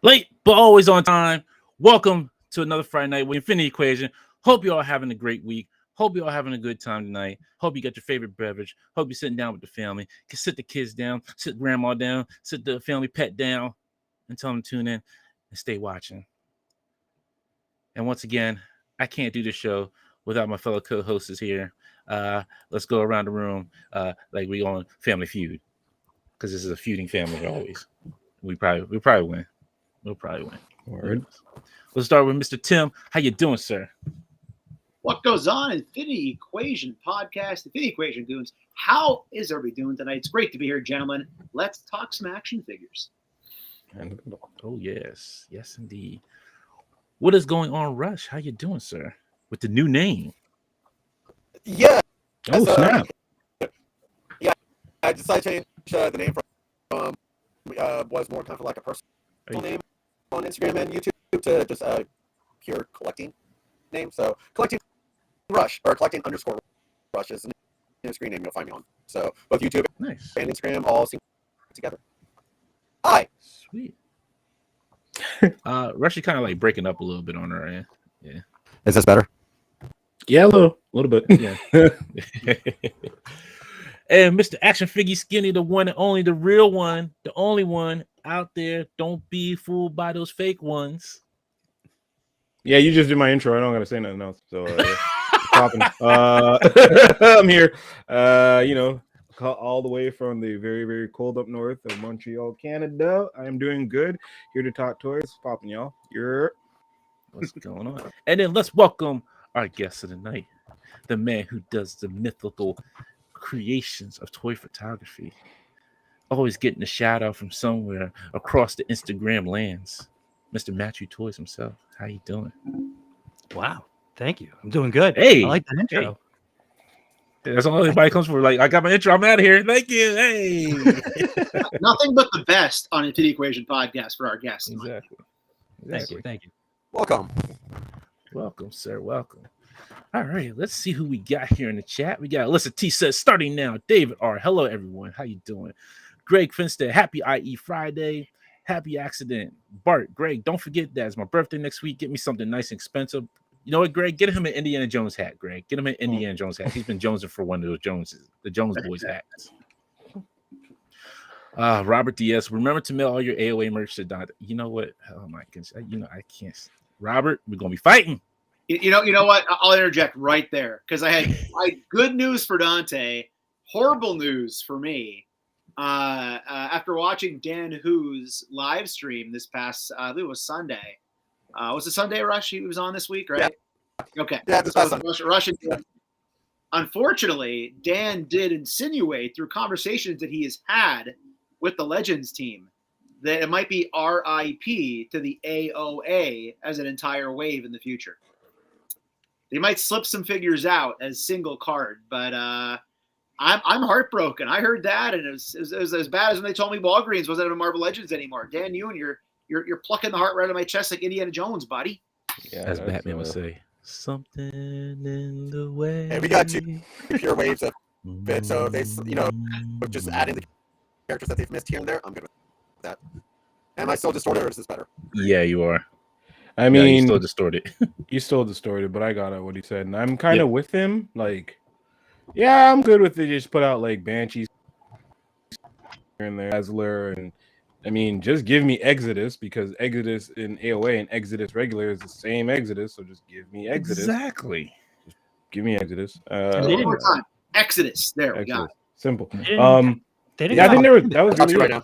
Late, but always on time. Welcome to another Friday night with Infinity Equation. Hope you're all having a great week. Hope you're all having a good time tonight. Hope you got your favorite beverage. Hope you're sitting down with the family. Can sit the kids down, sit grandma down, sit the family pet down, and tell them to tune in and stay watching. And once again, I can't do the show without my fellow co-hosts here. Let's go around the room like we on Family Feud, because this is a feuding family always. We probably win. We'll probably win. Word. Let's start with Mr. Tim. How you doing, sir? What goes on? Infinity Equation podcast, Infinity Equation Goons. How is everybody doing tonight? It's great to be here, gentlemen. Let's talk some action figures. Oh, yes. Yes, indeed. What is going on, Rush? How you doing, sir? With the new name. Yeah. Oh, snap. Yeah. I decided to change the name from was more kind of like a personal name on Instagram and YouTube to just pure collecting name. So collecting Rush or collecting _ Rush is the new screen name you'll find me on. So both YouTube and Instagram all sync together. Hi. Sweet. Rush is kind of like breaking up a little bit on her end. Yeah. Is this better? Yeah, a little bit. Yeah. And Mr. Action Figgy Skinny, the one and only, the real one, the only one out there. Don't be fooled by those fake ones. Yeah, you just did my intro. I don't gotta say nothing else. So I'm here. All the way from the very, very cold up north of Montreal, Canada. I am doing good. Here to talk toys. Popping y'all. What's going on? And then let's welcome our guest of the night, the man who does the mythical creations of toy photography. Always getting a shout out from somewhere across the Instagram lands. Mr. Matchu Toys himself. How you doing? Wow. Thank you. I'm doing good. Hey. I like that intro. Hey. That's all everybody comes for. Like, I got my intro. I'm out of here. Thank you. Hey. Nothing but the best on Infinity Equation podcast for our guests. Exactly. Thank you. Welcome, sir. Welcome. All right, let's see who we got here in the chat. We got Alyssa T says, starting now. David R. Hello, everyone. How you doing? Greg Finstead, happy IE Friday. Happy accident. Bart, Greg, don't forget that it's my birthday next week. Get me something nice and expensive. You know what, Greg? Get him an Indiana Jones hat, Greg. Get him an Indiana Jones hat. He's been jonesing for one of those the Jones boys hats. Robert DS, remember to mail all your AOA merch to Dante. You know what? Oh my goodness. I can't. Robert, we're gonna be fighting. You know what? I'll interject right there because I had good news for Dante, horrible news for me. After watching Dan Who's live stream this past, I believe it was Sunday. Was it Sunday, Rush? He was on this week, right? Yeah. Okay. Yeah, this past Sunday. Russian. Unfortunately, Dan did insinuate through conversations that he has had with the Legends team that it might be RIP to the AOA as an entire wave in the future. They might slip some figures out as single card, but I'm heartbroken. I heard that, and it was as bad as when they told me Walgreens wasn't a Marvel Legends anymore. Dan, you're plucking the heart right out of my chest like Indiana Jones, buddy. Yeah, as Batman would say, something in the way. And we got two pure waves of it, so they, just adding the characters that they've missed here and there. I'm good with that. Am I still distorted, or is this better? Yeah, you are. I mean, you still distorted. He's still distorted, but I got what he said, and I'm kind of with him. Like, yeah, I'm good with it. Just put out like Banshees here and there, Dazzler, and I mean, just give me Exodus, because Exodus in AOA and Exodus regular is the same Exodus. So just give me Exodus. Exactly. Just give me Exodus. One more time. Exodus. There we go. Simple. I think that was really right now.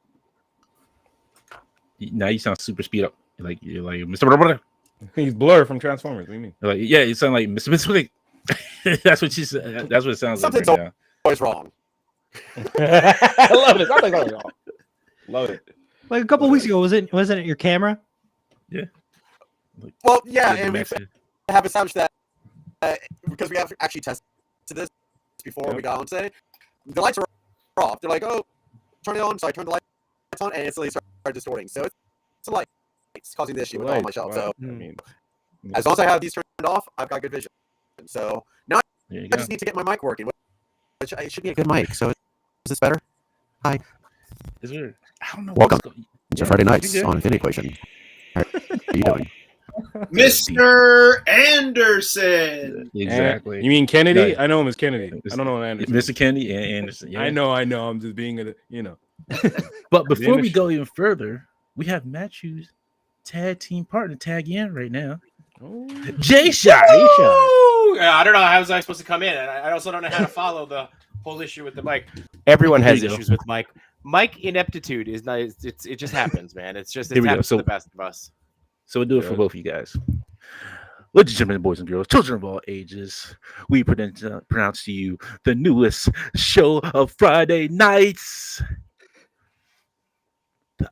Now you sound super speed up. You're like Mr. He's Blur from Transformers. What do you mean? Like, yeah, you sound like Mr. That's what she said. That's what it sounds Something's like. Something's always wrong. I love it. Something's always wrong. Love it. Like a couple of weeks ago, wasn't it your camera? Yeah. Well, yeah, and we have established that because we have actually tested this before we got on today. The lights are off. They're like, oh, turn it on. So I turned the lights on, and instantly started distorting. So it's a light. It's causing the issue with all my shelves. So as long as I have these turned off, I've got good vision. So now I just need to get my mic working, which it should be a good mic. So is this better? Hi. Is there? I don't know. Welcome to Friday nights on Infinity Equation. How you doing? Mr. Anderson. Exactly. You mean Kennedy? No. I know him as Kennedy. I don't know Anderson. Mr. Kennedy and Anderson. Yeah. I know. I'm just being But before we industry. go even further, we have Matchu's tag team partner tag in right now. Oh. J-Shot. Yeah, I don't know how was I supposed to come in. I also don't know how to follow the whole issue with the mic. Everyone has There you go. issues with mic ineptitude is not. It just happens, man. It Here we go. happens So- to the best of us. So we'll do it for both of you guys. Ladies and gentlemen, boys and girls, children of all ages, we pronounce to you the newest show of Friday nights. The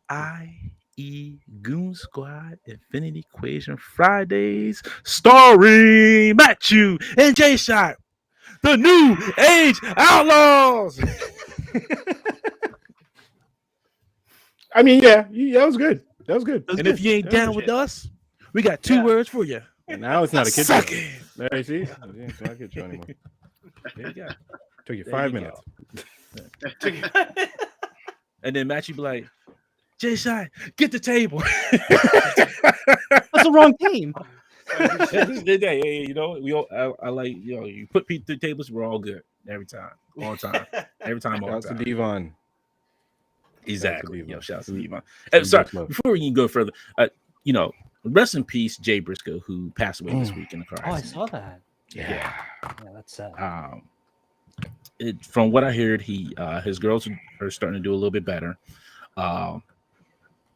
IE Goon Squad Infinity Equation Fridays, starring Matchu and J-Shot, the New Age Outlaws. I mean, yeah, that was good. That was good. And if you ain't down with us, we got two words for you. Now it's not a kid show. Suck it. There you see? It's not a kid show anymore. There you go. Took you There 5 you minutes. And then Matchy be like, J-Shot, get the table. That's the wrong team. Yeah, you know, I like, you know, you put people through tables, we're all good every time, all the time, every time, all Shouts the to time. Devon. Exactly. Devon. Yo, shout out to Mm. Devon. Some Sorry, good love. before we can go further, you know, rest in peace, Jay Briscoe, who passed away this week in a car Oh, I accident. saw that. Yeah. Yeah, that's sad. From what I heard, his girls are starting to do a little bit better.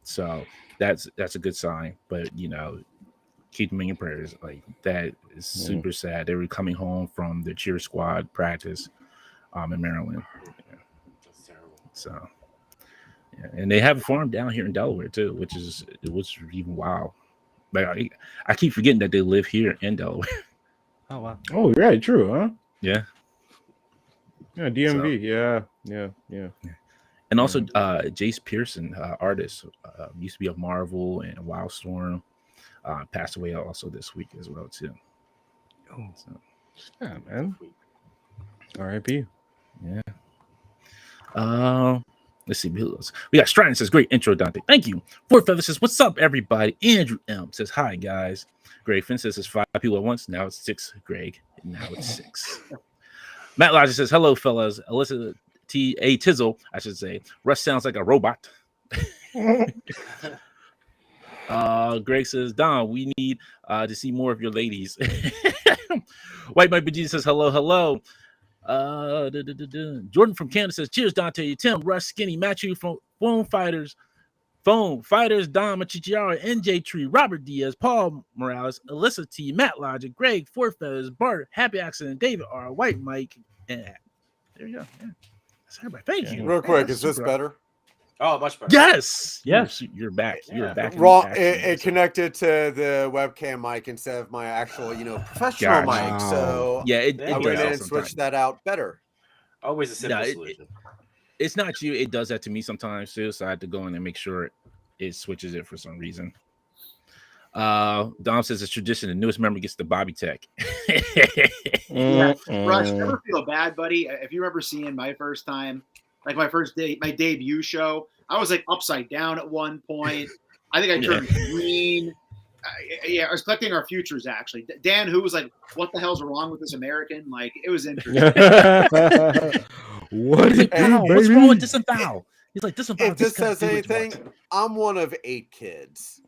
So that's a good sign. But you know, keep them in your prayers. Like that is super sad. They were coming home from the cheer squad practice in Maryland. So yeah, and they have a farm down here in Delaware too, which is even wild. Like I keep forgetting that they live here in Delaware. Oh wow. Oh, right. True, huh? Yeah. Yeah, DMV. Yeah. And also, Jace Pearson, artist, used to be of Marvel and Wildstorm, passed away also this week as well too. Oh. So, Yeah, man. R.I.P. let's see who else. We got Stratton says, "Great intro, Dante. Thank you." Fort Feather says, "What's up, everybody?" Andrew M says, "Hi, guys." Greg Finn says, "It's 5 people at once. Now it's 6." Greg, now it's 6. Matt Logic says, "Hello, fellas." Alyssa T.A. Tizzle, I should say. Russ sounds like a robot. Greg says, "Don, we need to see more of your ladies." White Mike Bejesus says, "Hello. Jordan from Canada says, "Cheers, Dante, Tim, Russ, Skinny, Matthew from Phone Fighters, Dom, Chichiara, NJ Tree, Robert Diaz, Paul Morales, Alyssa T, Matt Logic, Greg, Fort Feathers, Bart, Happy Accident, David R, White Mike, and there you go. Yeah. That's everybody. Thank you. Real quick, That's is this super- better? Oh, much better. Yes. Yes. You're back. You're Yeah. back. in Wrong. action. It connected to the webcam mic instead of my actual, professional Gotcha. mic. So Yeah, it I I does went in that and switched sometimes. that out better. Always a simple No, solution. It's not you. It does that to me sometimes too. So I had to go in and make sure it switches it for some reason. Dom says it's tradition. The newest member gets the Bobby Tech. Yeah. Rush, never feel bad, buddy. If you remember seeing my first time, like my debut show, I was like upside down at one point. I think I turned green. I was collecting our futures actually. Dan, who was like, "What the hell's wrong with this American?" Like, it was interesting. What He's like, it do, "Wow, what's baby? wrong with disavow?" He's like, "Disavow." If this says anything, I'm one of 8 kids.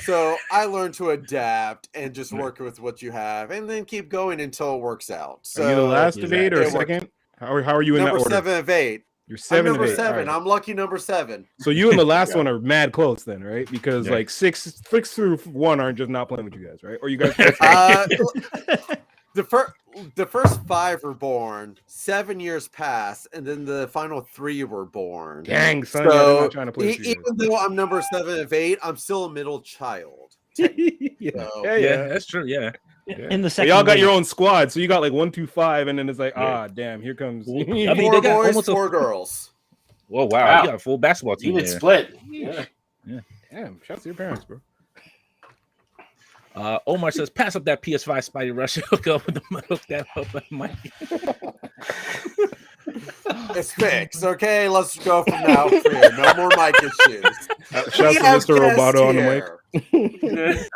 So I learned to adapt and just work with what you have and then keep going until it works out. So Are you the last of 8 or it worked. second? How are you in number that order? 7 of 8. You're I'm 7 number of 8. 7. All right. I'm lucky number 7. So you and the last Yeah. one are mad close then, right? Because Yeah. like 6 through 1 aren't just not playing with you guys, right? Or you guys The first 5 were born, 7 years passed, and then the final 3 were born. Dang, son, yeah, they're So not trying to play with you even though I'm number 7 of 8, I'm still a middle child. guys. So, Yeah, that's true. Yeah. In the So second, y'all got your wave. own squad, so you got like 1, 2, 5, and then it's like, Yeah. damn, here comes. I mean, 4 they got boys, almost 4 girls. Whoa, wow. Wow. You got a full basketball team Even there. split. Yeah. Damn, shout out to your parents, bro. Omar says, "Pass up that PS5 Spidey Rush. Hook up with the hook that up with Mike." It's fixed. Okay, let's go from now. No more mic issues. Shouts to Mr. Roboto on the mic. mic.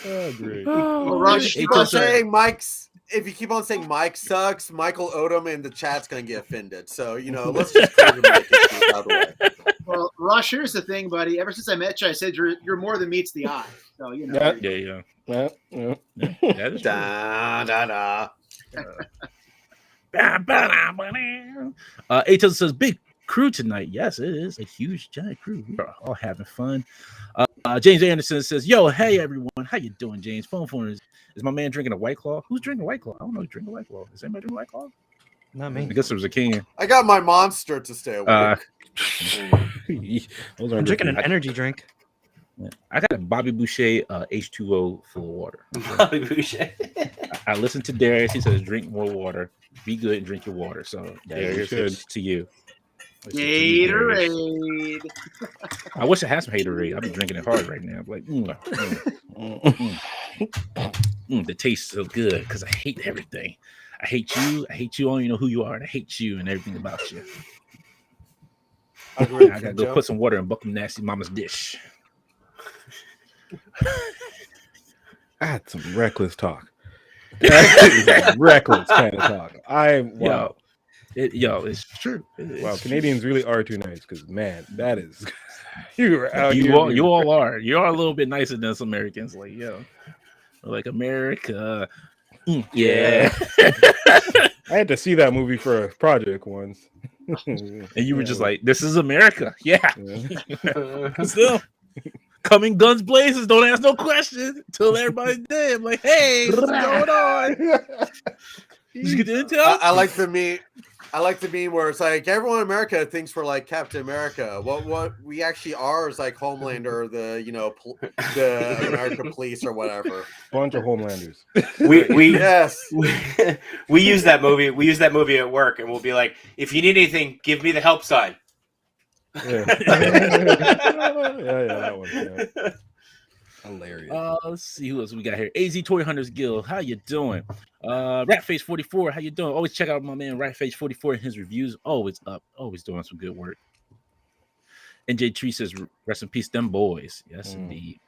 Oh, great. Well, Rush, If you keep on saying Mike sucks, Michael Odom in the chat's gonna get offended. So let's just clear the mic issues out of the way. Well, Rush, here's the thing, buddy. Ever since I met you, I said you're more than meets the eye. So Yeah. Yeah. Yeah. That is true. Da da da. Atos says big crew tonight. Yes, it is a huge giant crew. We are all having fun. James Anderson says, "Yo, hey everyone, how you doing, James? Phone is my man drinking a White Claw? Who's drinking White Claw? I don't know who's drinking White Claw. Is anybody drinking White Claw? Not me. I guess there was a king. I got my monster to stay awake. Those are I'm drinking an good. energy drink. I got a Bobby Boucher H2O full of water. Bobby Boucher. I listened to Darius. He says, drink more water. Be good and drink your water. So Darius, it's to you. It's to you, Darius. Gatorade. I wish I had some haterade. I've been drinking it hard right now. Like, the taste is so good because I hate everything. I hate you. I hate you. I don't even know who you are. And I hate you and everything about you. I gotta go put some water in Buckham Nasty Mama's dish. That's some reckless talk. That's reckless kind of talk. Wow. It's true. Wow, Canadians really are too nice because man, that is you all are. You are a little bit nicer than some Americans. Like like America. Yeah. I had to see that movie for a project once. And you were just like, this is America. Yeah. Still coming guns blazes, don't ask no questions until everybody's dead. I'm like, hey, what's going on? Did you get the intel? I like the meme. I like the meme where it's like everyone in America thinks we're like Captain America. What we actually are is like Homelander, the American police or whatever. Bunch of Homelanders. We use that movie. We use that movie at work, and we'll be like, if you need anything, give me the help sign. Yeah, that one. Yeah. Hilarious. Let's see who else we got here. AZ Toy Hunters Guild, how you doing? Ratface44, how you doing? Always check out my man Ratface44 and his reviews. Always up, always doing some good work. NJ Tree says, rest in peace, them boys. Yes, indeed.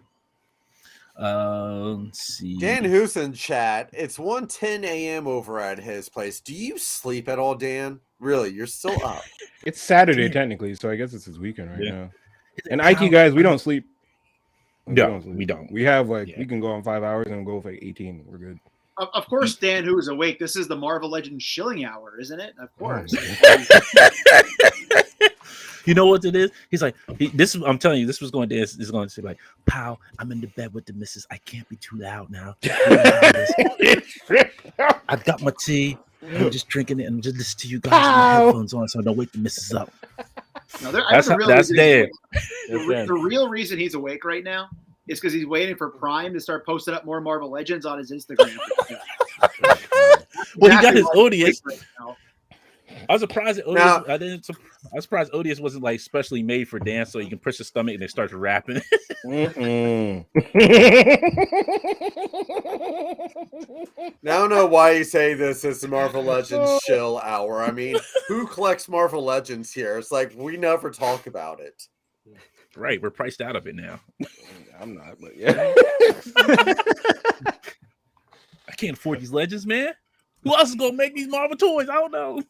Let's see. Dan Hoos in chat. It's 1:10 a.m. over at his place. Do you sleep at all, Dan? Really, you're still up. It's Saturday technically, so I guess it's his weekend right now. And IT guys, we don't sleep. No, we don't. We have we can go on 5 hours and go for 18. We're good. Of course, Dan, who is awake. This is the Marvel Legends shilling hour, isn't it? Of course. You know what it is? He's like, I'm telling you, this was going to dance. Is going to say like, "Pow, I'm in the bed with the missus. I can't be too loud now. I've got my tea. I'm just drinking it and just listen to you guys with my headphones on, so I don't wake the missus up." No, that's Dan. The real reason he's awake right now is because he's waiting for Prime to start posting up more Marvel Legends on his Instagram. Well, he got his Odious. Right, I was surprised that Odious. I was surprised Odious wasn't like specially made for dance, so you can push the stomach and it starts rapping. Now, I don't know why you say this is the Marvel Legends chill hour. I mean, who collects Marvel Legends here? It's like we never talk about it. Right, we're priced out of it now. I'm not, but yeah. I can't afford these Legends, man. Who else is gonna make these Marvel toys? I don't know.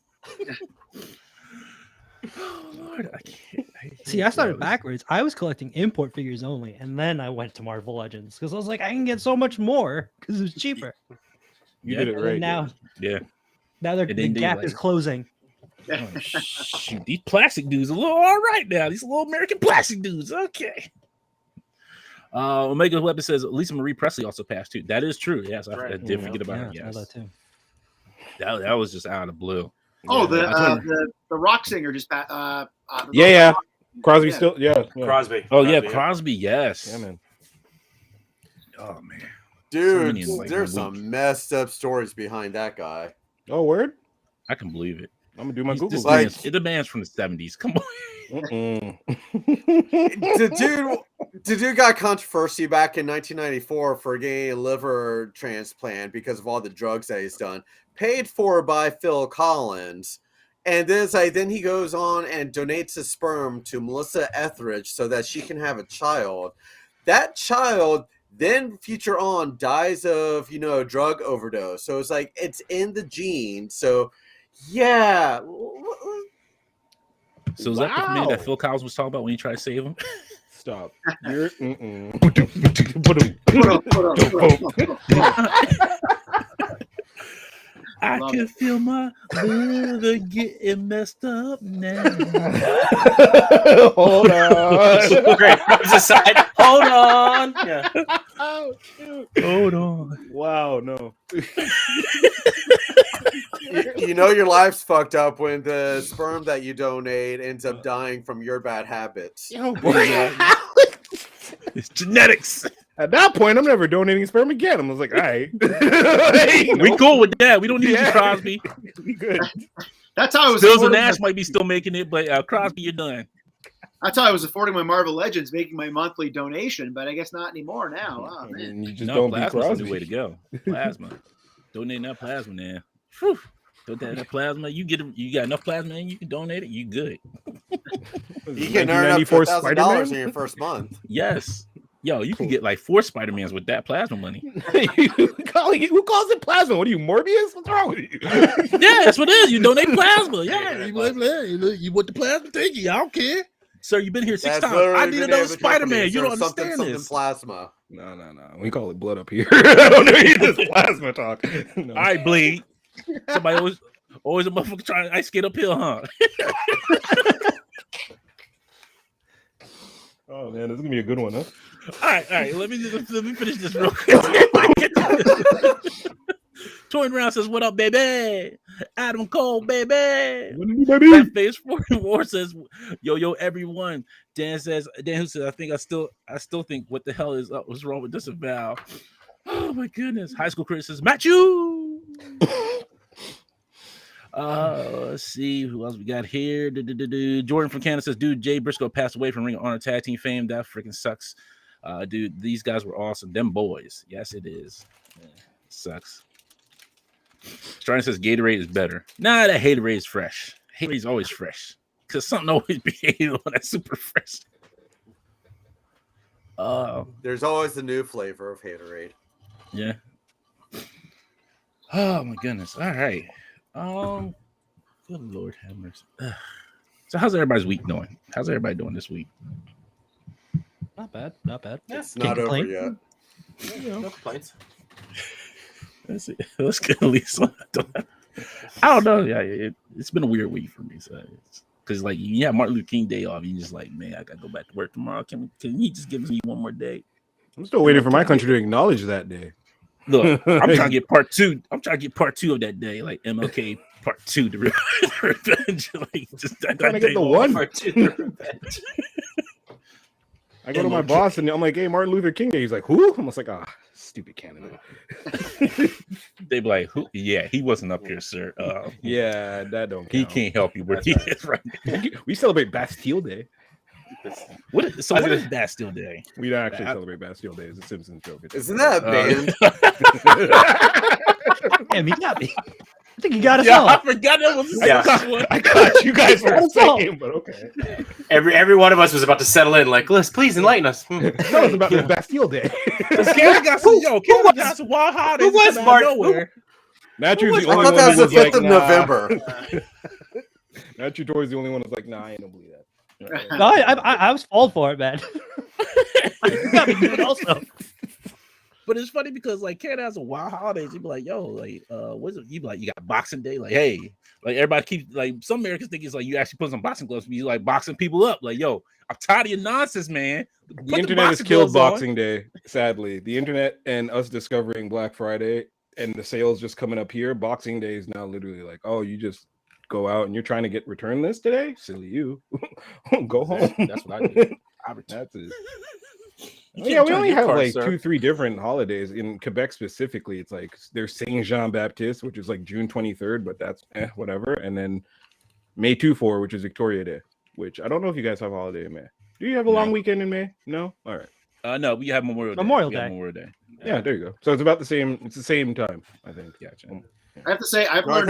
Oh Lord, I can't. See, I started backwards. I was collecting import figures only, and then I went to Marvel Legends because I was like, I can get so much more because it's cheaper. You did it right. Now, yeah. Now the gap is closing. Oh, shoot, these plastic dudes are a little all right now. These little American plastic dudes. Okay. Omega Weapon says Lisa Marie Presley also passed too. That is true. Yes, I did forget about her. Yes. That too. That was just out of the blue. Oh, the rock singer just passed. Crosby still, Crosby. Oh yeah, Crosby. Yes. Yeah, man. Oh man, dude, there's some messed up stories behind that guy. Oh, word? I can believe it. I'm gonna do my Google. The band's from the 70s. Come on. The dude got controversy back in 1994 for getting a liver transplant because of all the drugs that he's done, paid for by Phil Collins, And then it's like, then he goes on and donates his sperm to Melissa Etheridge so that she can have a child. That child then future on dies of, a drug overdose. So it's like, it's in the gene. So yeah. So is that the man that Phil Collins was talking about when he tried to save him? Stop. You're I can feel my liver getting messed up now. Hold on. Great. Aside. Hold on. Yeah. Oh, shoot. Hold on. Wow, no. Your life's fucked up when the sperm that you donate ends up dying from your bad habits. It's genetics. At that point, I'm never donating sperm again. I was like, all right. We cool with that. We don't need you, Crosby. We good. That's how I was. Stills and Nash might be still making it, but Crosby, you're done. That's how I was affording my Marvel Legends, making my monthly donation, but I guess not anymore now. Oh, man. You just don't be plasma's Crosby. the way to go. Plasma. Donating that plasma now. Whew. Donate that plasma. You got enough plasma and you can donate it. You good. You can earn up to $1,000 in your first month. Yes. Yo, you can get like 4 Spider-Mans with that plasma money. Who calls it plasma? What are you, Morbius? What's wrong with you? Yeah, that's what it is. You donate plasma. Yeah, you want the plasma? Thank you. I don't care. Sir, you've been here 6 times. I need another Spider-Man. You don't understand this. Plasma. No. We call it blood up here. I don't know. This plasma talk. No. All right, bleed. Somebody always a motherfucker trying to ice skate uphill, huh? Oh man, this is gonna be a good one, huh? All right. Let me finish this real quick. Toy Round says, "What up, baby? Adam Cole, baby." That face 44 says, "Yo, everyone." Dan who says, I still think, what the hell is up? What's wrong with this avow? Oh my goodness. High school critic says, Matchu. Let's see who else we got here. Jordan from Canada says, "Dude, Jay Briscoe passed away from Ring of Honor Tag Team fame. That freaking sucks. Dude, these guys were awesome. Them boys. Yes, it is. Yeah, sucks." Starting says Gatorade is better. Nah, that Haterade is fresh. Haterade's always fresh. Because something always be hated on that super fresh. There's always a new flavor of Haterade. Yeah. Oh my goodness. All right. Good Lord have mercy. So how's everybody's week going? How's everybody doing this week? Not bad. It's not over yet. No complaints. Let's see. Let's get Lisa. I don't know. Yeah, it's been a weird week for me. So because like you have Martin Luther King Day off, you just like, man, I gotta go back to work tomorrow. Can he just give me one more day? I'm still waiting for my country to acknowledge that day. Look, I'm trying to get part 2. I'm trying to get part 2 of that day, like MLK part 2, the revenge. Like just that trying to get the one part 2, the revenge. I go to my boss and I'm like, "Hey, Martin Luther King Day." He's like, "Who?" I'm just like, stupid Canada. They be like, "Who? Yeah, he wasn't up here, sir. Yeah, that don't count. He can't help you where he is right now." We celebrate Bastille Day. What is Bastille Day? We don't actually celebrate Bastille Day. It's a Simpsons joke. Isn't that a band? Damn, he got me. I think you got us all. I forgot that was I got you guys for a second, but okay. Every one of us was about to settle in, like, please enlighten us. No, it's about the Bastille Day. Canada got some wild holidays. Who was Martin? Matchew's the I only thought one that was the 5th of nah. November. Matchu Toy is the only one that's like, "Nah, I ain't gonna believe that." No, I was all for it, man. You got me good also. But it's funny because like Canada has a wild holidays. You be like, yo, like, what's it? You be like, you got Boxing Day, like, hey, like everybody keeps like some Americans think it's like you actually put some boxing gloves, you like boxing people up. Like, yo, I'm tired of your nonsense, man. The internet has killed Boxing Day, sadly. The internet and us discovering Black Friday and the sales just coming up here. Boxing Day is now literally like, oh, you just go out and you're trying to get return list today? Silly you. Go home. That's what I do. That's it. Yeah, we only have like 2-3 different holidays in Quebec specifically. It's like there's Saint Jean Baptiste, which is like June 23rd, but that's whatever. And then May 24, which is Victoria Day, which I don't know if you guys have a holiday in May. Do you have a long weekend in May? No? All right. No, we have Memorial Day. Memorial Day. Yeah, there you go. So it's about the same. It's the same time, I think. Gotcha. I have to say, I've learned.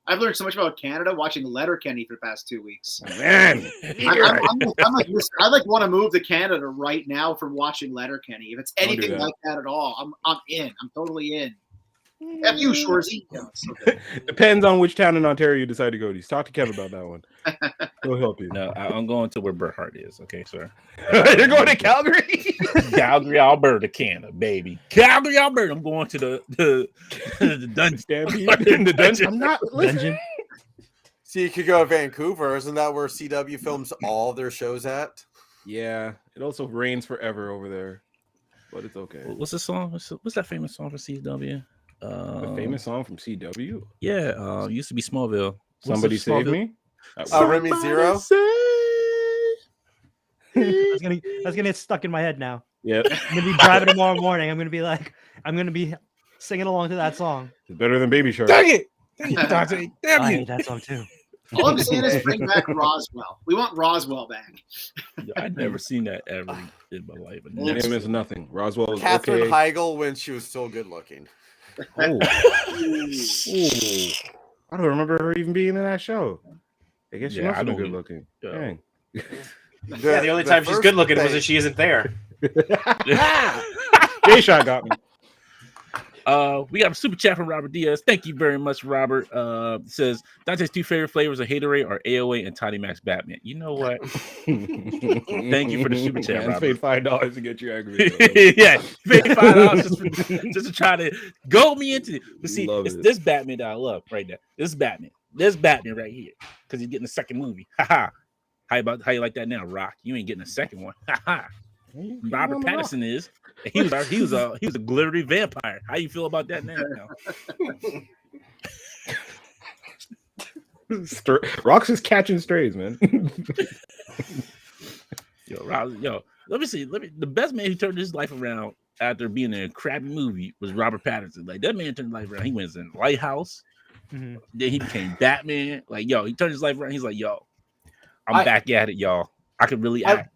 I've learned so much about Canada watching Letterkenny for the past 2 weeks. Man, I like want to move to Canada right now from watching Letterkenny. If it's do anything that. like that at all, I'm in. I'm totally in. F you, Shorzy. No, it's so good. depends on which town in Ontario you decide to go to. Talk to Kev about that one. He'll help you. No, I'm going to where Bret Hart is. Okay, sir. You're going to Calgary? Calgary, Alberta, Canada, baby. Calgary, Alberta. I'm going to the dungeon. Stampede in the dungeon. I'm not Dungeon. So you could go to Vancouver. Isn't that where CW films all their shows at? Yeah, it also rains forever over there, but it's okay. What's the song? What's that famous song for CW? A famous song from CW. Yeah, used to be Smallville. What's Somebody the save Smallville? me. Remy Zero. That's gonna get stuck in my head now. Yep, I'm gonna be driving tomorrow morning. I'm gonna be singing along to that song. it's better than Baby Shark. Dang it! Dante, damn I you! hate that song too. All I'm saying is bring back Roswell. We want Roswell back. I've never seen that ever in my life. I've Your never name is nothing. Roswell is Catherine okay. Heigl when she was still good looking. Oh. I don't remember her even being in that show. I guess she Yeah, must I have been don't good looking. Yeah. Dang. Yeah, the only time she's good looking was thing- if she isn't there. J-Shot got me. We got a super chat from Robert Diaz. Thank you very much, Robert. It says Dante's 2 favorite flavors of Haterade are AOA and Toddy Max Batman. You know what? Thank you for the super chat, Man's paid $5 to get you aggravated. Yeah, paid $5 just to try to goad me into it. But see, Love it's it. this Batman that I love right there. This Batman. This Batman right here. Because he's getting a second movie. Ha How you like that now, Rock? You ain't getting a second one. Ha Robert Pattinson is. He was a glittery vampire. How you feel about that now? Rock's is catching strays, man. Let me see. The best man who turned his life around after being in a crappy movie was Robert Pattinson. Like that man turned his life around. He went in Lighthouse. Mm-hmm. Then he became Batman. Like, he turned his life around. He's like, I'm back at it, y'all. I could really act.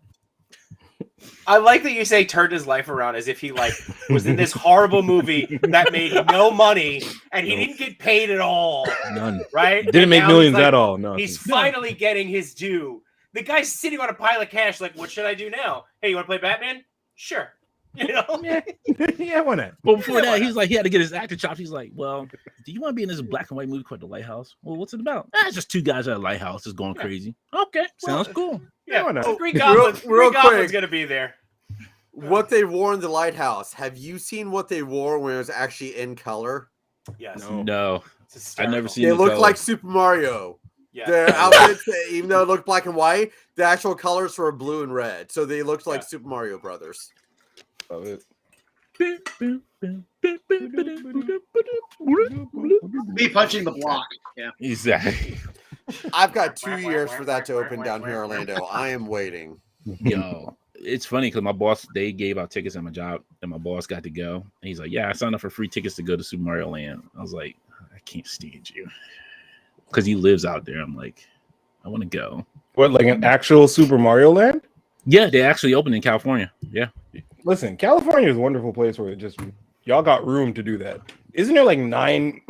I like that you say turned his life around as if he was in this horrible movie that made no money and he didn't get paid at all. None. Right? Didn't And make now millions he's at all. No. He's finally getting his due. The guy's sitting on a pile of cash like, what should I do now? Hey, you want to play Batman? Sure. You know? Yeah, why not? But before that, he's like, he had to get his acting chops. He's like, well, do you want to be in this black and white movie called The Lighthouse? Well, what's it about? It's just two guys at a lighthouse just going crazy. Okay, sounds cool. Yeah, why not? Green Goblin's quick. going to be there. What they wore in the Lighthouse. Have you seen what they wore when it was actually in color? Yes. No, I never seen. They the look color. like Super Mario. Yeah. Their outfits, even though it looked black and white, the actual colors were blue and red. So they looked like Super Mario Brothers. Love it. Me punching the block. Yeah. Exactly. I've got 2 years for that to open down here in Orlando. I am waiting. Yo, it's funny because my boss, they gave out tickets at my job and my boss got to go. And he's like, yeah, I signed up for free tickets to go to Super Mario Land. I was like, I can't stand you. Because he lives out there. I'm like, I want to go. What, like an actual Super Mario Land? Yeah, they actually opened in California. Yeah. Listen, California is a wonderful place where y'all got room to do that. Isn't there like 9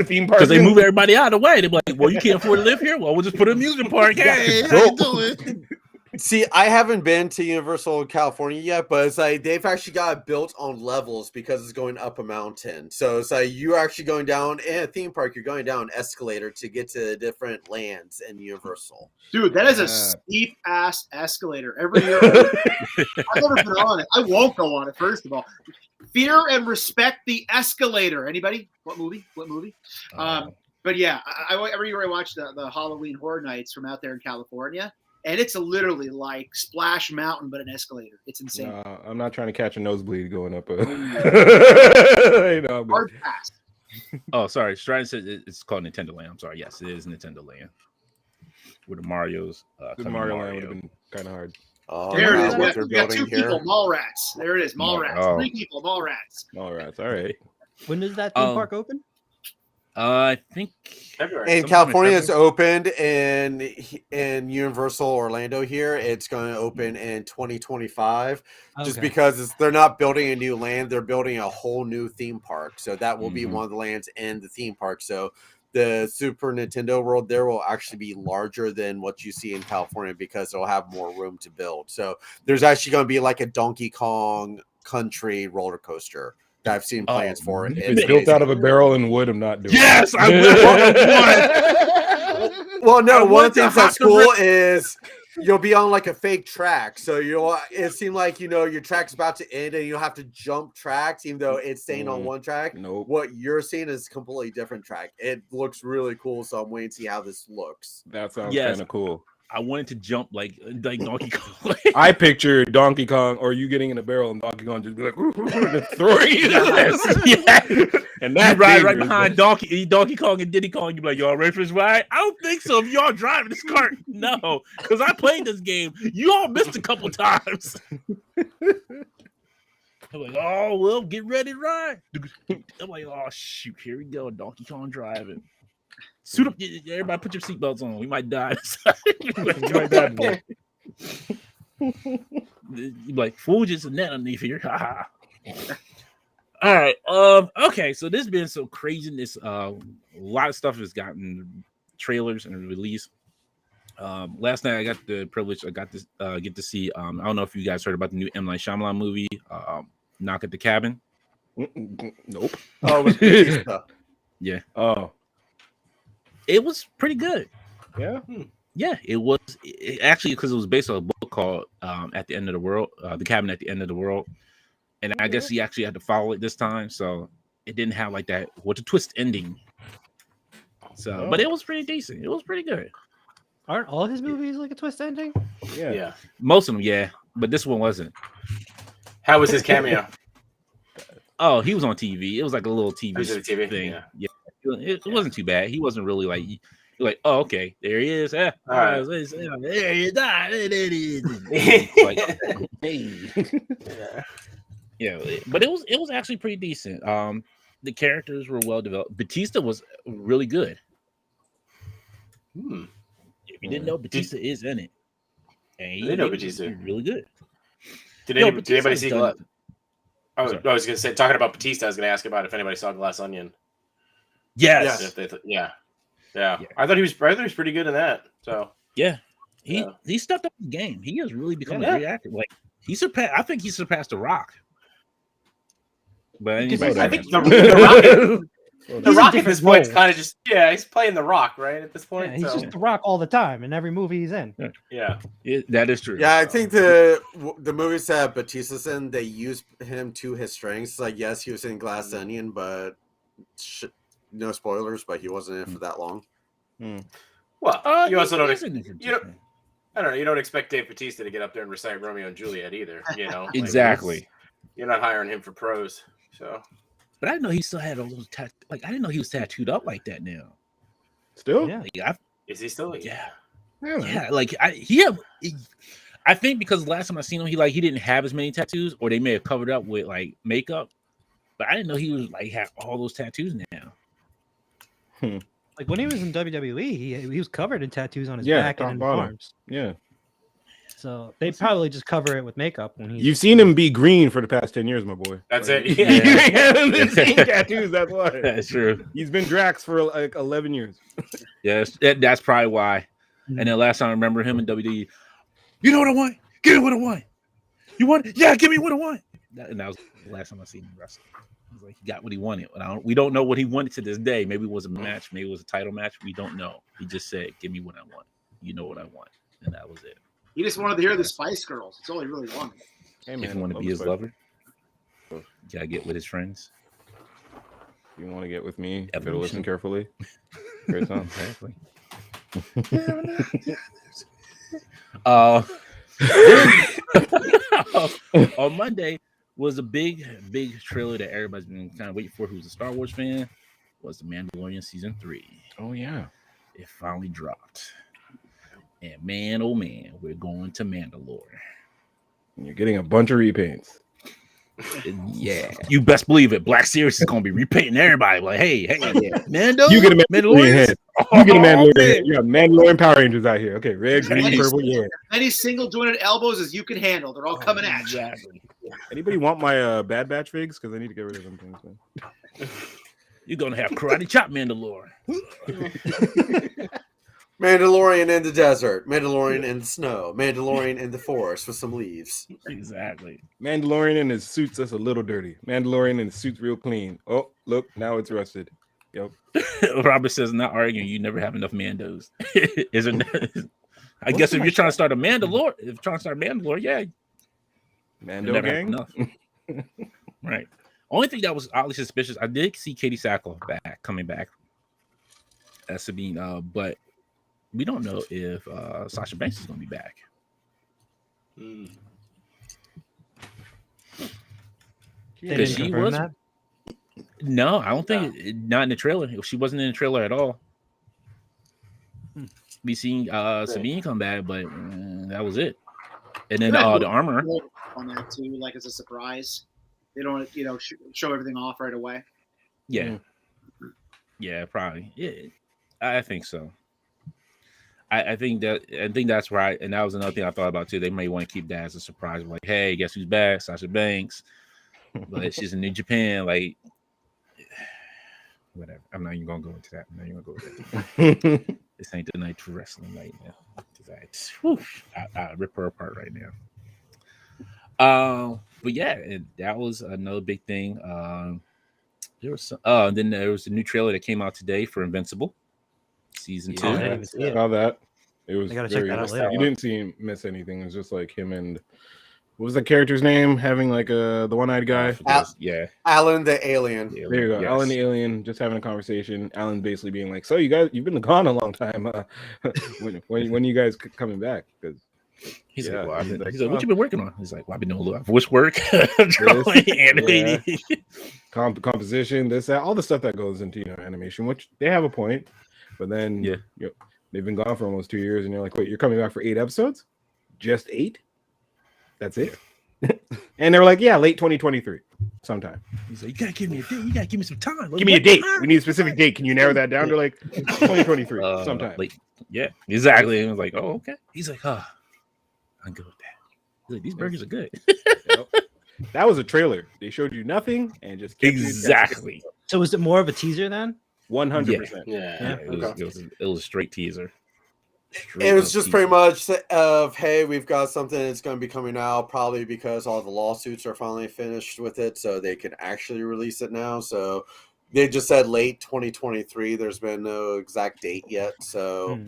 theme parks? Because they move everybody out of the way. They're like, well, you can't afford to live here? Well, we'll just put an amusement park. Hey, how you doing? See, I haven't been to Universal California yet, but it's like they've actually got it built on levels because it's going up a mountain. So it's like you're actually going down in a theme park, you're going down an escalator to get to different lands in Universal. Dude, that is a steep ass escalator. Every year, I've never been on it. I won't go on it. First of all, fear and respect the escalator. Anybody? What movie? But yeah, every year I watch the Halloween Horror Nights from out there in California, and it's literally like Splash Mountain, but an escalator. It's insane. I'm not trying to catch a nosebleed going up a. Hard pass. Oh, sorry. Stratton said it's called Nintendo Land. I'm sorry. Yes, it is Nintendo Land. With the Marios. The Mario Land would have been kind of hard. Oh, There it is. what We got 2 people, mall rats. There it is, mall rats. Oh. 3 people, mall rats. All right, all right. When does that theme park open? I think February. In California, it's opened in Universal Orlando here. It's going to open in 2025 just because they're not building a new land. They're building a whole new theme park. So that will be one of the lands in the theme park. So the Super Nintendo world there will actually be larger than what you see in California because it'll have more room to build. So there's actually going to be like a Donkey Kong Country roller coaster that I've seen plans for. If it's built out of a barrel and wood, I'm not doing it. Yes, I will. Well, no, I one want of the things to that's hop the cool is you'll be on like a fake track. So it seemed like, your track's about to end and you'll have to jump tracks, even though it's staying on one track. Nope. What you're seeing is a completely different track. It looks really cool. So I'm waiting to see how this looks. That sounds kind of cool. I wanted to jump like Donkey Kong. I picture Donkey Kong or you getting in a barrel and Donkey Kong just be like throwing you to this. Yeah. And that right behind Donkey Kong and Diddy Kong. You be like, y'all ready for this ride? I don't think so. If y'all driving this cart, no, because I played this game. You all missed a couple times. I'm like, oh well, get ready to ride. I'm like, oh shoot, here we go, Donkey Kong driving. Suit up, everybody! Put your seatbelts on. We might die. You might die. You like, fool, just a net underneath here. All right. Okay. So this has been so craziness. A lot of stuff has gotten trailers and released. Last night I got the privilege. I got to get to see. I don't know if you guys heard about the new M. Night Shyamalan movie, Knock at the Cabin. Nope. Oh, yeah. Oh. It was pretty good. Yeah. Yeah, it was actually because it was based on a book called At the End of the World, The Cabin at the End of the World. And I guess he actually had to follow it this time. So it didn't have like that with a twist ending. So, but it was pretty decent. It was pretty good. Aren't all his movies like a twist ending? Yeah. Most of them, yeah. But this one wasn't. How was his cameo? Oh, he was on TV. It was like a little TV, thing. Yeah. It wasn't too bad. He wasn't really like, you're like, oh, okay, there he is. There he is. Like, hey. Yeah, but it was actually pretty decent. The characters were well developed. Batista was really good. If you didn't know, Batista is in it. And I didn't know Batista. Really good. Did anybody see? I was going to say, talking about Batista, I was going to ask about if anybody saw Glass Onion. Yes. Yeah. I thought he was pretty good in that. So yeah, he stepped up the game. He has really become a great actor. Like I think he surpassed The Rock. But I think the Rock at this point is kind of just he's playing The Rock right at this point. Yeah, he's just The Rock all the time in every movie he's in. Yeah, that is true. Yeah, I think the movies that Batista's in, they use him to his strengths. Like, yes, he was in Glass Onion, but no spoilers, but he wasn't in it for that long. Well, you also don't. I don't know. You don't expect Dave Bautista to get up there and recite Romeo and Juliet either. Exactly. You're not hiring him for prose. So, but I didn't know he still had all those I didn't know he was tattooed up like that now. Still? Yeah. Is he still? Yeah. Like I think because last time I seen him, he didn't have as many tattoos, or they may have covered up with like makeup. But I didn't know he was had all those tattoos now. Like when he was in WWE, he was covered in tattoos on his back and arms. Yeah. So they probably just cover it with makeup when You've seen him be green for the past 10 years, my boy. That's it. You haven't seen tattoos, that's why. That's true. He's been Drax for like 11 years. Yes, that's probably why. And then last time I remember him in WWE, you know what I want? Give me what I want. You want it? Yeah, give me what I want. And that was the last time I seen him wrestle. I was like, he got what he wanted. We don't know what he wanted to this day. Maybe it was a match. Maybe it was a title match. We don't know. He just said, give me what I want. You know what I want. And that was it. He just wanted to hear the Spice Girls. That's all he really wanted. Hey, man, if you want to be his lover, you gotta get with his friends. You want to get with me? You better listen carefully. Great song. Exactly. On Monday was a big trailer that everybody's been kind of waiting for. Who's a Star Wars fan? Was The Mandalorian season 3? Oh yeah, it finally dropped. And man, oh man, we're going to Mandalore. You're getting a bunch of repaints. Yeah, you best believe it. Black Series is gonna be repainting everybody. Like, hey, Mando, you get a Mandalorian. You get a Mandalorian. Yeah, Mandalorian Power Rangers out here. Okay, red, green, purple. Yeah. Any single jointed elbows as you can handle. They're all coming at you. Anybody want my Bad Batch figs? Because I need to get rid of them things, man. You're gonna have karate chop Mandalorian. Mandalorian in the desert, Mandalorian in the snow, Mandalorian in the forest with some leaves. Exactly. Mandalorian in his suits, that's a little dirty. Mandalorian in his suits, real clean. Oh, look, now it's rusted. Yep. Robert says, not arguing. You never have enough Mandos. Isn't that? I guess if my you're trying to start a Mandalore, yeah, Mando never have gang. enough. Right. Only thing that was oddly suspicious, I did see Katie Sackhoff coming back as Sabine, but we don't know if Sasha Banks is going to be back. They didn't confirm that? No, I don't think not in the trailer. She wasn't in the trailer at all. We seen Sabine come back, but that was it. And then the armor on that too, like as a surprise. They don't, show everything off right away. Yeah, yeah, probably. Yeah, I think so. I think that's right, and that was another thing I thought about too. They may want to keep that as a surprise, like, hey, guess who's back? Sasha Banks, but she's in New Japan, like. Whatever. I'm not even gonna go into that. This ain't the night for wrestling right now. I rip her apart right now. But yeah, that was another big thing. There was then there was a new trailer that came out today for Invincible season 2. I didn't even see it. Saw that. It was I gotta check very. that out later. You didn't see him miss anything. It was just like him and what was the character's name? Having like the one-eyed guy. Alan the alien. There you go. Yes. Alan the alien, just having a conversation. Alan basically being like, "So you've been gone a long time. When you guys coming back?" Because he's like, "What you been working on?" He's like, "Well, I've been doing a little voice work, drawing, animating, composition, this, that, all the stuff that goes into animation." Which they have a point, but then they've been gone for almost 2 years, and you're like, "Wait, you're coming back for 8 episodes? Just 8? That's it?" And they were like, "Yeah, late 2023, sometime." He's like, "You gotta give me a date. You gotta give me some time. Give me a date. We need a specific date. Can you narrow that down to like 2023 sometime?" Yeah, exactly. And I was like, "Oh, okay." He's like, "Oh, I'm good with that." He's like, "These burgers are good." Yep. That was a trailer. They showed you nothing and just exactly. So was it more of a teaser then? 100%. Yeah. It was a straight teaser. It was just pretty much of, hey, we've got something that's going to be coming out probably because all the lawsuits are finally finished with it, so they can actually release it now. So they just said late 2023. There's been no exact date yet. So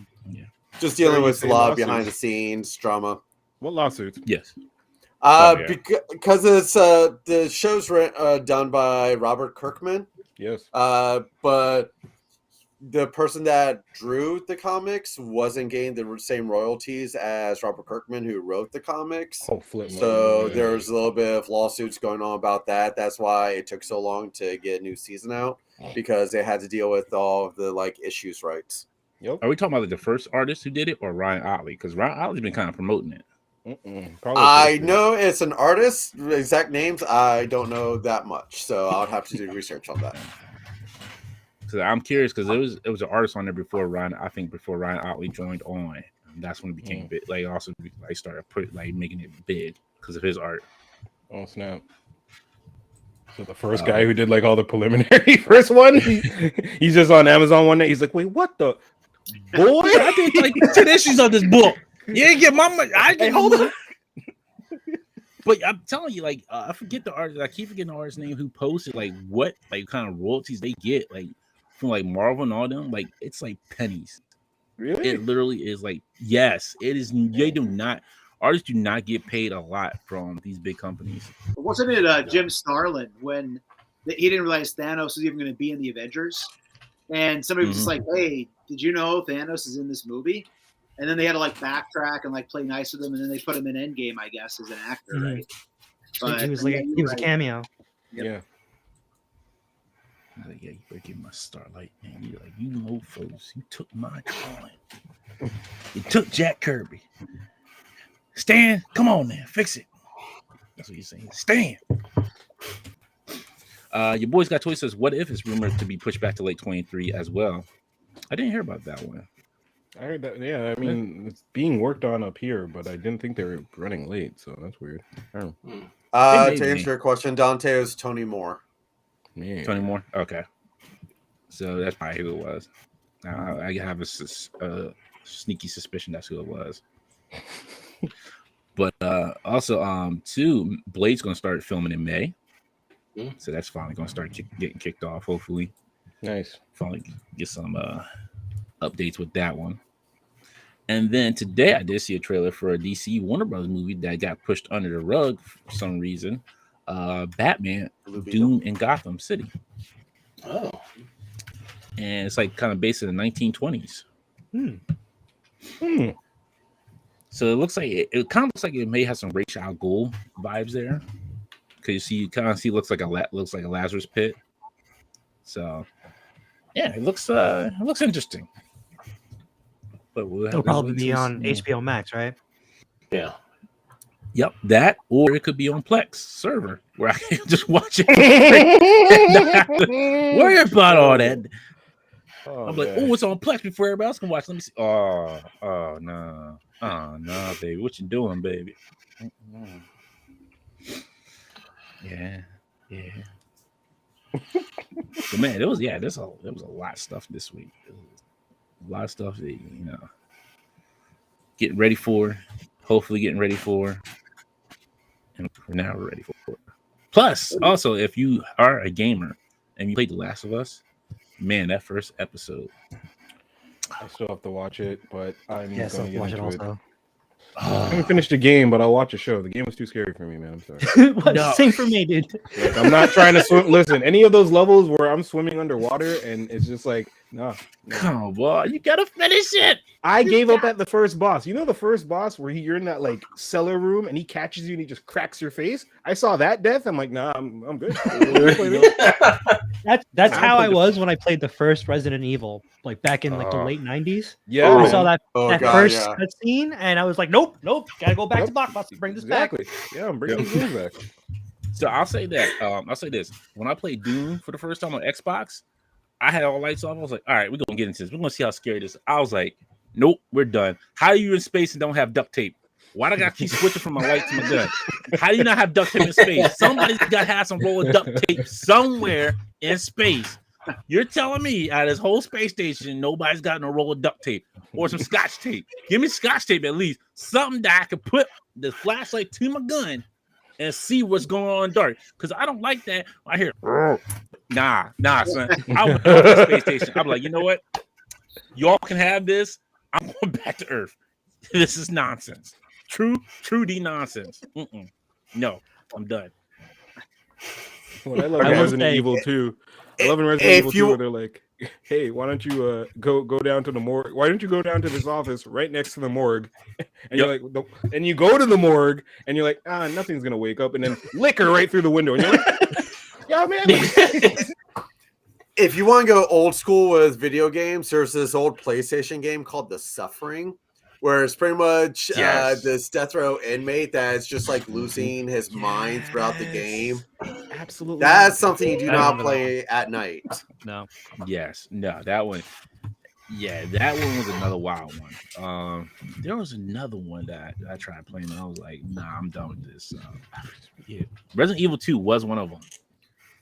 just dealing with a lot of behind the scenes drama. What lawsuits? Yes. Because it's the show's done by Robert Kirkman. Yes. But the person that drew the comics wasn't getting the same royalties as Robert Kirkman, who wrote the comics. Oh, flip. So there was a little bit of lawsuits going on about that. That's why it took so long to get a new season out, because they had to deal with all of the issues rights. Yep. Are we talking about the first artist who did it, or Ryan Otley? Because Ryan Otley's been kind of promoting it. I know it's an artist. Exact names, I don't know that much, so I would have to do research on that. So I'm curious because it was an artist on there before Ryan. I think before Ryan Otley joined on, and that's when it became big. Also started making it big because of his art. Oh snap! So the first guy who did all the preliminary first one, he's just on Amazon one day. He's like, "Wait, what the boy? I did 10 issues of this book. You ain't get my money. Hold on." But I'm telling you, I forget the artist. I keep forgetting the artist's name who posted what kind of royalties they get from Marvel and all them. It's pennies. Really? It literally is yes, it is. They do not. Artists do not get paid a lot from these big companies. Wasn't it Jim Starlin when he didn't realize Thanos was even going to be in the Avengers, and somebody was just like, "Hey, did you know Thanos is in this movie?" And then they had to backtrack and play nice with him, and then they put him in Endgame, I guess, as an actor, right? But he was a cameo. Yep. Yeah. Yeah, you better give my Starlight, man. You're you mofos, you took my drawing. You took Jack Kirby. Stan, come on now, fix it. That's what you're saying. Stan. Your boys got toy says, "What if it's rumored to be pushed back to late 23 as well?" I didn't hear about that one. I heard that. Yeah, I mean, it's being worked on up here, but I didn't think they were running late, so that's weird. To answer your question, Dante is Tony Moore. Man. Tony Moore. Okay. So that's probably who it was. I have a sneaky suspicion that's who it was. But also, too, Blade's gonna start filming in May, so that's finally gonna start getting kicked off. Hopefully, Nice. finally get some updates with that one. And then today I did see a trailer for a DC Warner Brothers movie that got pushed under the rug for some reason. Batman, Doom in Gotham City. Oh. And it's like kind of based in the 1920s. So it looks like it kind of looks like it may have some Ra's al Ghul vibes there, because you kind of see looks like a Lazarus pit. So yeah, it looks interesting. But It'll probably be on HBO Max, right? Yeah. Yep, that, or it could be on Plex server where I can just watch it. Worry about all that. I'm like, oh, it's on Plex before everybody else can watch. Let me see. Oh no. Oh no, baby. What you doing, baby? Yeah. But man, there was a lot of stuff this week. A lot of stuff that, getting ready for, hopefully getting ready for, and now we're ready for it. Plus, also, if you are a gamer and you played The Last of Us, man, that first episode. I still have to watch it, but I'm Yes, going I'll to watch get it into it. also. I haven't finished the game, but I'll watch a show. The game was too scary for me, man. I'm sorry. No. Same for me, dude. Like, I'm not trying to swim. Listen, any of those levels where I'm swimming underwater and it's just like, no. Come on, boy, you gotta finish it. I gave up at the first boss. You know the first boss where you're in that like cellar room and he catches you and he just cracks your face? I saw that death. I'm like, nah, I'm good. That's how I was when I played the first Resident Evil, like back in like the late 90s. Yeah, I saw that God, first yeah. cutscene and I was like, nope, gotta go back to Blockbuster, bring this exactly. Yeah, I'm bringing these games back. So I'll say that. I'll say this: when I played Doom for the first time on Xbox, I had all lights off. I was like, all right, we're gonna get into this. We're gonna see how scary this is. I was like, nope, we're done. How are you in space and don't have duct tape? Why do I gotta keep switching from my light to my gun? How do you not have duct tape in space? Somebody's got to have some roll of duct tape somewhere in space. You're telling me out of this whole space station, nobody's got no roll of duct tape or some scotch tape? Give me scotch tape at least. Something that I could put the flashlight to my gun and see what's going on in dark. Because I don't like that. I hear, nah, son. I'm going to the space station. I'm like, you know what? Y'all can have this. I'm going back to Earth. This is nonsense. True D nonsense. No, I'm done. What I love Resident Evil 2. I love in Resident Evil 2 where they're like, hey, why don't you go down to the morgue? Why don't you go down to this office right next to the morgue? And you're like, and you go to the morgue and you're like, nothing's gonna wake up, and then liquor right through the window, and you're like, yeah, man. If you want to go old school with video games, there's this old PlayStation game called The Suffering, where it's pretty much this death row inmate that's just like losing his mind throughout the game. Absolutely. That's something you do not play at night. No. Yes. No, that one. Yeah, that one was another wild one. There was another one that I tried playing and I was like, nah, I'm done with this. Yeah. Resident Evil 2 was one of them.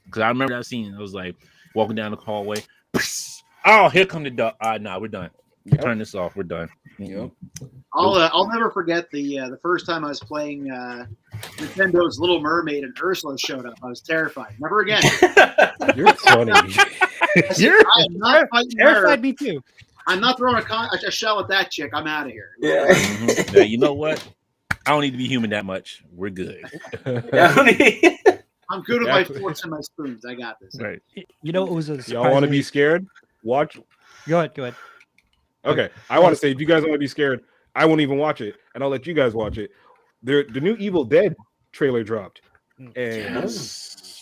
Because I remember that scene. I was like walking down the hallway. Oh, here come the dog. Nah, we're done. Turn this off. We're done. Yep. I'll never forget the first time I was playing Nintendo's Little Mermaid and Ursula showed up. I was terrified. Never again. You're funny. I'm not fighting her. Terrified me too. I'm not throwing a shell at that chick. I'm out of here. Yeah. Now, you know what? I don't need to be human that much. We're good. I'm good with my forks and my spoons. I got this. Right. You know, it was a Y'all want to be scared? Watch. Go ahead. Okay, I want to say, if you guys want to be scared, I won't even watch it, and I'll let you guys watch it. The new Evil Dead trailer dropped, and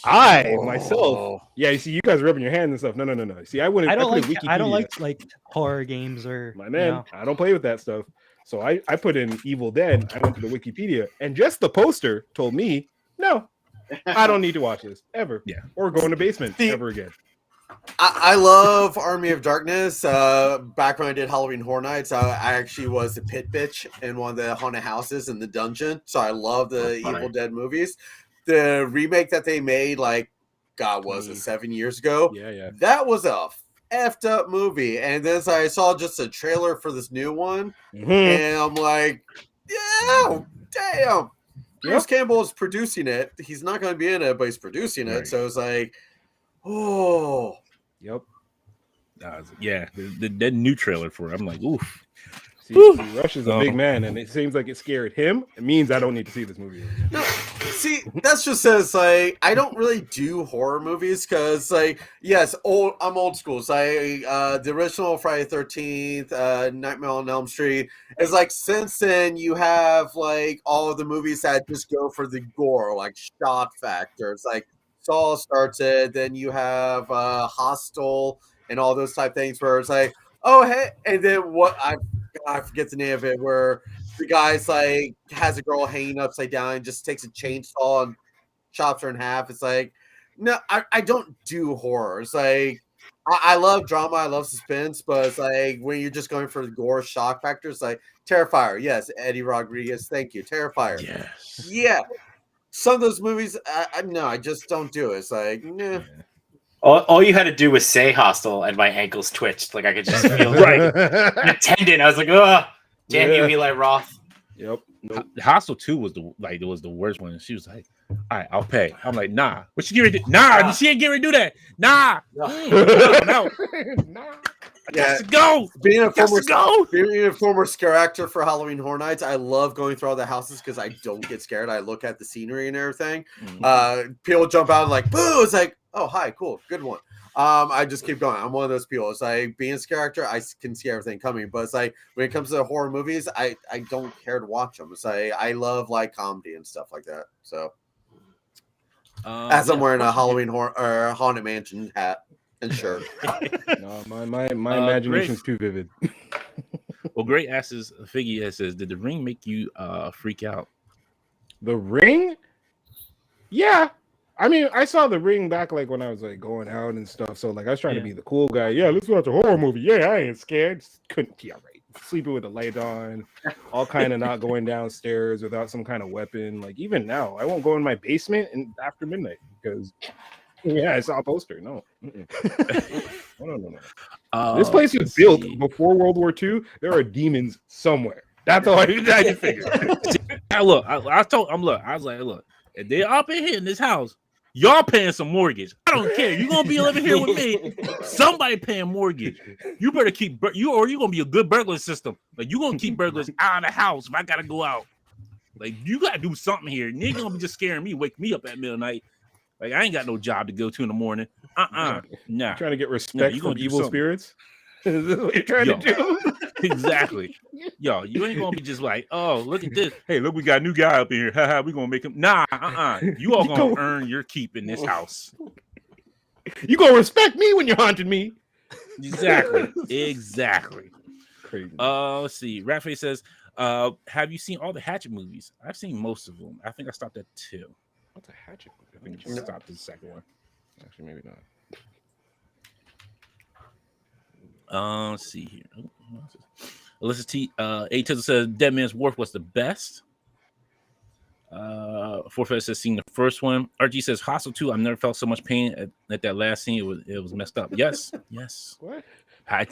I myself, you see, you guys are rubbing your hands and stuff. No. See, I don't like horror games or my man. I don't play with that stuff. So I put in Evil Dead. I went to the Wikipedia, and just the poster told me, no, I don't need to watch this ever. Yeah, or go in the basement ever again. I love Army of Darkness. Back when I did Halloween Horror Nights, I actually was the pit bitch in one of the haunted houses in the dungeon. So I love the Evil Dead movies. The remake that they made, like, God, was it 7 years ago? Yeah. That was a effed up movie. And then I saw just a trailer for this new one, Mhm. and I'm like, yeah, damn. Bruce Campbell is producing it. He's not going to be in it, but he's producing it. Right. So it's like, oh. Yep. Yeah, the new trailer for it. I'm like, oof. See, Rush is a big man, and it seems like it scared him. It means I don't need to see this movie. No, see, that's just says like I don't really do horror movies because like yes, I'm old school. So the original Friday the 13th, Nightmare on Elm Street is like since then you have like all of the movies that just go for the gore, like shock factor. It's like Saw starts it, then you have Hostel and all those type things where it's like, oh hey, and then what I forget the name of it, where the guy's like has a girl hanging upside down and just takes a chainsaw and chops her in half. It's like, no, I don't do horror. It's like I love drama, I love suspense, but it's like when you're just going for the gore shock factor, it's like Terrifier. Yes, Eddie Rodriguez, thank you. Terrifier. Yes. Yeah. Some of those movies, I just don't do it. It's like, nah. Yeah. All you had to do was say Hostel, and my ankles twitched. Like I could just feel the tendon. I was like, oh, damn you, Eli Roth. Yep. Nope. Hostel 2 was the worst one. And she was like, all right, I'll pay. I'm like, nah. What she getting ready to do? Nah, she ain't getting ready to do that. Nah. No. Yeah, go. Being a former scare actor for Halloween Horror Nights, I love going through all the houses because I don't get scared. I look at the scenery and everything. People jump out and like, boo! It's like, oh, hi, cool, good one. I just keep going. I'm one of those people. It's like being a scare actor, I can see everything coming. But it's like when it comes to horror movies, I don't care to watch them. It's like I love like comedy and stuff like that. So as I'm wearing a Halloween horror or Haunted Mansion hat. Sure. No, my imagination's too vivid. Well, Great asks Figgy says, did The Ring make you freak out? The Ring? Yeah. I mean, I saw The Ring back like when I was like going out and stuff. So like I was trying to be the cool guy. Yeah, let's watch a horror movie. Yeah, I ain't scared. Couldn't right. Sleeping with the light on, all kind of not going downstairs without some kind of weapon. Like even now, I won't go in my basement after midnight because I saw a poster. No. No. This place was built before World War II. There are demons somewhere. That's all I just figured. Look, I was like, look, if they're up in here in this house, y'all paying some mortgage. I don't care. You're gonna be living here with me. Somebody paying mortgage. You better keep you're gonna be a good burglar system. Like you gonna keep burglars out of the house if I gotta go out. Like you gotta do something here. You ain't gonna be just scaring me, wake me up at midnight. Like I ain't got no job to go to in the morning. Nah. You're trying to get respect from evil spirits. Is this what you're trying to do? Exactly. Yo, you ain't gonna be just like, oh, look at this. Hey, look, we got a new guy up in here. Haha, we gonna make him. Nah, You all gonna earn your keep in this house. You gonna respect me when you're haunting me. Exactly. Crazy. Let's see. Rafael says, have you seen all the Hatchet movies? I've seen most of them. I think I stopped at 2. What's a Hatchet movie? I think you stopped at the second one. Actually, maybe not. Let's see here. Alyssa T. A Tizzle says Dead Man's Wharf was the best. Forfeit says seen the first one. RG says Hostel 2. I've never felt so much pain at that last scene. It was messed up. Yes. What? I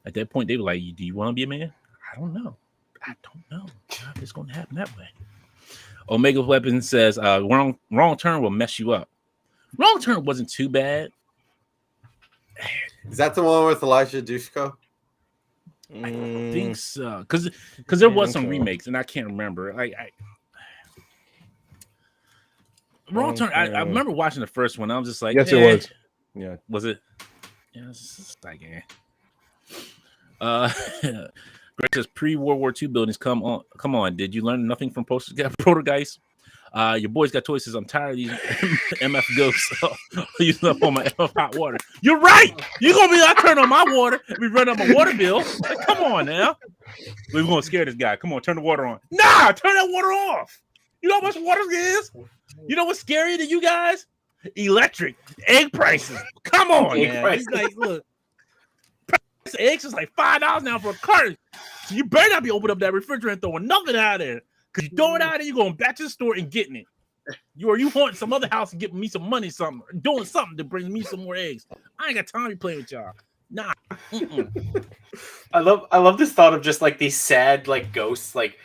at that point they were like, do you want to be a man? I don't know. If it's going to happen that way. Omega Weapon says wrong turn will mess you up. Wrong Turn wasn't too bad. Is that the one with Elijah Dushko? I think so, because there was some remakes and I can't remember. Wrong Turn. I remember watching the first one. I was just like, yes, it was. Yeah, was it? Yeah, it's like, Greg says pre-World War II buildings. Come on. Did you learn nothing from Poltergeist? Your boys got toys. Says I'm tired of these MF ghosts using up on my MF hot water. You're right. You're gonna be. I turn on my water and be running up my water bill. Like, come on now. We're gonna scare this guy. Come on, turn the water on. Nah, turn that water off. You know how much water is? You know what's scarier to you guys? Electric egg prices. Come on, man. It's like, look, eggs is like $5 now for a carton. So you better not be opening up that refrigerator and throwing nothing out of there. Because you throw it out there, you're going back to the store and getting it. You want some other house to get me some money, something, doing something to bring me some more eggs. I ain't got time to play with y'all. Nah. I love this thought of just like these sad like ghosts like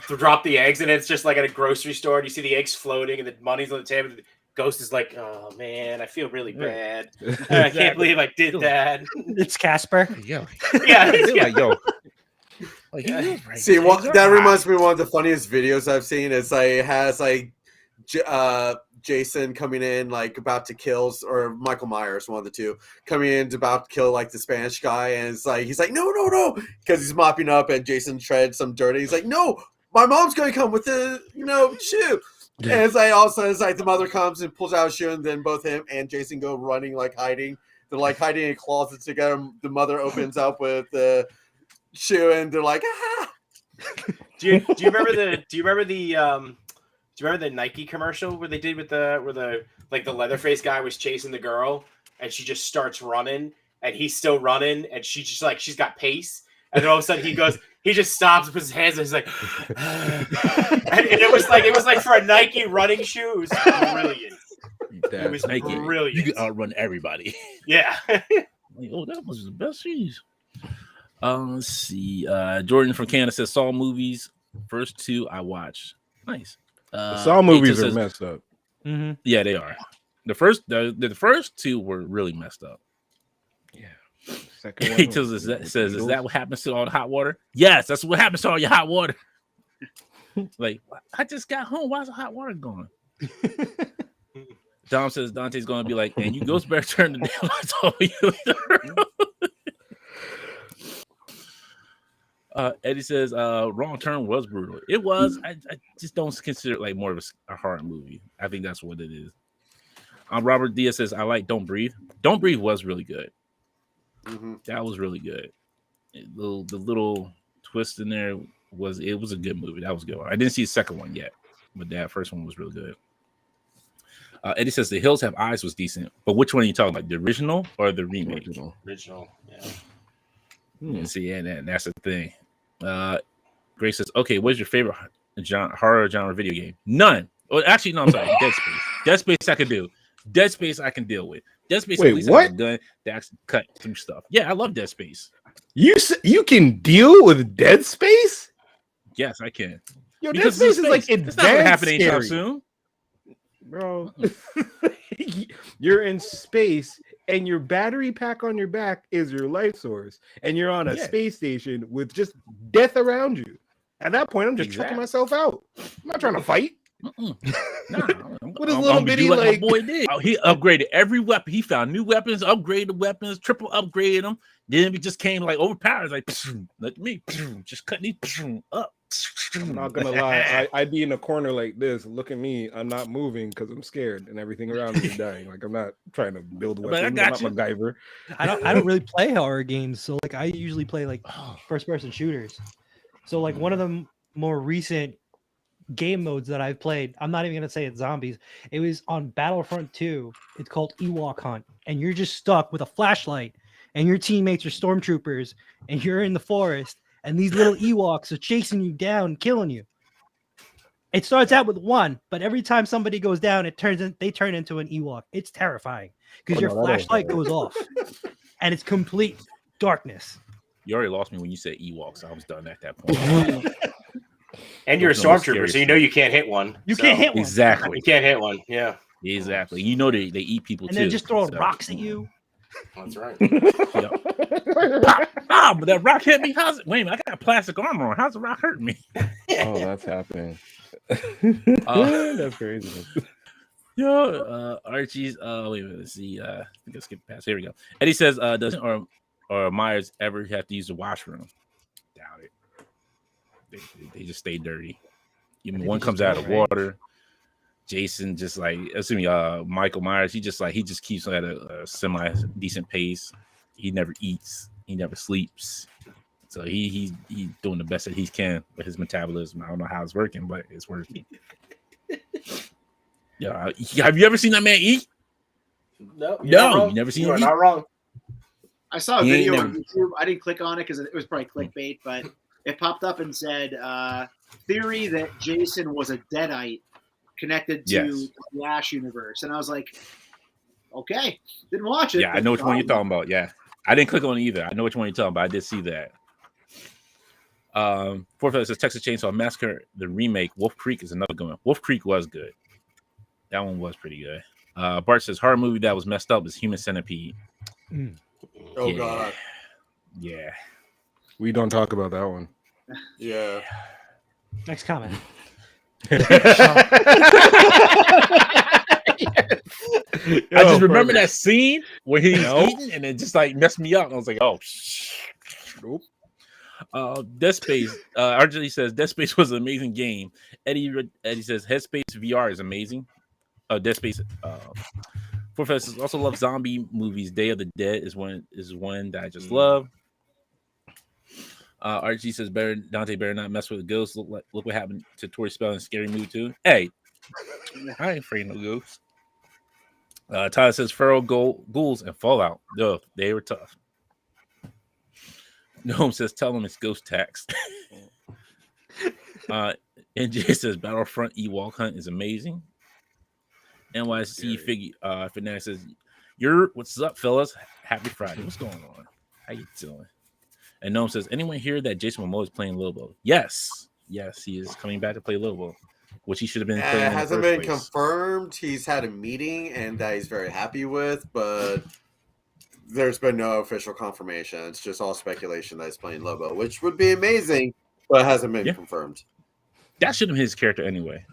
drop the eggs and it's just like at a grocery store and you see the eggs floating and the money's on the table. And the ghost is like, oh man, I feel really bad. I can't believe I did that. It's Casper. Yo. Yeah, Like, yo. Like, Yeah. right. See, that reminds me of one of the funniest videos I've seen. It's like it has like Jason coming in like about to kill, or Michael Myers, one of the two, coming in about to kill like the Spanish guy, and it's like he's like no, because he's mopping up and Jason treads some dirt, and he's like, no, my mom's gonna come with the shoe. And it's like all of a sudden it's like the mother comes and pulls out a shoe, and then both him and Jason go running, like hiding. They're like hiding in closets together. The mother opens up with the shoe, and they're like, ah. Do you remember the Nike commercial where they did with the Leatherface guy was chasing the girl and she just starts running and he's still running and she just like she's got pace and then all of a sudden he just stops and puts his hands and he's like and it was like for a Nike running shoe. It was brilliant. It was Nike. brilliant. You could outrun everybody. Yeah. Like, oh, that was the best shoes. Let's see. Jordan from Canada says Saw movies. First two I watched. Nice. The Saw movies are messed up. Mm-hmm. Yeah, they are. The first two were really messed up. Yeah. Second He one tells us that says, "Is that what happens to all the hot water?" Yes, that's what happens to all your hot water. Like, I just got home. Why's the hot water gone? Dom says Dante's going to be like, "And you ghost better turn the damn lights off." Eddie says, "Wrong Turn was brutal. It was. I just don't consider it like more of a horror movie. I think that's what it is." Robert Diaz says, "I like Don't Breathe. Don't Breathe was really good. Mm-hmm. That was really good. The little twist in there was a good movie. That was a good one. I didn't see the second one yet, but that first one was really good." Eddie says The Hills Have Eyes was decent, but which one are you talking about? The original or the remake? Original. Yeah. See, and that's the thing. Grace says, "Okay, what's your favorite horror genre video game?" None. Well, actually, no. I'm sorry. Dead Space. Dead Space I can do. Dead Space I can deal with. Dead Space. Wait, at least what? has a gun that actually cut through stuff. Yeah, I love Dead Space. You can deal with Dead Space? Yes, I can. Yo, Dead Because Space it's is like space. It's not gonna happen advanced anytime scary, soon. bro. You're in space, and your battery pack on your back is your life source, and you're on a space station with just death around you. At that point, I'm just checking myself out. I'm not trying to fight. Nah, With his little bitty like my boy did. Oh, he upgraded every weapon. He found new weapons, upgraded weapons, triple upgraded them. Then it just came like overpowered. Like, let me just cut these up. I'm not gonna lie. I'd be in a corner like this. Look at me. I'm not moving because I'm scared, and everything around me is dying. Like I'm not trying to build weapons. I'm not MacGyver. I don't really play horror games, so like I usually play like first person shooters. So like one of the more recent game modes that I've played, I'm not even gonna say it's zombies. It was on Battlefront 2. It's called Ewok Hunt, and you're just stuck with a flashlight, and your teammates are stormtroopers, and you're in the forest, and these little Ewoks are chasing you down, killing you. It starts out with one, but every time somebody goes down, they turn into an Ewok. It's terrifying because your flashlight goes off, and it's complete darkness. You already lost me when you said Ewoks. I was done at that point. And you're a stormtrooper, so you know you can't hit one. You can't hit one. Exactly. You can't hit one. Yeah. Exactly. You know they eat people and too. then just throwing rocks at you. That's right. But that rock hit me. How's it? Wait a minute, I got plastic armor on. How's the rock hurting me? Oh, that's happening. That's crazy. Archie's. Wait a minute. Let's see. I think I skipped past. Here we go. Eddie says, doesn't or Myers ever have to use the washroom? Doubt it. They just stay dirty. Even one comes out of water. Jason just like, assuming Michael Myers, he just keeps at a semi decent pace. He never eats. He never sleeps. So he's doing the best that he can with his metabolism. I don't know how it's working, but it's working. Yeah, have you ever seen that man eat? No, you never seen him eat? Not wrong. I saw a video on YouTube. I didn't click on it because it was probably clickbait, but it popped up and said theory that Jason was a deadite connected to Yes. the Ash universe, and I was like, okay, didn't watch it. Yeah, I know which one you're talking about. Yeah, I didn't click on it either. I know which one you're talking about. I did see that. Fourth says Texas Chainsaw Massacre, the remake. Wolf Creek is another good one. Wolf Creek was good. That one was pretty good. Bart says horror movie that was messed up is Human Centipede. Oh Yeah. god. Yeah. We don't talk about that one. Yeah. Next comment. I just remember that scene where he's eating and it just like messed me up. I was like, oh, nope. Dead Space. RJ says Dead Space was an amazing game. Eddie says Headspace VR is amazing. Dead Space. Professors also love zombie movies. Day of the Dead is one that I just love. RG says Dante better not mess with the ghosts. Look what happened to Tori Spell in Scary Movie 2. Hey, I ain't afraid of no ghosts. Tyler says Feral Ghouls and Fallout. No, they were tough. Gnome says tell them it's ghost tax. NJ says Battlefront Ewok Hunt is amazing. NYC Fanatic says what's up, fellas? Happy Friday. What's going on? How you doing? And Gnome says, anyone hear that Jason Momoa is playing Lobo? Yes, he is coming back to play Lobo, which he should have been playing. It hasn't been confirmed. He's had a meeting and that he's very happy with, but there's been no official confirmation. It's just all speculation that he's playing Lobo, which would be amazing, but it hasn't been confirmed. That should have been his character anyway.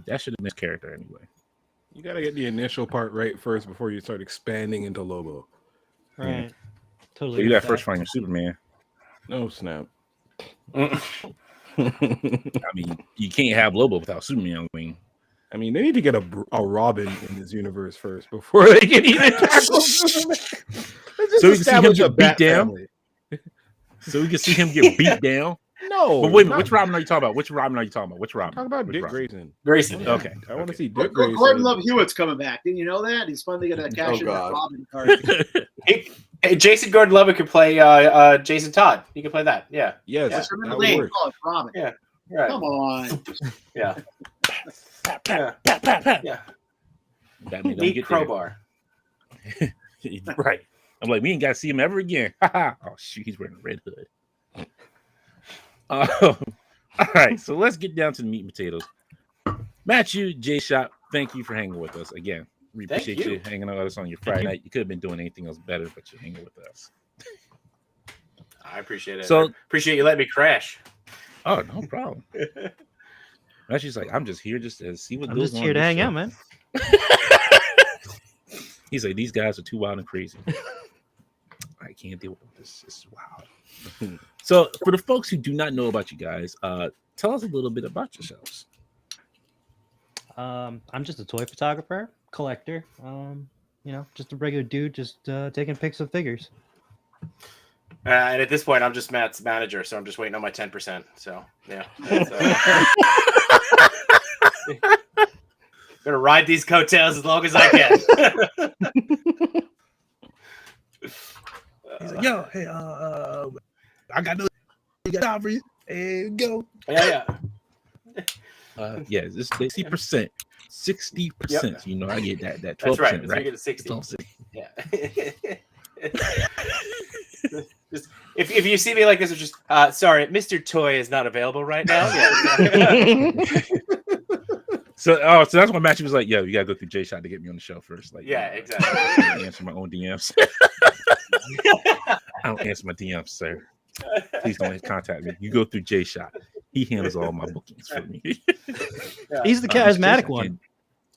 You got to get the initial part right first before you start expanding into Lobo. Right. Yeah. Totally. So you got first finding Superman. Oh, snap. I mean, you can't have Lobo without Superman. I mean, they need to get a Robin in this universe first before they can even tackle Superman. So we can see him get beat down. So we can see him get beat down. No, but wait a minute. Which Robin are you talking about? Which Robin? Talk about Dick Grayson. Okay. I want to see Dick Grayson. Gordon Love Hewitt's coming back. Didn't you know that? He's finally going to cash in that Robin card. Hey, Jason Gordon-Levitt could play Jason Todd. He could play that. Yeah. Yes. Remember Lane? Oh, Robin. Yeah. Right. Come on. Yeah. Yeah. Batman don't Meet get Crowbar. Right. I'm like, we ain't got to see him ever again. Oh shoot, he's wearing a red hood. All right, so let's get down to the meat and potatoes. Matchu, J-Shop, thank you for hanging with us again. We appreciate you hanging out with us on your Friday night. You could have been doing anything else better, but you're hanging with us. I appreciate it. So appreciate you letting me crash. Oh, no problem. Matchu's like, I'm just here just to see what I'm goes just on. here to hang out, man. He's like, these guys are too wild and crazy. I can't deal with this. This is wild. So, for the folks who do not know about you guys, tell us a little bit about yourselves. I'm just a toy photographer, collector. Just a regular dude, just taking pics of figures. And at this point, I'm just Matt's manager, so I'm just waiting on my 10%. So, yeah. Gonna ride these coattails as long as I can. He's like, yo, hey, I got no job for you. And go. Yeah. Yeah, it's 60%. 60%. Yep. You know, I get that 12%. That's right. Right? We get a 60. 12%. Yeah. Just, if you see me like this, it's just sorry, Mr. Toy is not available right now. Yeah. So that's why Matthew was like, yo, you gotta go through J-Shot to get me on the show first. Like, yeah, exactly. I answer my own DMs. I don't answer my DMs, sir. Please don't contact me. You go through J-Shot. He handles all my bookings for me. Yeah. He's the charismatic one.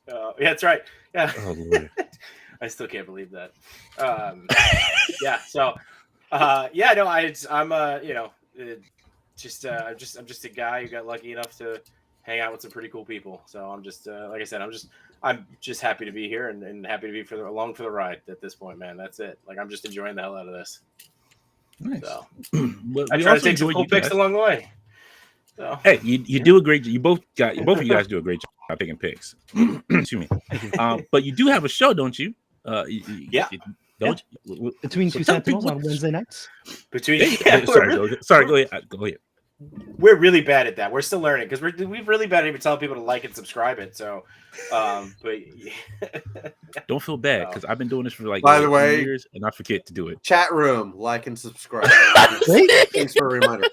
Yeah, that's right. Yeah. Oh Lord. I still can't believe that. Yeah. So, no, I'm just a guy who got lucky enough to hang out with some pretty cool people. So I'm just, like I said, I'm just happy to be here and happy to be along for the ride at this point, man. That's it. Like, I'm just enjoying the hell out of this. Nice. So Well, I try to take some cool pics along the way. So. Hey, you do a great job. Both of you guys do a great job picking picks. Excuse me. But you do have a show, don't you? Yeah. Don't you? Between two sentinels on Wednesday nights. Sorry, go ahead. Go ahead. we're really bad at that. We're still learning because we're really bad at even telling people to like and subscribe it. So, but Don't feel bad because I've been doing this for like By the way, years and I forget to do it. Chat room, like and subscribe. Thanks for a reminder.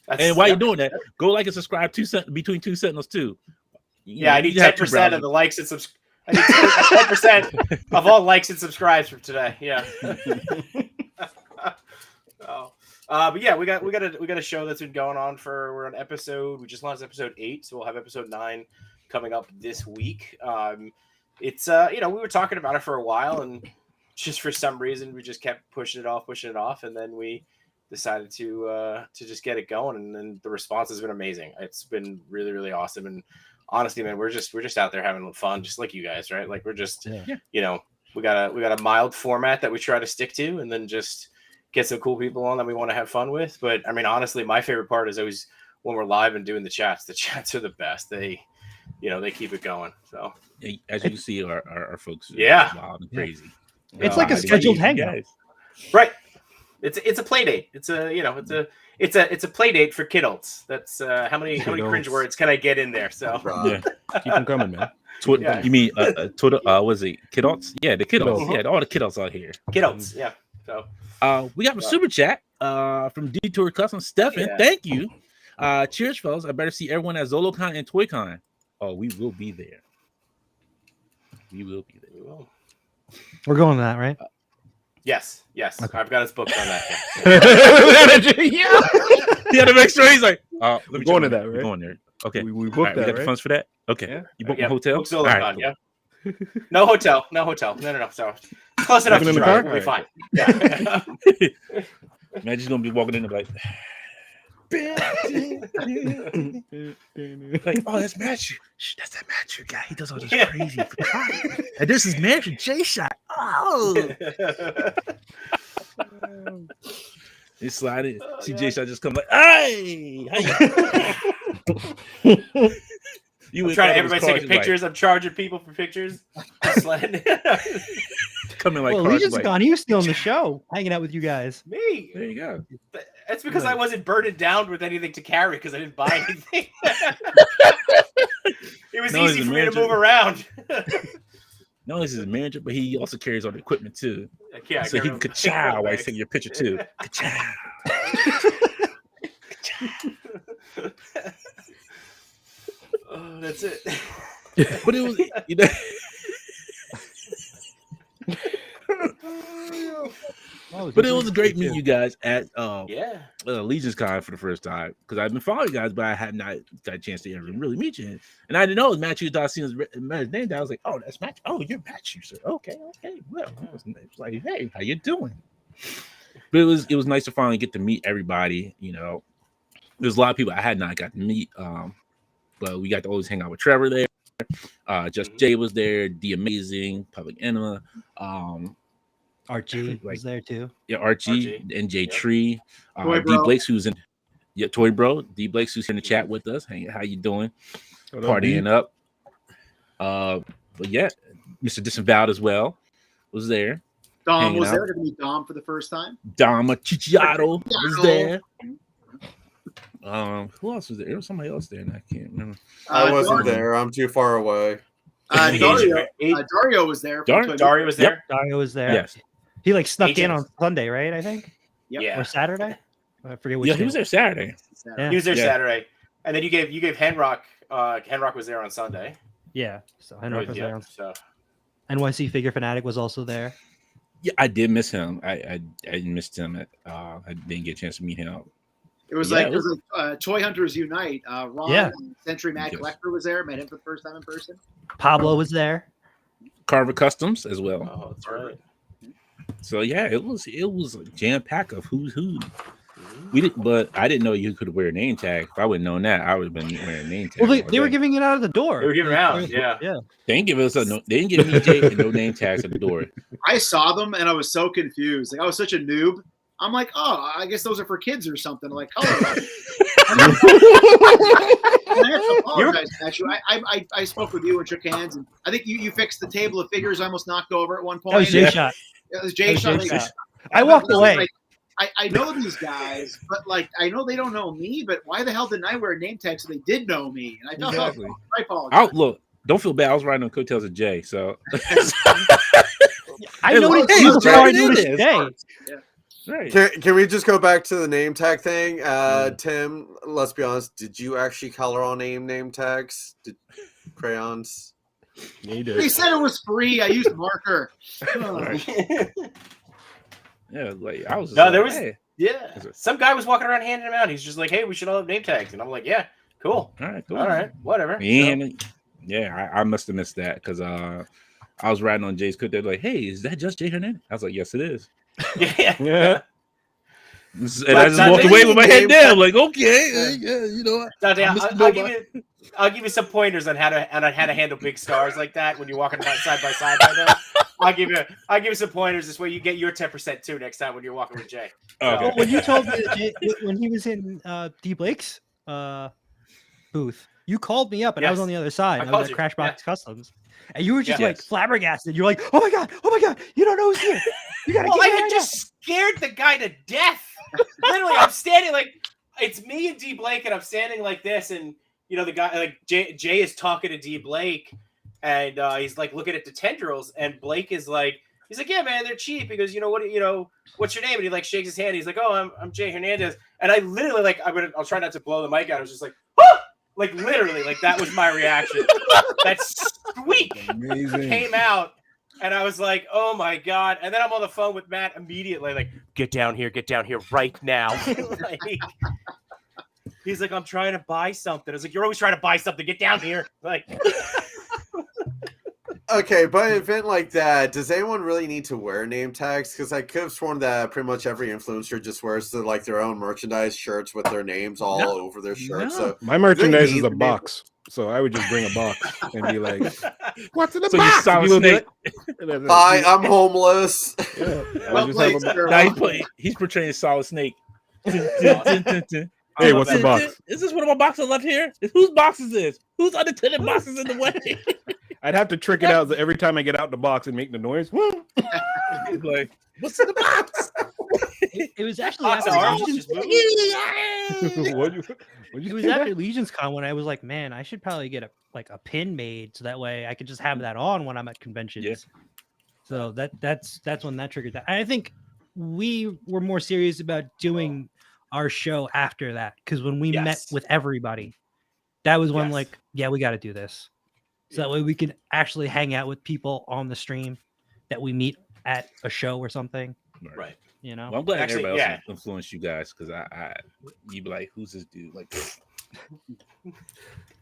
And while you're doing that, go like and subscribe between two sentinels too. I need 10% of the likes and subscribe. I need 10% of all likes and subscribes for today. Yeah. But yeah, we got a show that's been going on we're on we just launched episode 8, so we'll have episode 9 coming up this week. It's we were talking about it for a while, and just for some reason we just kept pushing it off, and then we decided to just get it going, and then the response has been amazing. It's been really, really awesome, and honestly, man, we're just out there having fun, just like you guys, right? Like we're just we got a mild format that we try to stick to, and then just get some cool people on that we want to have fun with. But I mean, honestly, my favorite part is always when we're live and doing the chats. The chats are the best. They keep it going. So as you can see, our folks are wild and crazy. It's like a scheduled hangout, right? It's a play date. It's a play date for kidults. That's how many cringe words can I get in there? So yeah, keep them coming, man. Twitter, you mean Twitter? Was it kidults? Yeah, the kidults. Yeah, all the kidults out here. Kidults. Yeah. So we got a super chat from Detour Custom. Stefan, thank you. Cheers, fellas. I better see everyone at ZoloCon and ToyCon. Oh, we will be there. We will be there. We will. We're going to that, right? Yes. Okay. I've got his book on that. He had to make sure he's like, we're going to that, right? We're going there. Okay. We booked that, we got right? the funds for that? Okay. Yeah. You booked a hotel? All right, cool. Yeah. No hotel. No. So close enough to drive. We'll be fine. Yeah. Imagine gonna be walking in and be like, oh, that's Matchu. That's that Matchu guy. He does all this crazy. And this is Matchu J Shot. Oh. He slided. See J Shot just come like, hey. I'm trying to everybody taking pictures. I'm charging people for pictures. Coming like Legion's gone. He was still on the show, hanging out with you guys. Me. There you go. That's because I wasn't burdened down with anything to carry because I didn't buy anything. It was easy for me to move around. No, this is a manager, but he also carries all the equipment too. Yeah, so he can ka-chow while he's taking your picture too. Ka-chow. Oh, that's it. But it was, but it was great meeting you guys at Legion's Con for the first time because I've been following you guys, but I had not got a chance to ever really meet you. And I didn't know it was Matchu. I seen his name down. I was like, oh, that's Matchu. Oh, you're Matchu, sir. Okay. Well, it was like, hey, how you doing? But it was nice to finally get to meet everybody. There's a lot of people I had not got to meet. But we got to always hang out with Trevor there. Just Jay was there. The Amazing, Public Enema. Archie was there too. Yeah, Archie. NJ Tree. D Blakes, who's in Toy Bro. D Blakes, who's in the chat with us. Hey, how you doing? Partying up. But yeah, Mr. Disavowed as well was there. Dom was there. Going to meet Dom for the first time. Dom Chicciato was there. Who else was there? There was somebody else there, and I can't remember. I wasn't there. I'm too far away. Dario was there. Dario was there. Yep, Dario was there. Yes. He snuck in on Sunday, right? I think. Yep. Yeah. Or Saturday. I forget which. Yeah, he was there Saturday. He was there Saturday, and then you gave Henrock. Henrock was there on Sunday. Yeah. So Henrock was there. NYC Figure Fanatic was also there. Yeah, I did miss him. I missed him. I didn't get a chance to meet him. It was like Toy Hunters Unite. Ron, Century Mag Collector was there. Met him for the first time in person. Pablo was there. Carver Customs as well. Oh, that's right. So yeah, it was a jam pack of who's who. But I didn't know you could wear a name tag. If I would have known that, I would have been wearing a name tag. Well, they were giving it out of the door. They were giving it out. Yeah. They didn't give us they didn't give me Jake no name tags at the door. I saw them and I was so confused. Like I was such a noob. I'm like, oh, I guess those are for kids or something. Like, color. I apologize, actually. I spoke with you and shook hands, and I think you fixed the table of figures I almost knocked over at one point. That was J Shot. It was J Shot. I walked away. I know these guys, but like I know they don't know me. But why the hell didn't I wear a name tag so they did know me? And I felt Exactly. I apologize. Look, don't feel bad. I was riding on coattails of Jay, so I noticed Hey, you it's before I Jay. noticed It is. Jay. right. Can we just go back to the name tag thing? Tim, let's be honest. Did you actually color on name tags? Did crayons? They said it was free. I used marker. Yeah, like I was. Just No, like, there was. hey. Yeah, some guy was walking around handing them out. He's just like, "Hey, we should all have name tags," and I'm like, "Yeah, cool, All right, cool. all right, whatever." Yeah, I must have missed that because I was riding on Jay's coat. They're like, "Hey, is that just Jay Hernandez?" I was like, "Yes, it is." Yeah. And I just walked away with my head down, like, "Okay, yeah, you know what?" Dante, I'll give you some pointers on how to handle big stars like that when you're walking side by side by them. I'll give you some pointers. This way you get your 10% too next time when you're walking with Jay. Okay. Well, when you told me that Jay, when he was in D Blake's booth, you called me up and I was Yes. on the other side. I was at Crashbox Customs, and you were just like flabbergasted. You're like, "Oh my god, you don't know who's here. You gotta Well, get I here had right just scared the guy to death. Literally, I'm standing like it's me and D Blake, and I'm standing like this, and you know the guy like Jay is talking to D Blake, and he's like looking at the tendrils, and Blake is like, he's like, "Yeah, man, they're cheap." He goes, what's your name? And he like shakes his hand. He's like, "Oh, I'm Jay Hernandez," and I literally like I'll try not to blow the mic out. I was just like, "Ah!" Like literally, like that was my reaction. That squeak came out. And I was like, "Oh my god!" And then I'm on the phone with Matt immediately, like, get down here right now." Like, he's like, "I'm trying to buy something." I was like, "You're always trying to buy something. Get down here!" Like, Okay, but an event like that, does anyone really need to wear name tags? Because I could have sworn that pretty much every influencer just wears their own merchandise shirts with their names all over their shirts. So my merchandise is a box, so I would just bring a box and be like, "What's in the So box?" you Solid Snake. Hi, I'm homeless. Yeah, Well played, sir. Now he's portraying Solid Snake. Hey, what's the box? Is this one of my boxes left here? Whose box is this? Whose unattended boxes in the way? I'd have to trick it out every time I get out the box and make the noise. Like, what's in the box? It was actually Box after of arms Legion's, just moved. it was after Legion's Con when I was like, "Man, I should probably get a pin made so that way I could just have that on when I'm at conventions." Yeah. So that's when that triggered that. I think we were more serious about doing our show after that because when we met with everybody, that was when like, yeah, we got to do this. So that way we can actually hang out with people on the stream that we meet at a show or something. right. You know, Well, I'm glad Actually, everybody else influenced you guys because you'd be like, "Who's this dude?" Like,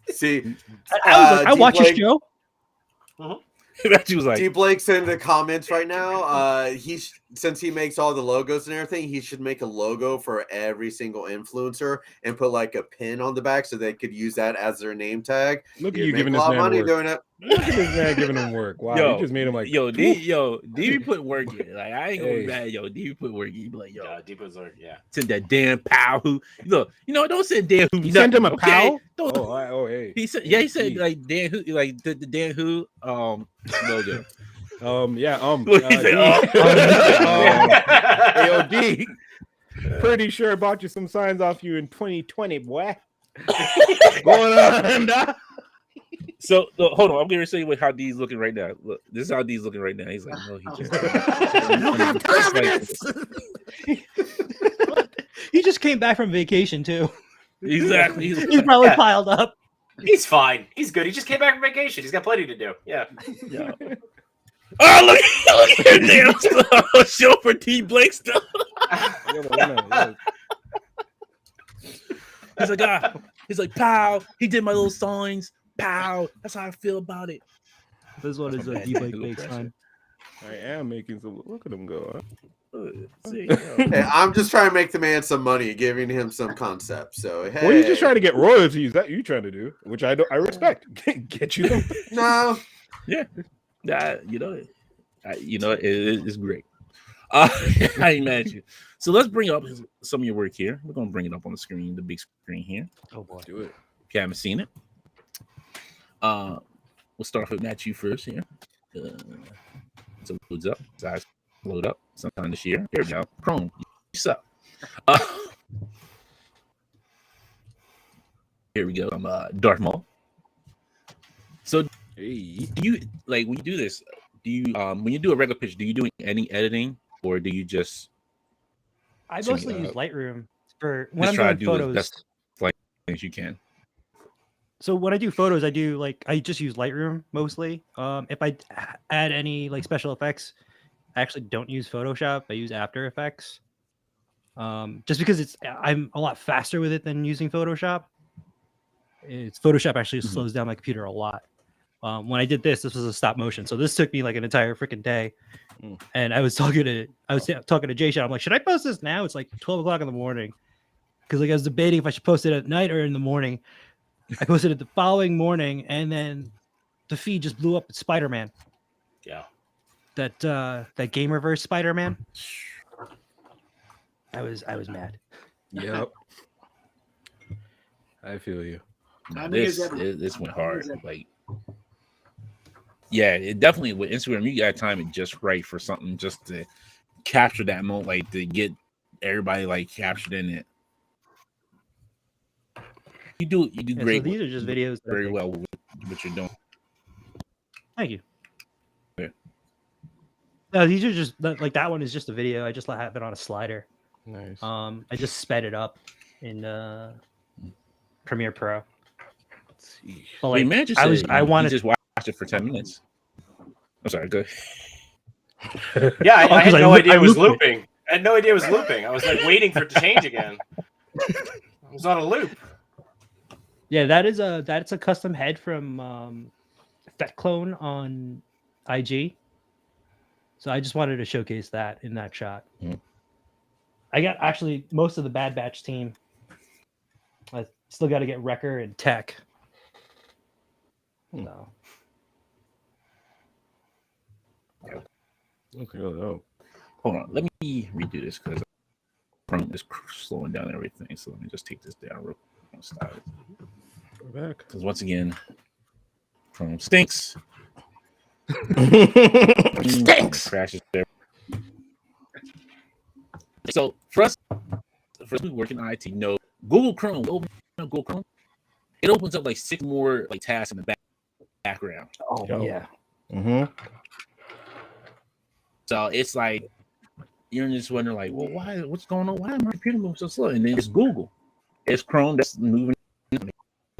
See, I watch your show. She was like, D Blake's in the comments right now. Since he makes all the logos and everything, he should make a logo for every single influencer and put like a pin on the back so they could use that as their name tag. Look at You'd you make giving a this lot of man money work. doing it. Look at this man giving him work. Wow, you just made him like, D be put work in. Like, I ain't gonna be mad. D be put work in. You be like, Deep was like, send that damn pal who look, don't send Dan who. You sent him a okay? pal? Don't, Hey. he said like Dan who, like the Dan who logo. AOD. Pretty sure I bought you some signs off you in 2020, boy. Going on? So hold on, I'm gonna show you how D's looking right now. Look, this is how D's looking right now. He's like, no, he just don't have confidence. He just came back from vacation too. Exactly. He's probably piled up. He's fine. He's good. He just came back from vacation. He's got plenty to do. Yeah. Oh, look at damn stuff. Show for D Blake stuff. He's like, pow. He did my little signs. Pow. That's how I feel about it. This one is a D Blake big sign. I am making some. Look at him go. Hey, I'm just trying to make the man some money, giving him some concept. So hey, well, you just trying to get royalties. That you trying to do, which I respect. Get you them. No. Yeah. It's great. I ain't mad at you. So let's bring up some of your work here. We're gonna bring it up on the screen, the big screen here. Oh boy, do it. If you haven't seen it, we'll start with Matchu first here. So it loads up. Size load up sometime this year. Here we go. Chrome. suck. Here we go. I'm Darth Maul. So, do you like when you do this? Do you when you do a regular pitch? Do you do any editing, or do you just? I mostly use Lightroom for when just I'm try doing to do photos. the best like things you can. So when I do photos, I just use Lightroom mostly. If I add any like special effects, I actually don't use Photoshop. I use After Effects. Just because I'm a lot faster with it than using Photoshop. Photoshop actually slows down my computer a lot. When I did this was a stop motion, so this took me like an entire freaking day. And I was talking to Jay Sean. I'm like, should I post this now? It's like 12 o'clock in the morning, because like I was debating if I should post it at night or in the morning. I posted it the following morning, and then the feed just blew up with Spider-Man. Yeah, that Gamerverse Spider-Man. I was mad. Yep. I feel you. This went hard. Like, yeah, it definitely with Instagram, you gotta time it just right for something just to capture that moment, like to get everybody like captured in it. You do great. So these are just videos very well with what you're doing. Thank you. Yeah. No, these are just like that one is just a video. I just have it on a slider. Nice. I just sped it up in Premiere Pro. Let's see. But, like, man, just I wanted just watch it for 10 minutes. I'm sorry, go ahead. Yeah, I had no idea it was looped it. looping. I had no idea it was looping. I was like waiting for it to change again. It was on a loop. Yeah, that's a custom head from Fet Clone on IG. So I just wanted to showcase that in that shot. I got actually most of the Bad Batch team. I still got to get Wrecker and Tech. So. Okay. Oh. Hold on, let me redo this because Chrome is slowing down everything. So let me just take this down real quick. Stop it. We're back. Because once again, Chrome stinks. Stinks. Crashes there. So for us we work in IT, Google Chrome, Google Chrome, it opens up like 6 more like tasks in the background. Oh yeah. So it's like you're just wondering, like, well, what's going on? Why is my computer moving so slow? And then it's Google, it's Chrome that's moving,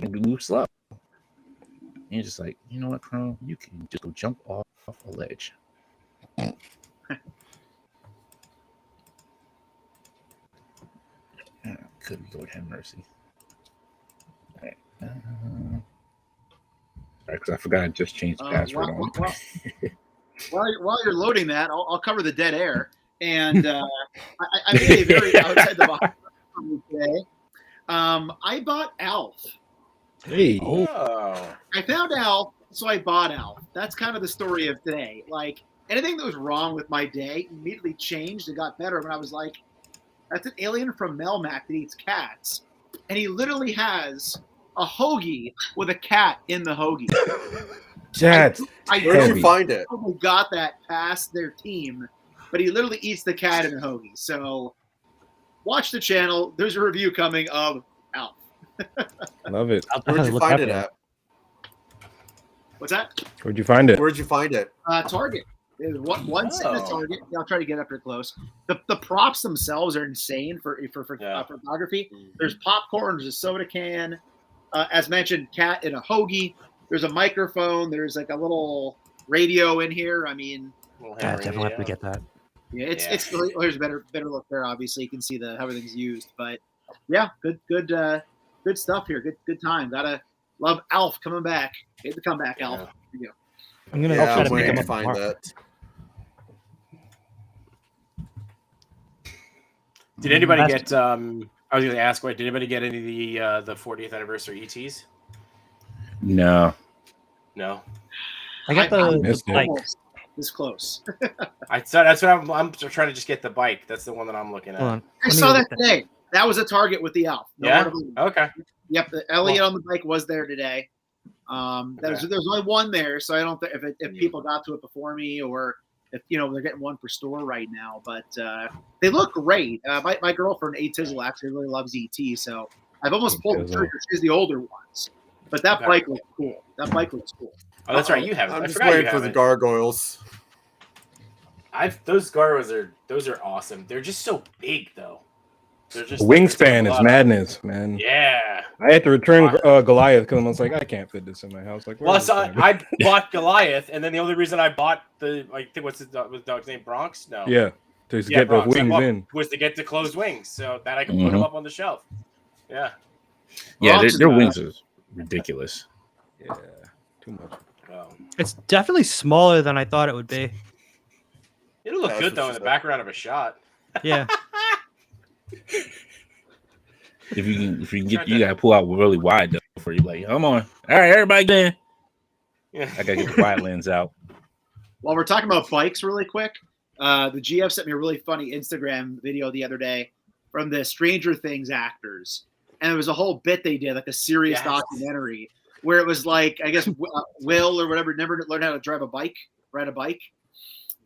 move slow. And you're just like, you know what, Chrome, you can just go jump off a ledge. Could be Lord have mercy. All right. Because I forgot I just changed the password on. While you're loading that, I'll cover the dead air. And I made a very outside the box today. I bought Alf. Hey. Oh. I found Alf, so I bought Alf. That's kind of the story of today. Like, anything that was wrong with my day immediately changed and got better when I was like, that's an alien from Melmac that eats cats. And he literally has a hoagie with a cat in the hoagie. That's Where did you find it? I got that past their team, but he literally eats the cat in the hoagie. So watch the channel. There's a review coming of Alf. Love it. Where'd you find it at? What's that? Where'd you find it? Where'd you find it? Target. There's one sitting at Target. I'll try to get up here close. The props themselves are insane for photography. There's popcorn. There's a soda can. As mentioned, cat in a hoagie. There's a microphone. There's like a little radio in here. I mean, Definitely have to get that. Yeah, it's there's a better look there. Obviously, you can see how everything's used. But yeah, good stuff here. Good time. Gotta love Alf coming back. Hate to come back, Alf. Here you go. I'm gonna try to pick him up find tomorrow. that. Did anybody get? I was going to ask, did anybody get any of the 40th anniversary ETs? No. No. I got the bike. This close. That's what I'm trying to just get the bike. That's the one that I'm looking at. Hold on. I saw that today. That was a Target with the Alf. Yeah. Okay. Yep. The Elliot on the bike was there today. There's only one there, so I don't think if people got to it before me or if they're getting one for store right now. But they look great. My girlfriend A Tizzle actually really loves ET, so I've almost pulled the trigger. She's the older ones, but that bike looks cool. Oh, that's right. You have it. I'm I just forgot you waiting for have the it. gargoyles. Those gargoyles are awesome. They're just so big though. They're just Wingspan is madness, man. Yeah. I had to return Goliath because I was like, I can't fit this in my house. Like, Well, so I bought Goliath, and then the only reason I bought I think what's the dog's name? Bronx? No. Yeah, to get the Bronx. wings in was to get the closed wings, so that I can put them up on the shelf. Yeah. Yeah, their wings are ridiculous. Yeah, too much. It's definitely smaller than I thought it would be. It'll look good though in the background of a shot. Yeah. If you can get, you gotta pull out really wide though for you. Like, come on, all right, everybody, get in. Yeah. I gotta get the wide lens out. While we're talking about bikes, really quick, the GF sent me a really funny Instagram video the other day from the Stranger Things actors, and it was a whole bit they did, like a serious documentary, where it was like, I guess Will or whatever never learned how to ride a bike.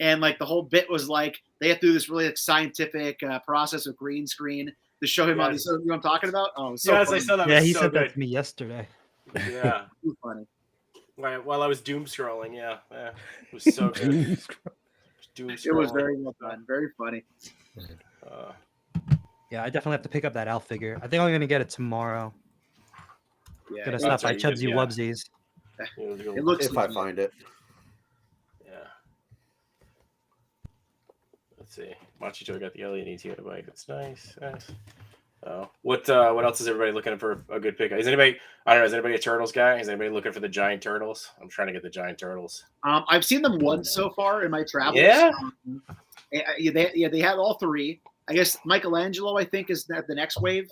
And like the whole bit was like they had to do this really scientific process with green screen to show him on these. You know what I'm talking about? Oh, so yes, funny. I saw that. Yeah, he so said good. that to me yesterday. Yeah, It was funny. while I was doom scrolling, it was so good. Doom It was scrolling. very well done, very funny. Yeah, I definitely have to pick up that Alf figure. I think I'm gonna get it tomorrow. Yeah, Gonna stop by Chubsy Wubsies. it looks If I find it. Yeah. Let's see. Matchu Toy got the LED bike. That's nice. What else is everybody looking for a good pick? Is anybody a turtles guy? Is anybody looking for the giant turtles? I'm trying to get the giant turtles. I've seen them once so far in my travels. Yeah. They have all three. I guess Michelangelo, I think, is the next wave.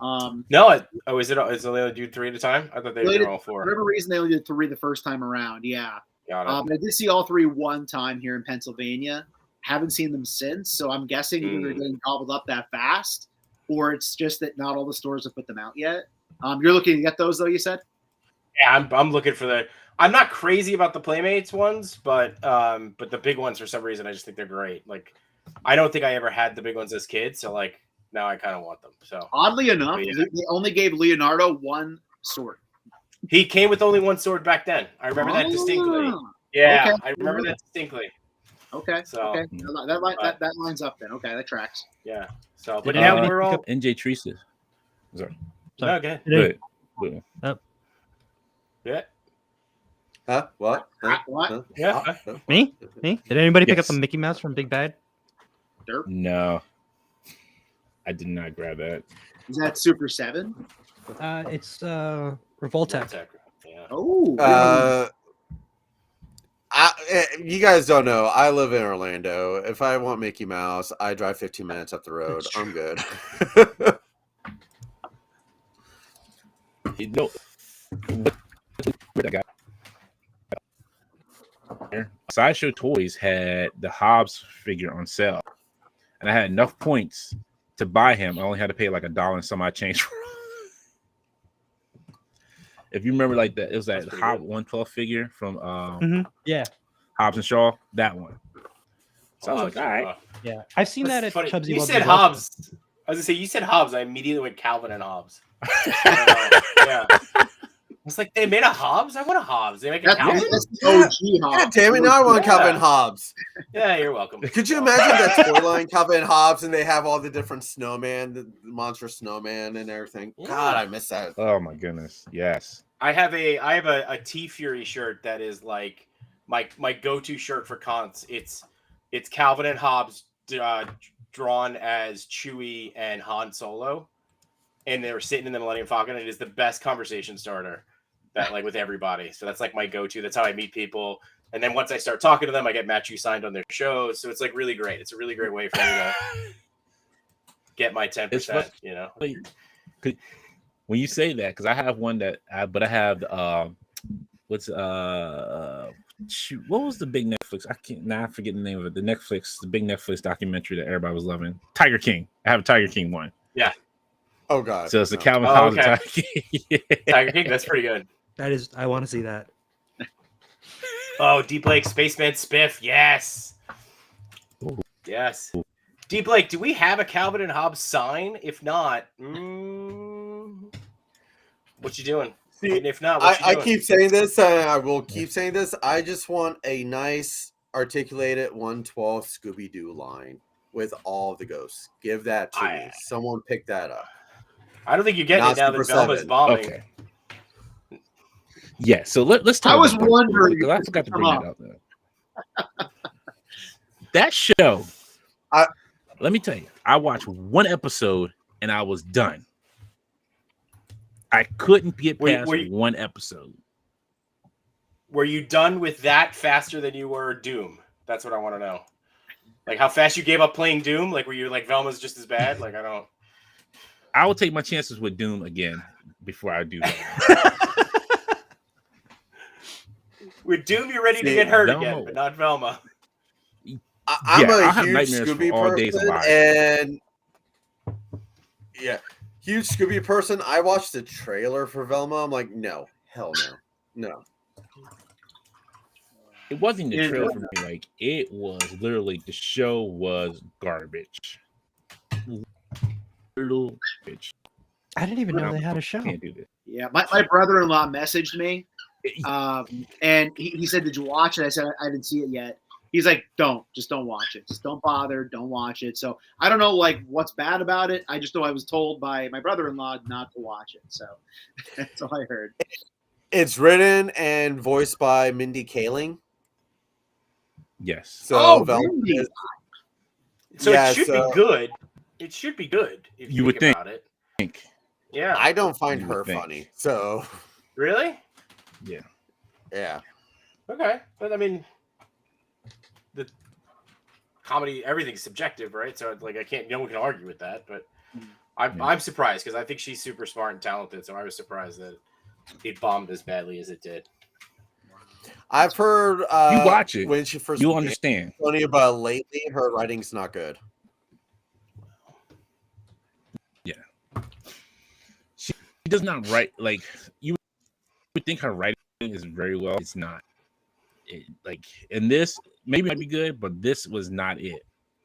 No, is they only do 3 at a time? I thought they were all 4. For whatever reason, they only did 3 the first time around. Yeah. Got it. But I did see all 3 one time here in Pennsylvania. Haven't seen them since, so I'm guessing either they're getting gobbled up that fast, or it's just that not all the stores have put them out yet. You're looking to get those, though, you said? Yeah, I'm looking for the. I'm not crazy about the Playmates ones, but the big ones for some reason I just think they're great. Like, I don't think I ever had the big ones as kids, so like now I kind of want them. So oddly enough, they only gave Leonardo 1 sword. He came with only 1 sword back then. I remember that distinctly. Yeah, okay. I remember that distinctly. Okay. So, okay. That lines up then. Okay, that tracks. Yeah. So, but now we're all NJ Teresa. Sorry. okay. Good. Yeah. Huh? What? Huh? What? Huh? Yeah. Huh? Me? Did anybody pick up Yes. the Mickey Mouse from Big Bad? Derp. No, I did not grab that. Is that Super 7? It's Revoltech. Yeah. Oh. You guys don't know. I live in Orlando. If I want Mickey Mouse, I drive 15 minutes up the road. I'm good. You know, I got Sideshow Toys had the Hobbs figure on sale, and I had enough points to buy him. I only had to pay like $1 and some odd change for him. If you remember, like that, it was that Hobbs 112 figure from Yeah. Hobbs and Shaw, that one. So I was like, all right. Yeah. I've seen that at Funny. Chubsy You Wubsies said also. Hobbs. I was gonna say you said Hobbs. I immediately went Calvin and Hobbs. Yeah. I was like, they made a Hobbs? I want a Hobbs. They make a Calvin? That's the OG God Hobbs. damn it! Now I want Yeah. Calvin Hobbs. Yeah, you're welcome. Could you imagine that toy line, Calvin Hobbs, and they have all the different snowman, the monster snowman, and everything? Yeah. God, I miss that. Oh my goodness. Yes. I have a T Fury shirt that is like my go-to shirt for cons. It's Calvin and Hobbs drawn as Chewie and Han Solo, and they were sitting in the Millennium Falcon. And it is the best conversation starter that like with everybody. So that's like my go-to. That's how I meet people. And then once I start talking to them, I get Matchu signed on their shows. So it's like really great. It's a really great way for me to get my 10%. You know. When you say that, because I have one that I have what was the big Netflix? I forget the name of it. The big Netflix documentary that everybody was loving. Tiger King. I have a Tiger King one. Yeah. Oh God. So it's the no. Calvin Oh, Hobbs okay. and Tiger King. Tiger King. That's pretty good. That is, I want to see that. Oh, Deep Lake Spaceman Spiff. Yes. Yes. Deep Lake, do we have a Calvin and Hobbes sign? If not, what you doing? See, And if not, what you I doing? keep saying this, and I will keep saying this. I just want a nice, articulated 1/12 Scooby-Doo line with all the ghosts. Give that to me. Someone pick that up. I don't think you're getting Not it now that Super Velma's 7. bombing. Okay. Yeah, so let's talk I was about that wondering because I if forgot to it bring come that up there. That show, let me tell you, I watched one episode and I was done. I couldn't get past one episode. Were you done with that faster than you were Doom? That's what I want to know. Like how fast you gave up playing Doom? Like were you like Velma's just as bad? Like I will take my chances with Doom again before I do that. With Doom, you're ready to get hurt again, but not Velma. I'm a huge Scooby person, and huge Scooby person. I watched the trailer for Velma. I'm like, no, hell no. It wasn't the trailer for me. Like it was literally the show was garbage. Little bitch. I didn't even know they had a show. Can't do this. Yeah, my brother-in-law messaged me, and he said, "Did you watch it?" I said, "I didn't see it yet." He's like, just don't watch it. Just don't bother. Don't watch it. So I don't know like what's bad about it. I just know I was told by my brother-in-law not to watch it. So that's all I heard. It's written and voiced by Mindy Kaling. Yes. So Mindy. So it should be good. It should be good if you would think about it. Yeah. I don't find her funny. So really? Yeah. Yeah. Okay. But I mean the comedy, everything's subjective, right? So like no one can argue with that, but I'm surprised because I think she's super smart and talented, so I was surprised that it bombed as badly as it did. I've heard you watch it when she first you'll understand. Funny, but lately her writing's not good. Yeah. She does not write like you would think her writing is very well. It's not. Like in this maybe it might be good, but this was not it.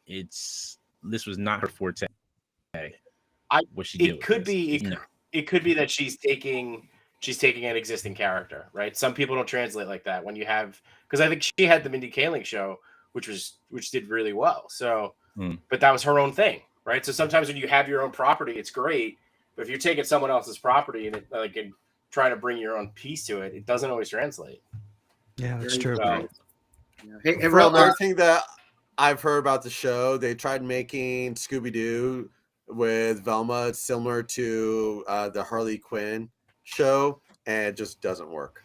This was not her forte. What she did. It could be that she's taking an existing character, right? Some people don't translate like that when you have because I think she had the Mindy Kaling show, which did really well. So, but that was her own thing, right? So sometimes when you have your own property, it's great, but if you're taking someone else's property and trying to bring your own piece to it, it doesn't always translate. Yeah, that's true. Hey, another thing that I've heard about the show, they tried making Scooby-Doo with Velma similar to the Harley Quinn show, and it just doesn't work.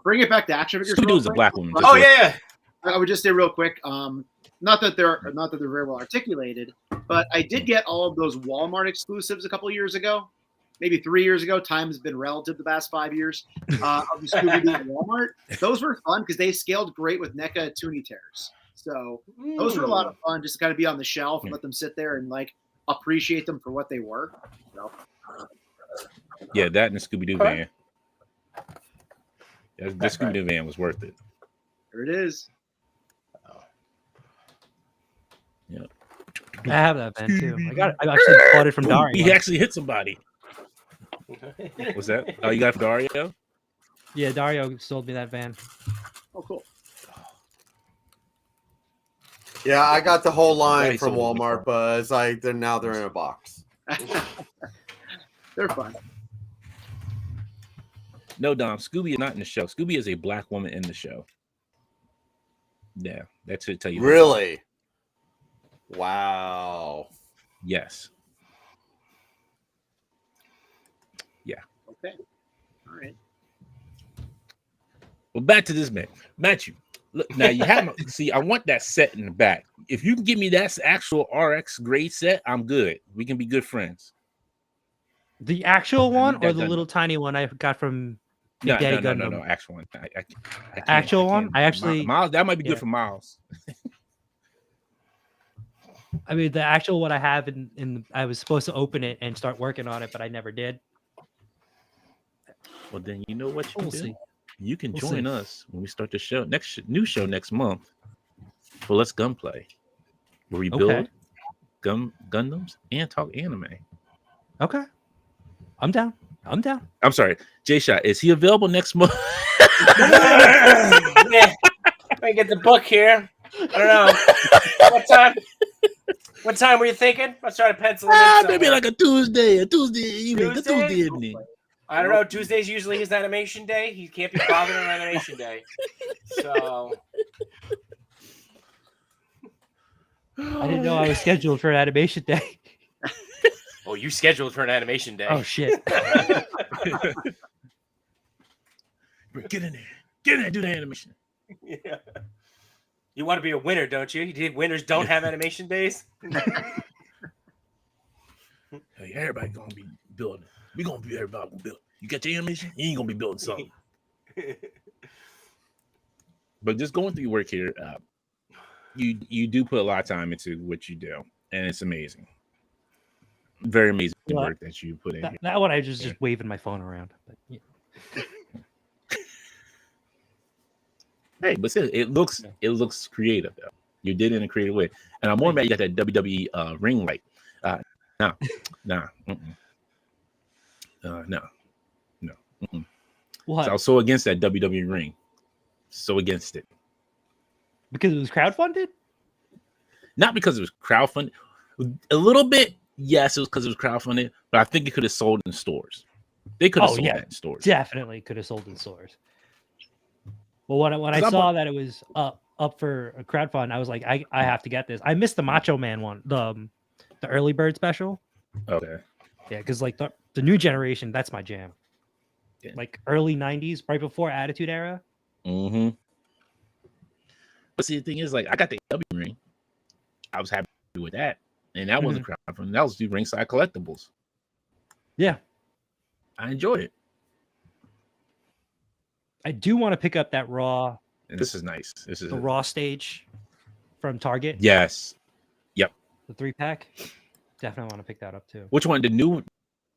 Bring it back to action figures. Scooby-Doo's a black woman. Oh yeah. I would just say real quick. Not that they're very well articulated, but I did get all of those Walmart exclusives a couple years ago. Maybe 3 years ago. Time has been relative the past 5 years. Of the Scooby-Doo at Walmart. Those were fun because they scaled great with NECA Toonie Tears. So those were a lot of fun just to kind of be on the shelf and let them sit there and like appreciate them for what they were. So. Yeah, that and the Scooby-Doo van. The Scooby-Doo van was worth it. There it is. Yeah. I have that van too. I actually bought it from Dario. He actually hit somebody. What's that? Oh, you got it from Dario? Yeah, Dario sold me that van. Oh, cool. Yeah, I got the whole line from Walmart, but it's like they're in a box. They're fun. No, Dom, Scooby is not in the show. Scooby is a black woman in the show. Yeah, that should tell you. Really? Wow. Yes. Yeah. Okay. All right. Well, back to this man. Matchu. Look, now you have see, I want that set in the back. If you can give me that actual RX grade set, I'm good. We can be good friends. The actual one or the little tiny one I got from No, Daddy no, actual one. I actual one? I actually Miles, that might be good for Miles. I mean, the actual one I have in I was supposed to open it and start working on it, but I never did. Well, then you know what you We'll do. see. You can We'll join see. us when we start the show new show next month for Let's Gunplay, where we build Gundams and talk anime. Okay. I'm down. I'm sorry, J-Shot, is he available next month? Yeah. I get the book here. I don't know. What time were you thinking? Let's try to pencil it in. Maybe like a Tuesday evening. Tuesday? Tuesday evening. I don't know. Tuesday's usually his animation day. He can't be bothered on animation day. So I didn't know I was scheduled for an animation day. oh, you scheduled for an animation day. Oh shit. Get in there, do the animation. Yeah. You want to be a winner, don't you? You think winners don't have animation days? Hey, everybody gonna be building. Everybody gonna build. You got your animation? You ain't gonna be building something. But just going through your work here, you do put a lot of time into what you do, and it's amazing. Very amazing work that you put in. That one I just waving my phone around. But, yeah. Hey, but still, it looks creative though. You did it in a creative way, and I'm more mad you got that WWE ring light. No. What? So I was so against that WWE ring. So against it. Because it was crowdfunded? Not because it was crowdfunded. A little bit, yes, it was because it was crowdfunded, but I think it could have sold in stores. They could have sold that in stores. Definitely could have sold in stores. Well, when I saw that it was up for a crowdfund, I was like, I have to get this. I missed the Macho Man one, the early bird special. Okay. Yeah, because like the new generation, that's my jam. Yeah. Like early 90s, right before Attitude Era. Mm-hmm. But see, the thing is, like, I got the W ring. I was happy with that. And that wasn't crowdfunding. That was the Ringside Collectibles. Yeah. I enjoyed it. I do want to pick up that Raw. And this is nice. This is the Raw stage from Target. Yes. Yep. The 3-pack. Definitely want to pick that up too. Which one? The new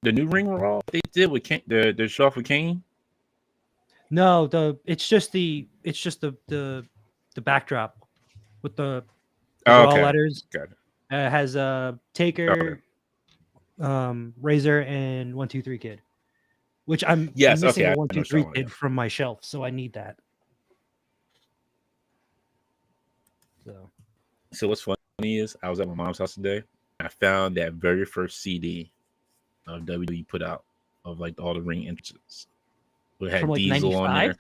Ring Raw they did with Kane, the show off with Kane? No, it's just the backdrop with the Raw letters. Got it. It has Taker, Razor, and 1-2-3 Kid. Which I'm missing a 1-2-3 Kid from my shelf, so I need that. So what's funny is I was at my mom's house today. And I found that very first CD of WWE put out of like all the ring entrances. It had from, like, Diesel 95? on there.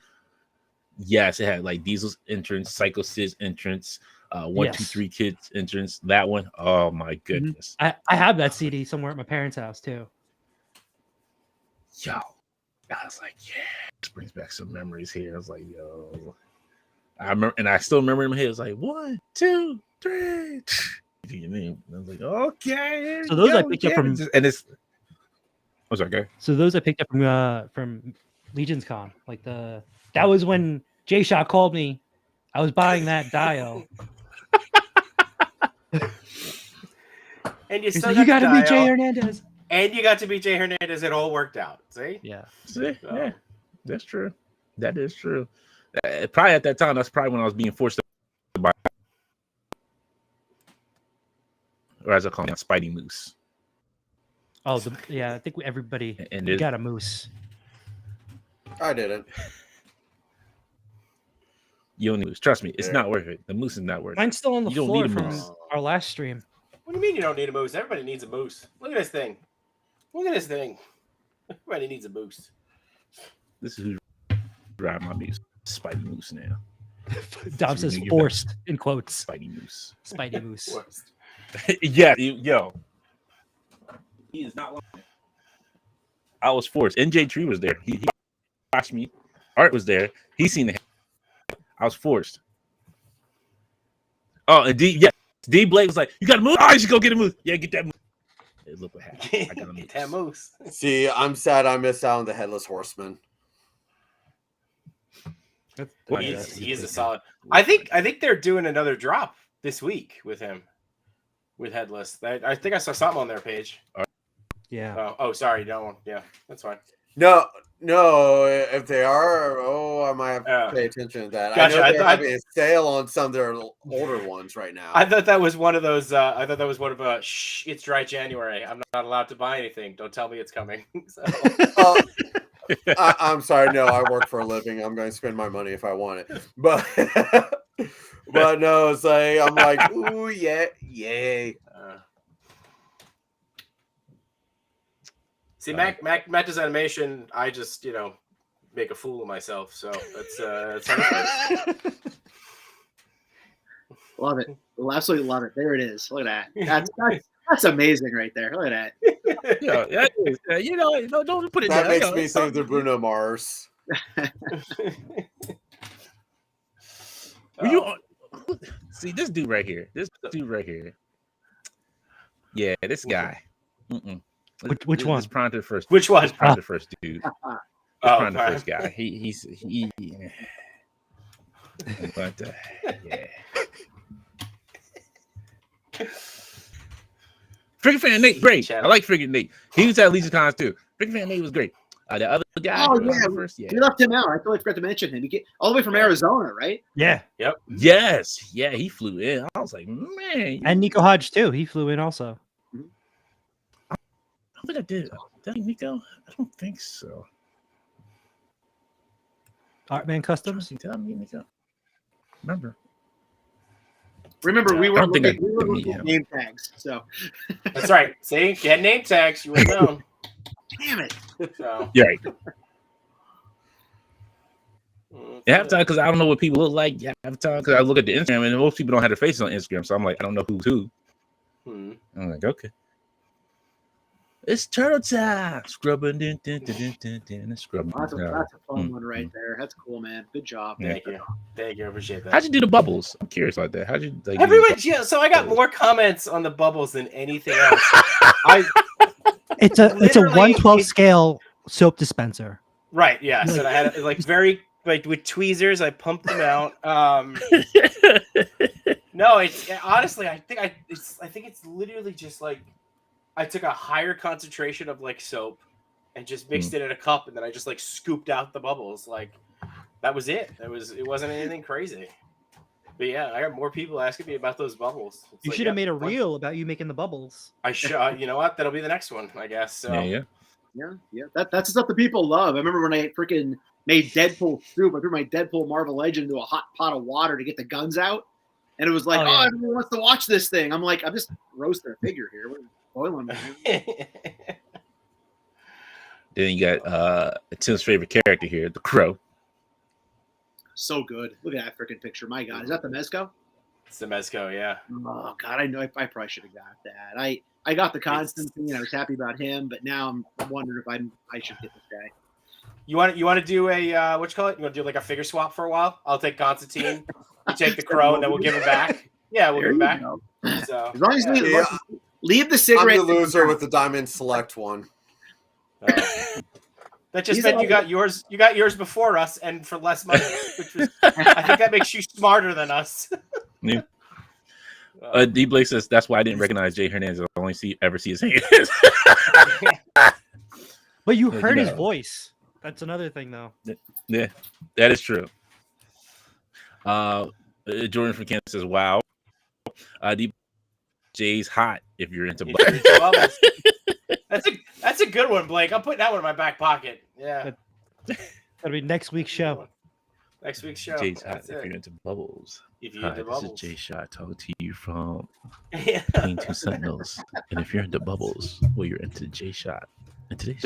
Yes, it had like Diesel's entrance, Psycho Sid's entrance, 1-2-3 Kid's entrance. That one, oh my goodness! I have that CD somewhere at my parents' house too. Yo, I was like, yeah, this brings back some memories here. I was like, yo, I remember, and I still remember in my head. It was like 1, 2, 3. I was like, okay. So those I picked up from, and it's. Oh, sorry, okay. So those I picked up from Legion's Con. Like that was when J-Shot called me. I was buying that dial. And you said, you got to be Jay Hernandez. And you got to be Jay Hernandez. It all worked out. See? Yeah. See? So. Yeah. That's true. That is true. Probably at that time, that's probably when I was being forced to buy, or as I call it, Spidey Moose. Oh, I think everybody got a moose. I didn't. You don't need moose. Trust me, it's not worth it. The moose is not worth it. Mine's still on the floor from moose. our last stream. What do you mean you don't need a moose? Everybody needs a moose. Look at this thing. Everybody needs a moose. This is who's driving my moose. Spidey Moose now. Dom says forced in quotes. Spidey Moose. Spidey Moose. Yeah, yo. He is not lying. I was forced. NJ Tree was there. He watched me. Art was there. He seen the. I was forced. Oh, and D Blake was like, "You got a moose? Oh, you should go get a moose. Yeah, get that moose." Hey, look what happened. I got a moose. Get that moose. See, I'm sad I missed out on the Headless Horseman. He is a solid. I think they're doing another drop this week with him, with Headless. I think I saw something on their page. Yeah. Oh, sorry, no one. Yeah, that's fine. No, if they are, I might have to pay attention to that. Gotcha. I know they're having a sale on some of their older ones right now. I thought that was one of those. I thought that was one of shh, it's dry January. I'm not allowed to buy anything. Don't tell me it's coming. So. I'm sorry. No, I work for a living. I'm going to spend my money if I want it. But no, it's like I'm like, ooh, yeah, yay. See, Mac does animation. I just make a fool of myself. So that's Love it. Well, absolutely love it. There it is. Look at that. That's amazing right there. Look at that. Don't put it That down. makes me think of Bruno Mars. See this dude right here. Yeah, this guy. Which one? This Pronto first. Which one? This Pronto first dude. This Pronto first guy. He's. But yeah. Freaking Fan Nate, great. I like Freaking Nate. He was at Legion Cons too. Freaking Fan Nate was great. The other guy. Oh yeah, we left him out. I totally forgot to mention him. He get all the way from Arizona, right? Yeah. Yep. Yes. Yeah, he flew in. I was like, man. And Nico Hodge too. He flew in also. I think I did. Did I Nico? I don't think so. Artman Customs. Did I meet Nico? Remember, we were looking meet at him. name tags. So That's right. See, get name tags. You would have known. damn it. So. yeah, right. You have time because I don't know what people look like. You have time because I look at the Instagram and most people don't have their faces on Instagram, so I'm like, I don't know who's who. I'm like, okay. It's turtle time. Scrubbing, scrubbing. That's a fun one right there. That's cool, man. Good job. Thank you. I appreciate that. How'd you do the bubbles? I'm curious about that. How'd you like? Everyone, so I got more comments on the bubbles than anything else. It's a 1/12 scale soap dispenser. Right. Yeah. So I had with tweezers. I pumped them out. No, it's honestly. I think it's literally just like I took a higher concentration of like soap and just mixed it in a cup, and then I just like scooped out the bubbles. Like that was it. It wasn't anything crazy. But yeah, I got more people asking me about those bubbles. You should have made a reel about you making the bubbles. I should. You know what? That'll be the next one, I guess. So. Yeah. That's the stuff that people love. I remember when I freaking made Deadpool soup. I threw my Deadpool Marvel Legend into a hot pot of water to get the guns out, and it was like, everyone wants to watch this thing. I'm like, I'm just roasting a figure here. What boiling? Then you got Tim's favorite character here, the Crow. So good. Look at that freaking picture. My God, is that the Mezco? It's the Mezco, yeah. Oh God, I know. I probably should have got that. I got the Constantine. I was happy about him, but now I'm wondering if I should get this guy. You want to do a what you call it? You want to do like a figure swap for a while? I'll take Constantine. You take the Crow, and then we'll give him back. Yeah, we'll give him back. So, as long as you leave the cigarette. I'm the loser with the Diamond Select one. That just meant you got yours. You got yours before us, and for less money. Which was, I think that makes you smarter than us. Yeah. D Blake says that's why I didn't recognize Jay Hernandez. I only ever see his hands. But you heard his voice. That's another thing, though. Yeah, that is true. Jordan from Kansas says, "Wow, D Jay's hot if you're into bubbles." That's a good one, Blake. I'm putting that one in my back pocket. Yeah, that'll be next week's show. Next week's show. Jay's hot if you're into bubbles. If you're into bubbles. This is Jay Shot talking to you from Between Two Sentinels. And if you're into bubbles, well, you're into Jay Shot. And today's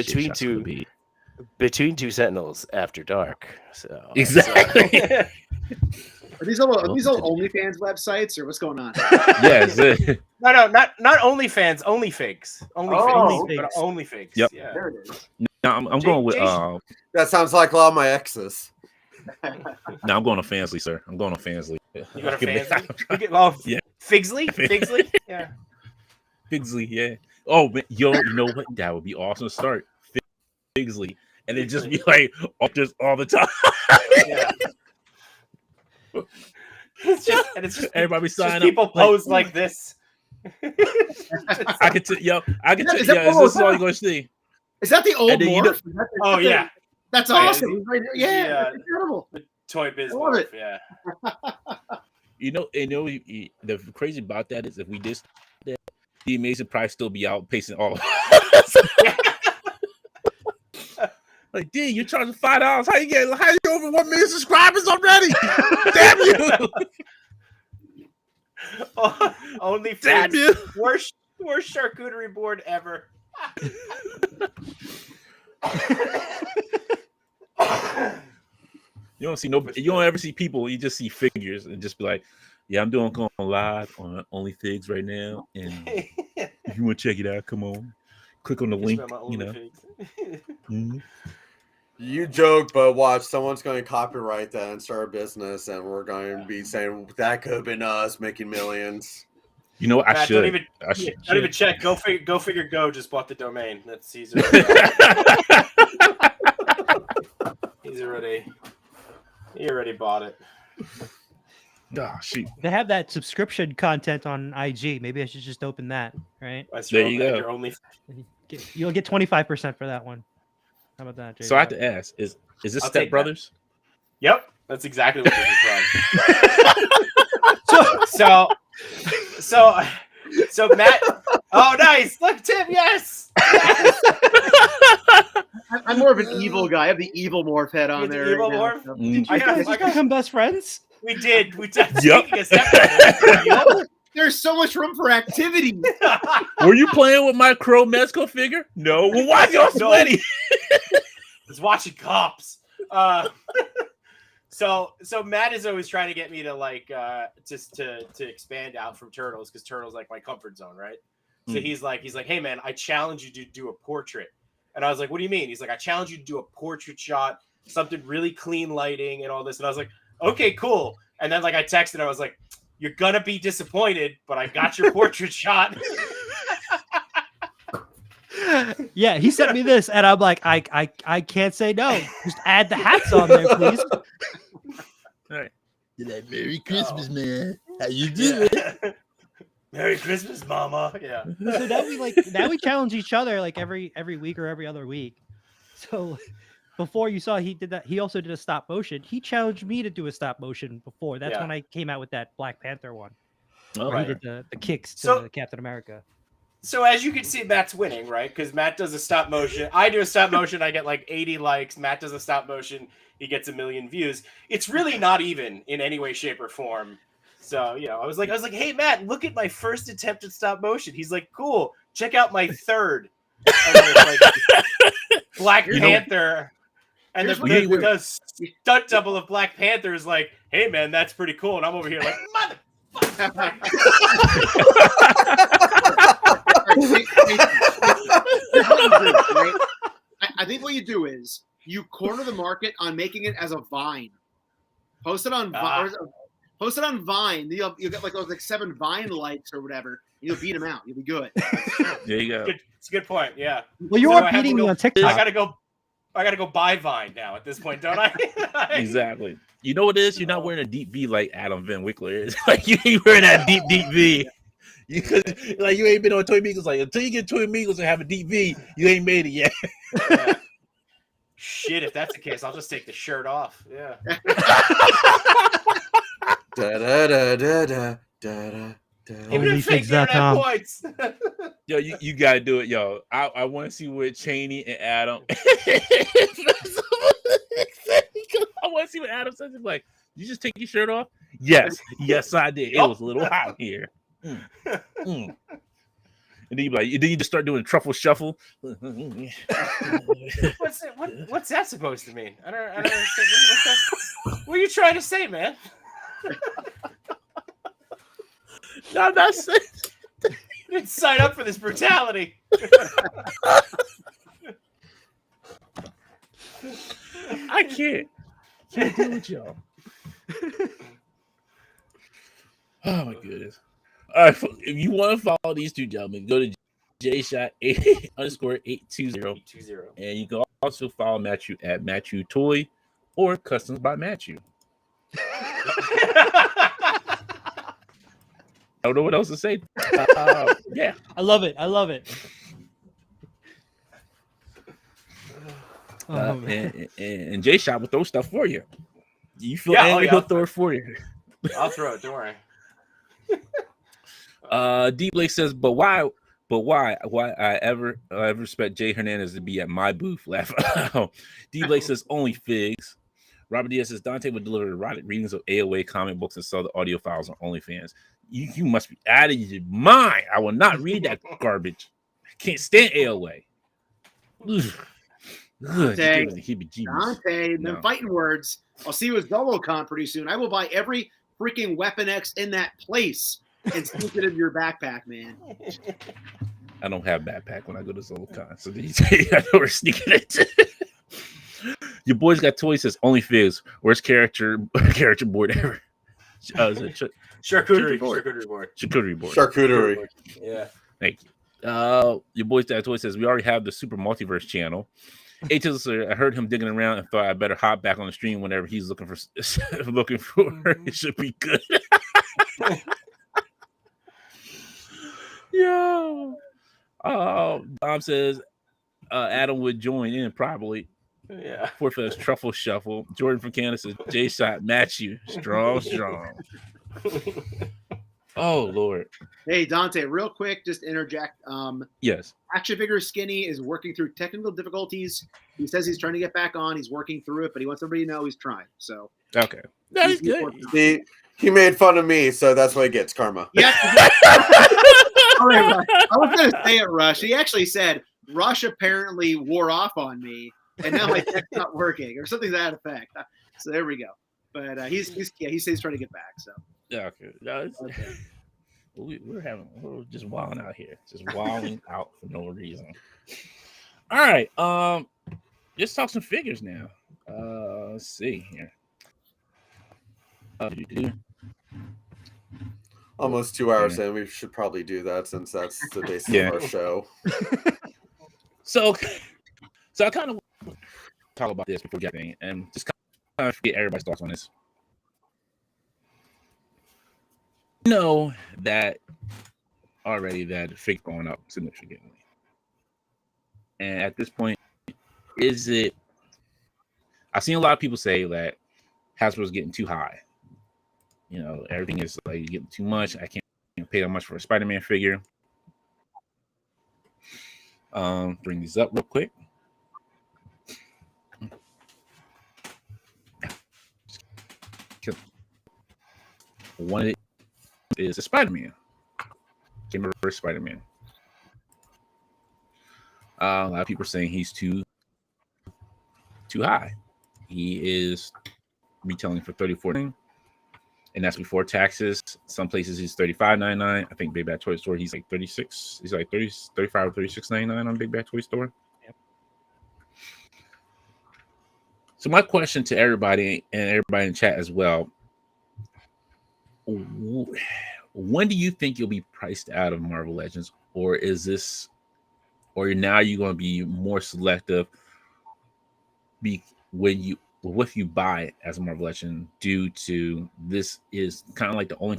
Between Two Sentinels After Dark. So exactly. Are these all OnlyFans websites or what's going on? Yes. No, not OnlyFans, OnlyFigs. OnlyFigs. Yep. Yeah. There it is. No, I'm going with. That sounds like a lot of my exes. No, I'm going to Fansly, sir. I'm going to Fansly. You go to Fansly? Yeah. Figsley? Yeah. Figsley, yeah. Oh, man, you know what? That would be awesome to start. Figsley. And then just be like, just all the time. Yeah. It's just everybody sign up. People pose like this. I could tell. This is all you're going to see. Is that the old And then you morph? Oh yeah, That's Oh, yeah, awesome. Yeah, that's incredible. Toy Biz I love morph. it. Yeah. The crazy about that is if we did that, the Amazing Price still be outpacing all of us. Like, dude, you're charging $5. How you over 1 million subscribers already? Damn you! Only Damn you! worst charcuterie board ever. You don't see nobody. You don't ever see people. You just see figures and just be like, "Yeah, I'm going live on OnlyFigs right now, and if you want to check it out, come on, click on the link." You know. Mm-hmm. You joke, but watch, someone's going to copyright that and start a business, and we're going to be saying that could have been us making millions. You know what? I should. Don't even check. Go figure. Go just bought the domain. That's Caesar. He already bought it. Oh, shoot. They have that subscription content on IG. Maybe I should just open that, right? There you go. You'll get 25% for that one. How about that, Jay? So I have to ask: Is this Step Brothers? Yep, that's exactly what this is from. So Matt. Oh, nice! Look, Tim. Yes. I'm more of an evil guy. I have the evil morph head on there. Evil right morph? Did you guys become best friends? We did. Yep. There's so much room for activity. Were you playing with my Crow Mezco figure? No. Well, why y'all sweaty? I was watching Cops. So Matt is always trying to get me to like just to expand out from Turtles, because Turtles like my comfort zone, right? So he's like, hey man, I challenge you to do a portrait. And I was like, what do you mean? He's like, I challenge you to do a portrait shot, something really clean lighting and all this. And I was like, okay, cool. And then like I texted, I was like, you're gonna be disappointed, but I got your portrait shot. Yeah, he sent me this, and I'm like, I can't say no. Just add the hats on there, please. All right. You're like, Merry Christmas, man. How you doing? Merry Christmas, Mama. Yeah. So now we challenge each other like every week or every other week. So before you saw he did that, he also did a stop motion. He challenged me to do a stop motion before. That's when I came out with that Black Panther one. Oh, where he did the kicks to Captain America. So as you can see, Matt's winning, right? Because Matt does a stop motion. I do a stop motion. I get like 80 likes. Matt does a stop motion. He gets 1 million views. It's really not even in any way, shape, or form. So, you know, I was like, hey, Matt, look at my first attempt at stop motion. He's like, cool. Check out my third. And then like, Black Panther. And the stunt double of Black Panther is like, hey, man, that's pretty cool. And I'm over here like, mother. I think what you do is you corner the market on making it as a Vine. Post it on Vine. Post it on Vine. You'll get like those 7 Vine likes or whatever. You'll beat them out. You'll be good. There you go. It's a good point. Yeah. Well, you are beating me on TikTok. I gotta go buy Vine now at this point, don't I? Exactly. You know what it is? You're not wearing a deep V like Adam Van Wickler is. Like you ain't wearing that deep V. You ain't been on Toy Migos. Like until you get Toy Migos and have a deep V, you ain't made it yet. Yeah. Shit, if that's the case, I'll just take the shirt off. Yeah. OnlyFigs.com. Yo, you gotta do it, yo. I want to see what Cheney and Adam. I want to see what Adam says. He's like, you just take your shirt off? Yes, I did. It was a little hot here. And then you just start doing a truffle shuffle. What's that supposed to mean? I don't understand. What are you trying to say, man? No, I'm not saying. You didn't sign up for this brutality. I can't deal with y'all. Oh my goodness. All right, if you want to follow these two gentlemen, go to jshot_820, and you can also follow Matchu at Matchu Toy or Customs by Matchu. I don't know what else to say. Yeah, I love it. Oh, man. And J Shot will throw stuff for you. You feel Yeah, angry, yeah, he'll I'll throw it for you. I'll throw it. Don't worry. D Blake says, but why I ever expect Jay Hernandez to be at my booth? Laugh out. D Blake says only figs. Robert Diaz says Dante would deliver erotic readings of AOA comic books and sell the audio files on OnlyFans. You must be out of your mind. I will not read that garbage. I can't stand AOA. Dante, Heebie-jeebies. them fighting words. I'll see you at ZoloCon pretty soon. I will buy every freaking Weapon X in that place and stick it in your backpack, man. I don't have backpack when I go to ZoloCon, so I know we're sneaking it. Your boys got toys says only figs. Worst character board ever. Charcuterie board. Charcuterie. Yeah. Thank you. Your boys got toy says we already have the Super Multiverse channel. I heard him digging around and thought I better hop back on the stream whenever he's looking for it should be good. Yeah. Dom says Adam would join in probably. Yeah. Fourth is Truffle Shuffle. Jordan from Canada says J Shot Matchu. Strong. Oh Lord. Hey Dante, real quick, just interject. Yes. Action Figure Skinny is working through technical difficulties. He says he's trying to get back on. He's working through it, but he wants everybody to know he's trying. So okay, that is good. He made fun of me, so that's what he gets, karma. Yeah. All right, Rush. I was going to say it, Rush. He actually said Rush apparently wore off on me, and now my tech's not working, or something to that effect. So there we go. But he says he's trying to get back. So yeah, okay. No, we're just wilding out here, just wilding out for no reason. All right, let's talk some figures now. Let's see here. Almost 2 hours in, we should probably do that since that's the basis of our show. So I kind of talk about this before getting and just kind of get everybody's thoughts on this. You know that already that fake going up significantly, and at this point, is it? I've seen a lot of people say that Hasbro's getting too high. You know, everything is like getting too much. I can't pay that much for a Spider-Man figure. Bring these up real quick. One of it is a Spider-Man. Game Reverse Spider-Man. A lot of people are saying he's too high. He is retailing for $34.99, and that's before taxes. Some places he's $35.99. I think Big Bad Toy Store he's like 36. He's like 30, 35 or $36.99 on Big Bad Toy Store. Yep. So my question to everybody and everybody in chat as well: when do you think you'll be priced out of Marvel Legends, or is this, or now you're going to be more selective? When you buy as a Marvel Legend, due to this is kind of like the only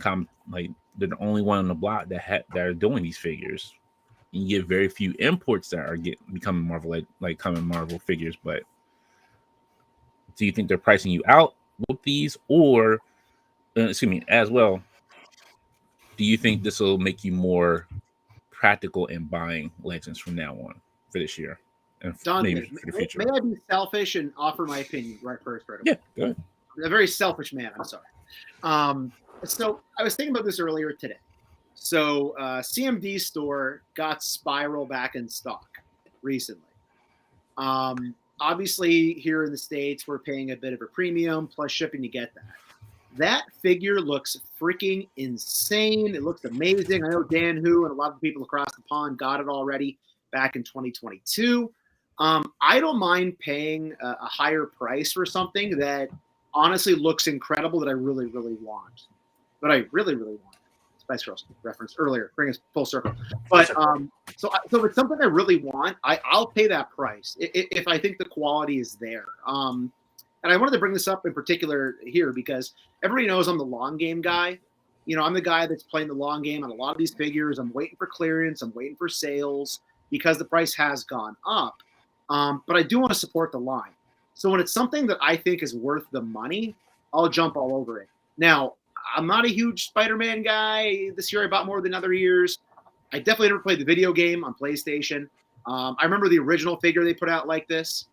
like they're the only one on the block that are doing these figures. You get very few imports that are becoming Marvel Marvel figures. But do you think they're pricing you out with these, or as well? Do you think this will make you more practical in buying Legends from now on for this year? And maybe for the future. May I be selfish and offer my opinion right away? Yeah, go ahead. I'm a very selfish man. I'm sorry. So I was thinking about this earlier today. So CMD store got Spiral back in stock recently. Obviously, here in the States, we're paying a bit of a premium plus shipping to get that. That figure looks freaking insane. It looks amazing. I know Dan Hu and a lot of people across the pond got it already back in 2022. I don't mind paying a higher price for something that honestly looks incredible that I really, really want. But I really, really want. Spice Girls reference earlier, bring us full circle. But so if it's something I really want, I'll pay that price if I think the quality is there. And I wanted to bring this up in particular here because everybody knows I'm the long game guy. You know, I'm the guy that's playing the long game on a lot of these figures. I'm waiting for clearance. I'm waiting for sales because the price has gone up. But I do want to support the line. So when it's something that I think is worth the money, I'll jump all over it. Now, I'm not a huge Spider-Man guy. This year I bought more than other years. I definitely never played the video game on PlayStation. I remember the original figure they put out like this.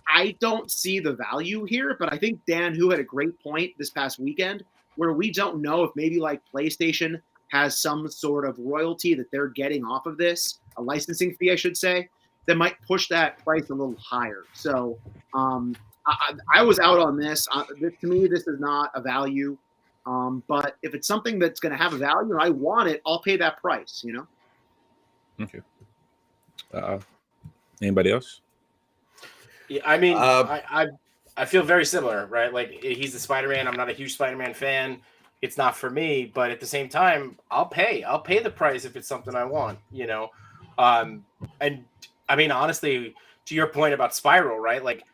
I don't see the value here, but I think Dan Hu had a great point this past weekend where we don't know if maybe like PlayStation has some sort of royalty that they're getting off of this, a licensing fee, I should say, that might push that price a little higher. So I was out on this. To me, this is not a value. But if it's something that's going to have a value and I want it, I'll pay that price, you know? Okay. Anybody else? Yeah, I mean, I feel very similar, right? Like he's the Spider-Man. I'm not a huge Spider-Man fan. It's not for me, but at the same time, I'll pay the price if it's something I want, you know? And I mean, honestly, to your point about Spiral, right? Like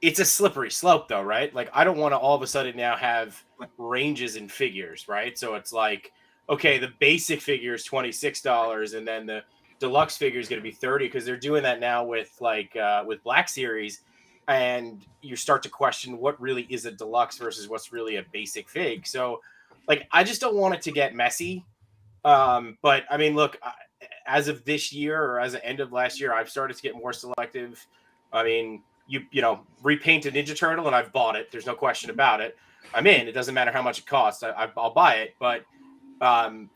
it's a slippery slope though, right? Like I don't want to all of a sudden now have ranges in figures, right? So it's like, okay, the basic figure is $26 and then the deluxe figure is going to be $30 because they're doing that now with like with Black Series, and you start to question what really is a deluxe versus what's really a basic fig. So like I just don't want it to get messy. But I mean, look, as of this year or as of end of last year, I've started to get more selective. I mean, you know, repaint a Ninja Turtle and I've bought it. There's no question about it. I'm in. It doesn't matter how much it costs. I'll buy it. But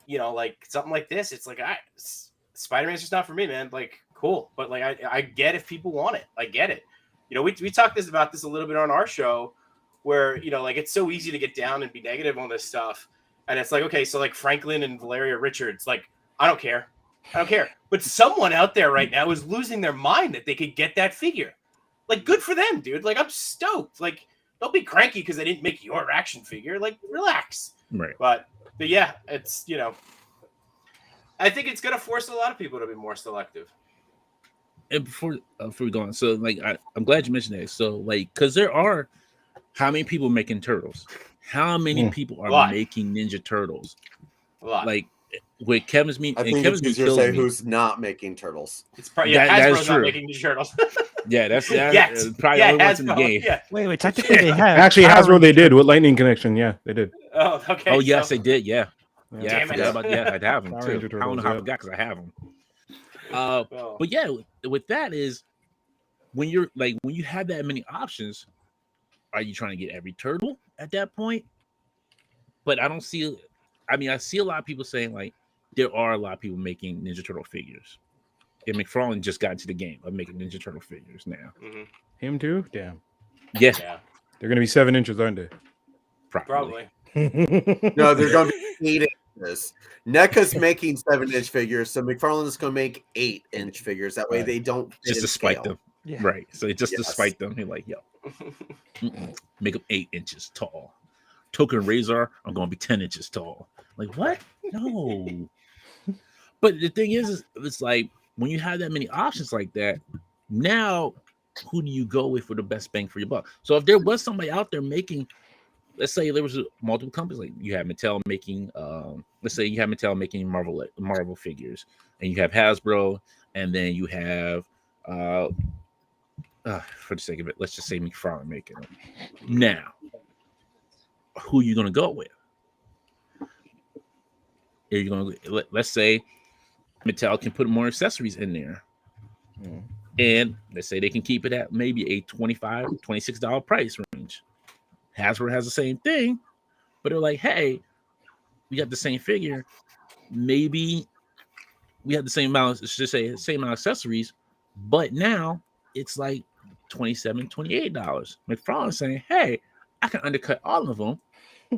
you know, like something like this, it's like Spider-Man's just not for me, man. Like, cool. But like I get if people want it. I get it. You know, we talked about this a little bit on our show where, you know, like it's so easy to get down and be negative on this stuff. And it's like, okay, so like Franklin and Valeria Richards, like, I don't care. But someone out there right now is losing their mind that they could get that figure. Like, good for them, dude. Like, I'm stoked. Like, don't be cranky because they didn't make your action figure. Like, relax. Right. But yeah, it's, you know, I think it's going to force a lot of people to be more selective. And before we go on, so like I'm glad you mentioned that. So like, because there are how many people making turtles? How many people are making Ninja Turtles? A lot. Like with Kevin's me, I and think Kevin's it's easier to say who's not making turtles. It's probably that is Hasbro's true. not making Ninja Turtles. Yeah, that's Yes. probably the only ones in the game. Yeah. Wait, technically they have. Actually, Hasbro they did with Lightning Connection. Yeah, they did. Oh, okay. Oh yes, they did. Yeah, I Damn forgot it. about I'd have them Power too. Ranger I don't know Turtles, how I yeah. forgot because I have them. Oh. But yeah, with that is when you have that many options, are you trying to get every turtle at that point? But I don't see. I mean, I see a lot of people saying like there are a lot of people making Ninja Turtle figures. And McFarlane just got into the game of making Ninja Turtle figures now. Mm-hmm. Him too? Damn. Yeah, They're gonna be 7 inches, aren't they? Probably. No, they're going to be 8 inches. NECA's making 7-inch figures, so McFarlane is going to make 8-inch figures. That way Right. they don't fit just in to spite scale. them. Yeah. Right. So just to Yes. spite them, you're like, yo, make them 8 inches tall. Token Razor, I'm going to be 10 inches tall. Like, what? No. But the thing is, it's like when you have that many options like that, now who do you go with for the best bang for your buck? So if there was somebody out there making, let's say there was multiple companies, like you have Mattel making, let's say you have Mattel making Marvel figures, and you have Hasbro, and then you have, for the sake of it, let's just say McFarlane making them. Now, who are you going to go with? Are you going to, let's say Mattel can put more accessories in there. And let's say they can keep it at maybe a $25, $26 price range. Hasbro has the same thing, but they're like, hey, we got the same figure. Maybe we have the same amount, let's just say same amount of accessories, but now it's like $27, $28. McFarlane's saying, hey, I can undercut all of them,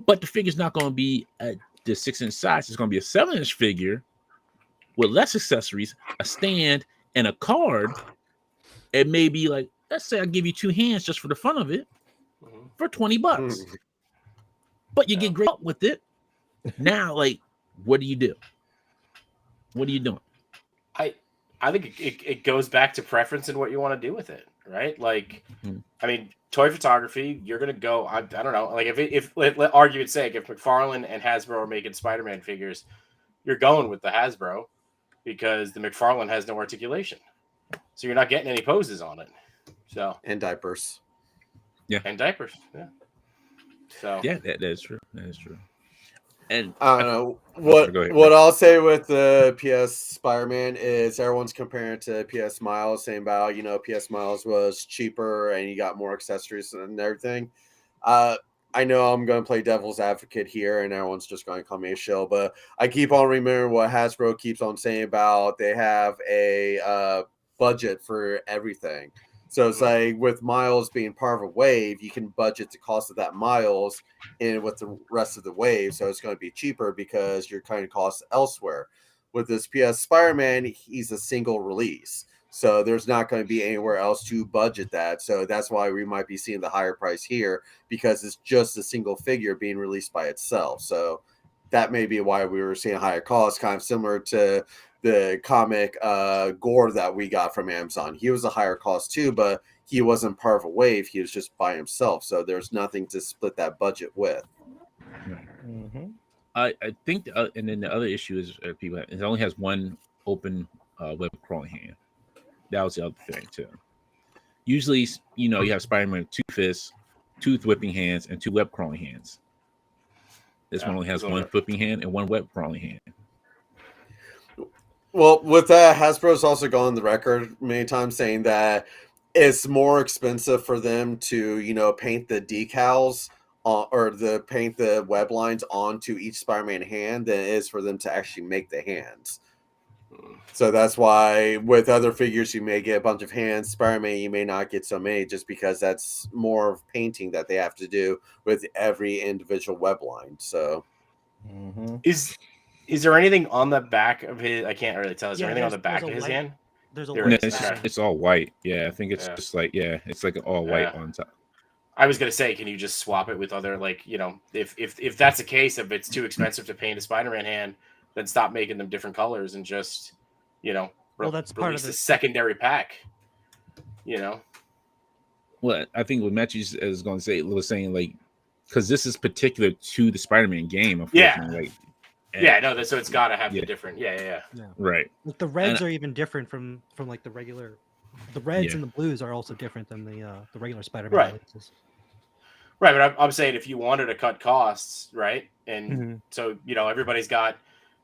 but the figure's not going to be at the 6-inch size. It's going to be a 7-inch figure with less accessories, a stand, and a card. It may be like, let's say I give you 2 hands just for the fun of it for $20. But you get great with it. Now, like, what do you do? What are you doing? I think it goes back to preference and what you want to do with it, right? Like, I mean, toy photography, you're gonna go. I don't know. Like, if let argument's sake, if McFarlane and Hasbro are making Spider-Man figures, you're going with the Hasbro because the McFarlane has no articulation, So you're not getting any poses on it. So And diapers. and diapers. Yeah. So Yeah, that is true. That is true. And I don't know go ahead, what bro. I'll say with the PS Spider-Man is everyone's comparing it to PS Miles, saying about PS Miles was cheaper and you got more accessories and everything. I know I'm going to play devil's advocate here, and everyone's just going to call me a shill, but I keep on remembering what Hasbro keeps on saying about they have a budget for everything. So it's like with Miles being part of a wave, you can budget the cost of that Miles in with the rest of the wave, so it's going to be cheaper because you're cutting costs elsewhere. With this PS Spider-Man, he's a single release. So there's not going to be anywhere else to budget that. So that's why we might be seeing the higher price here because it's just a single figure being released by itself. So that may be why we were seeing higher costs, kind of similar to the comic Gore that we got from Amazon. He was a higher cost too, but he wasn't part of a wave. He was just by himself. So there's nothing to split that budget with. Mm-hmm. I think, and then the other issue is people it only has one open web crawling hand. That was the other thing too. Usually, you have Spider-Man with 2 fists, 2 whipping hands, and 2 web crawling hands. This one only has 1 flipping hand and 1 web crawling hand. Well, with that, Hasbro's also gone on the record many times saying that it's more expensive for them to, paint the decals or paint the web lines onto each Spider-Man hand than it is for them to actually make the hands. So that's why with other figures, you may get a bunch of hands. Spider-Man, you may not get so many just because that's more of painting that they have to do with every individual web line. So is there anything on the back of his? I can't really tell. Is there anything on the back of his hand? There's a There white is. It's all white. Yeah, I think it's just like it's like all white on top. I was gonna say, can you just swap it with other if that's the case, if it's too expensive to paint a Spider-Man hand, then stop making them different colors and just that's part of the secondary pack. Well, I think what Matthew is going to say was saying because this is particular to the Spider-Man game. Unfortunately, so it's got to have the different. Yeah. Right. Like the reds are even different from like the regular. The reds and the blues are also different than the regular Spider-Man releases. Right, but I'm saying if you wanted to cut costs, right, and so everybody's got.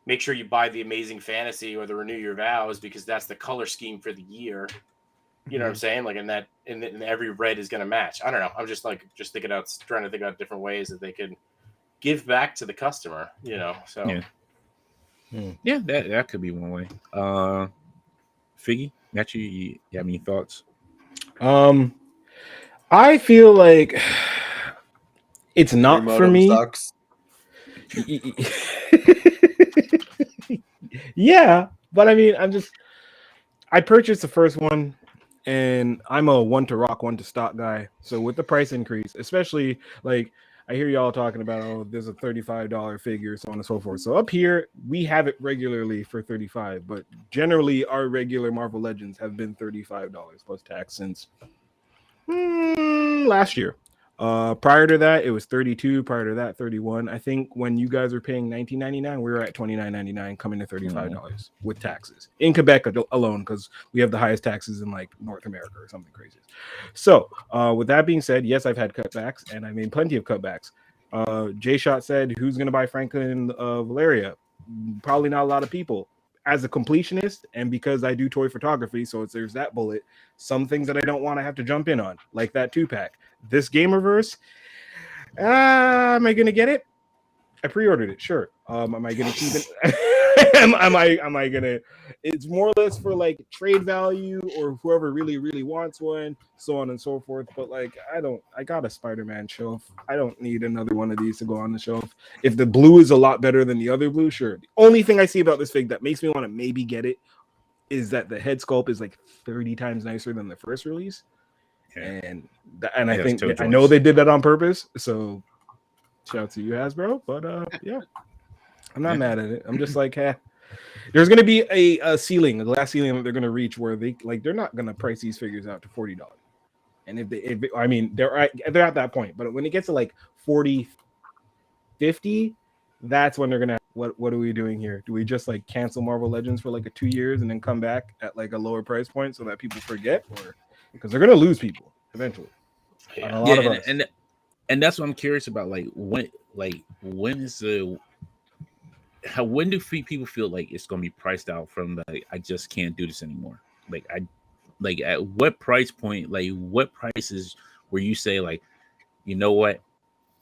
Make sure you buy the Amazing Fantasy or the Renew Your Vows because that's the color scheme for the year. You know what I'm saying? And every red is going to match. I don't know. I'm just thinking out, trying to think out different ways that they could give back to the customer. So yeah, that could be one way. Figgy, Matthew, you have any thoughts? I feel like it's not for me. Sucks. Yeah, but I mean, I purchased the first one and I'm a one to rock, one to stock guy. So with the price increase, especially I hear y'all talking about, there's a $35 figure, so on and so forth. So up here, we have it regularly for $35, but generally our regular Marvel Legends have been $35 plus tax since last year. Prior to that, it was 32. Prior to that, 31. I think when you guys were paying $19.99, we were at $29.99, coming to $35 with taxes in Quebec alone, because we have the highest taxes in North America or something crazy. So, with that being said, yes, I've had cutbacks, and I made plenty of cutbacks. Jay Shot said, "Who's going to buy Franklin Valeria?" Probably not a lot of people. As a completionist, and because I do toy photography, so there's that bullet. Some things that I don't want to have to jump in on, like that 2-pack. This Gamerverse, am I gonna get it? I pre-ordered it, sure. Am I gonna keep it? am I gonna? It's more or less for trade value or whoever really wants one, so on and so forth. But I got a Spider-Man shelf. I don't need another one of these to go on the shelf. If the blue is a lot better than the other blue, sure. The only thing I see about this fig that makes me want to maybe get it is that the head sculpt is 30 times nicer than the first release. And I think I know they did that on purpose. So shout out to you, Hasbro. But yeah, I'm not mad at it. I'm just there's gonna be a ceiling, a glass ceiling that they're gonna reach where they're not gonna price these figures out to $40. And they're at that point. But when it gets to 40, 50, that's when they're gonna. What are we doing here? Do we just like cancel Marvel Legends for like 2 years and then come back at like a lower price point so that people forget, or because they're gonna lose people eventually? And a lot of us. And that's what I'm curious about. When is the when do people feel like it's gonna be priced out from the I just can't do this anymore? At what price point? Like what prices where you say like, you know what?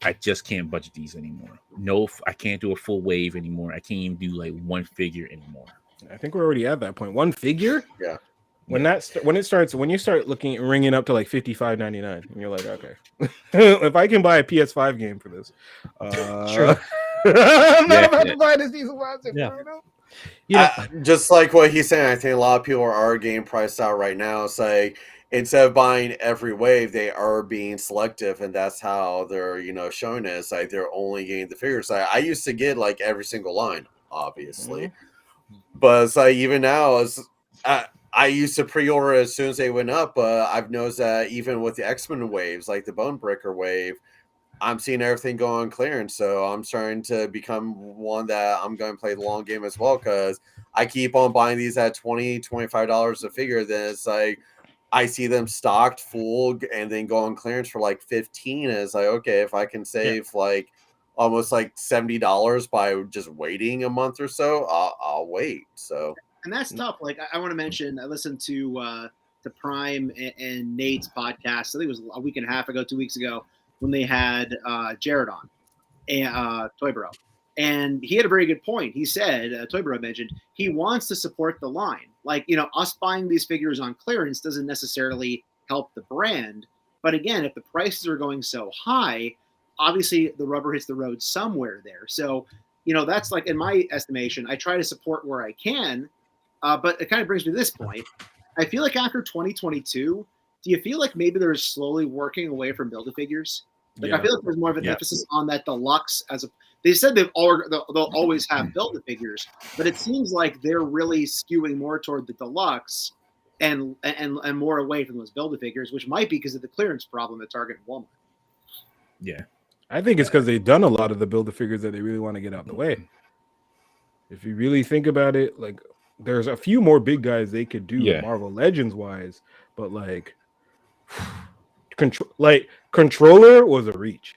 I just can't budget these anymore. No, I can't do a full wave anymore. I can't even do like one figure anymore. I think we're already at that point. One figure? Yeah. When you start looking ringing up to like $55.99, and you're like, okay, if I can buy a PS5 game for this, Sure. I'm not about to buy this diesel plastic. Yeah. Just like what he's saying, I think a lot of people are getting priced out right now. It's like instead of buying every wave, they are being selective, and that's how they're showing it. It's like they're only getting the figures. Like, I used to get like every single line, obviously, but it's like even now, I used to pre-order as soon as they went up. But I've noticed that even with the X-Men waves, like the Bone Breaker wave, I'm seeing everything go on clearance. So I'm starting to become one that I'm going to play the long game as well, because I keep on buying these at $20, $25 a figure. Then it's like I see them stocked full and then go on clearance for like 15. And it's like, okay, if I can save like almost like $70 by just waiting a month or so, I'll wait. So. And that's tough. Like I want to mention, I listened to Prime and Nate's podcast. I think it was a week and a half ago, 2 weeks ago, when they had Jared on, and Toy Bro. And he had a very good point. He said, Toy Bro mentioned, he wants to support the line. Like, us buying these figures on clearance doesn't necessarily help the brand. But again, if the prices are going so high, obviously the rubber hits the road somewhere there. So, that's like, in my estimation, I try to support where I can. But it kind of brings me to this point. I feel like after 2022, do you feel like maybe they're slowly working away from Build-A-Figures? Like, I feel like there's more of an emphasis on that deluxe they said they'll always have Build-A-Figures, but it seems like they're really skewing more toward the deluxe and more away from those Build-A-Figures, which might be because of the clearance problem at Target and Walmart. Yeah. I think it's because they've done a lot of the Build-A-Figures that they really want to get out of the way. If you really think about it, like, there's a few more big guys they could do Marvel Legends wise, but like Controller was a reach.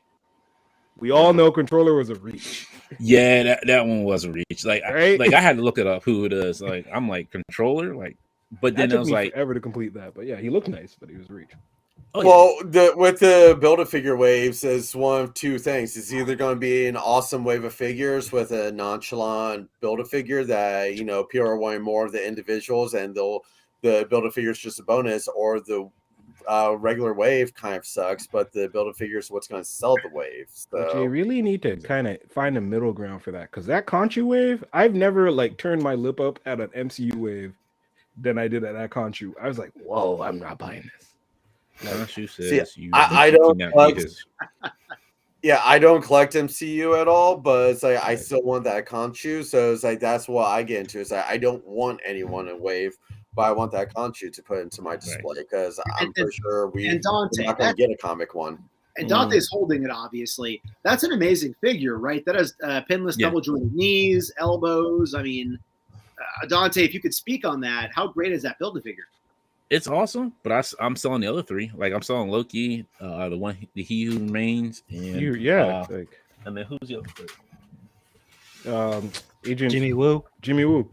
We all know Controller was a reach. Yeah, that one was a reach. Like, right? I had to look it up who it is. Like, I'm like, Controller, like, but then I was like, forever to complete that. But yeah, he looked nice, but he was a reach. With the Build-A-Figure waves, is one of two things. It's either going to be an awesome wave of figures with a nonchalant Build-A-Figure that people are wanting more of the individuals, and the Build-A-Figure is just a bonus, or the regular wave kind of sucks, but the Build-A-Figure is what's going to sell the wave. So but you really need to kind of find a middle ground for that, because that Conchu wave, I've never like turned my lip up at an MCU wave than I did at that Conchu. I was like, whoa, I'm not buying this. I don't collect, I don't collect MCU at all, but it's like I still want that Conchu, so it's like that's what I get into. It's like I don't want anyone in wave, but I want that Conchu to put into my display, because I'm pretty sure we're not going to get a comic one. And Dante's holding it, obviously. That's an amazing figure, right? That has pinless double jointed knees, elbows. I mean, Dante, if you could speak on that, how great is that Build-A-Figure? It's awesome, but I'm selling the other three. Like, I'm selling Loki, the He Who Remains, and and then who's the other three? Agent Jimmy Woo.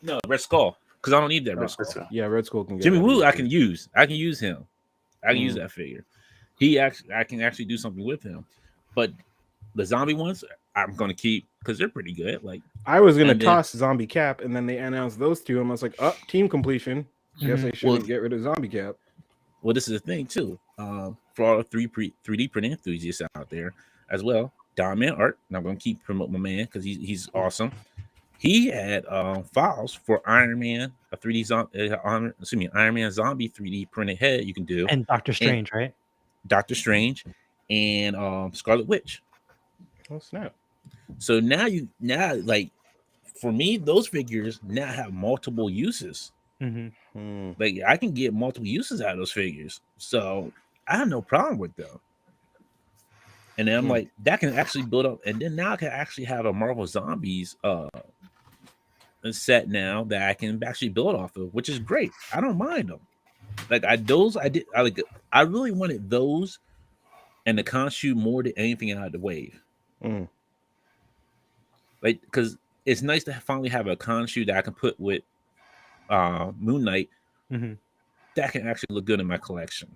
No, Red Skull, because I don't need that Red Skull. Yeah, Red Skull can get Jimmy Woo. I can use him. I can use that figure. I can actually do something with him. But the zombie ones, I'm gonna keep because they're pretty good. Like, I was gonna toss Zombie Cap, and then they announced those two, and I was like, team completion. Guess I shouldn't get rid of Zombie Cap. Well, this is the thing too. For all the 3D print enthusiasts out there as well, Diamond Art. And I'm gonna keep promoting my man because he's awesome. He had files for Iron Man, a 3D Iron Man zombie 3D printed head you can do, and Doctor Strange, right? Doctor Strange and Scarlet Witch. Oh snap! So now like for me, those figures now have multiple uses. Like, I can get multiple uses out of those figures, so I have no problem with them. And then I'm like, that can actually build up, and then now I can actually have a Marvel Zombies set now that I can actually build off of, which is great. I don't mind them. Like I really wanted those and the Khonshu more than anything out of the wave. Like, because it's nice to finally have a Khonshu that I can put with Moon Knight that can actually look good in my collection.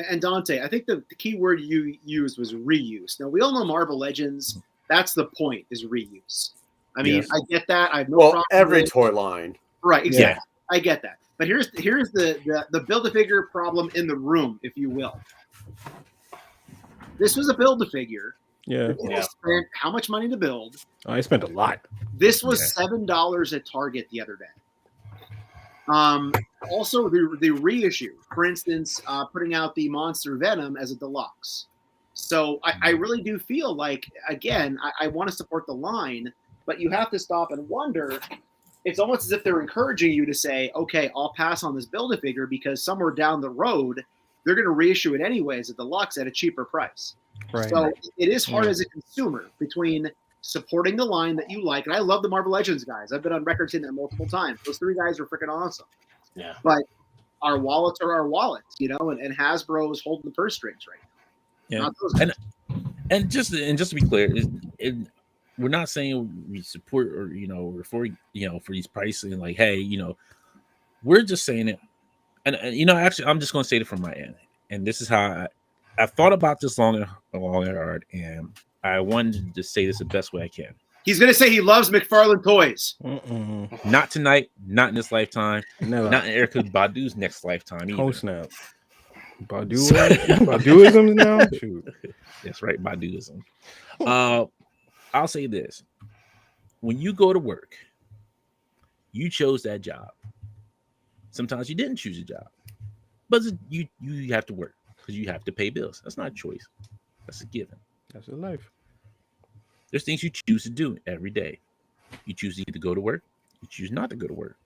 And Dante, I think the key word you used was reuse. Now we all know Marvel Legends. That's the point, is reuse. I mean, I get that. I have no problem. Every toy line. Right, exactly. Yeah. I get that. But here's the Build-A-Figure problem in the room, if you will. This was a Build-A-Figure. Yeah. Spent how much money to build? I spent a lot. This was $7 at Target the other day. Also, the reissue, for instance, putting out the Monster Venom as a deluxe. So I really do feel like, again, I want to support the line, but you have to stop and wonder. It's almost as if they're encouraging you to say, okay, I'll pass on this Build-A-Figure because somewhere down the road, they're going to reissue it anyway as a deluxe at a cheaper price. Right. So it is hard as a consumer between supporting the line that you like. And I love the Marvel Legends guys. I've been on record saying that multiple times. Those three guys are freaking awesome. Yeah. But our wallets are our wallets, you know, and Hasbro is holding the purse strings right now. Yeah. And just to be clear, we're not saying we support or, you know, we're for, you know, for these prices and like, hey, you know, we're just saying it. And you know, actually, I'm just going to say it from my end. And this is how I thought about this long and hard, and I wanted to say this the best way I can. He's going to say he loves McFarlane toys. Not tonight, not in this lifetime, not in Erykah Badu's next lifetime either. Oh, snap. Baduisms now? Shoot. That's right, Baduism. I'll say this. When you go to work, you chose that job. Sometimes you didn't choose a job, but you have to work because you have to pay bills. That's not a choice. That's a given. That's your life. There's things you choose to do every day. You choose to either go to work, you choose not to go to work.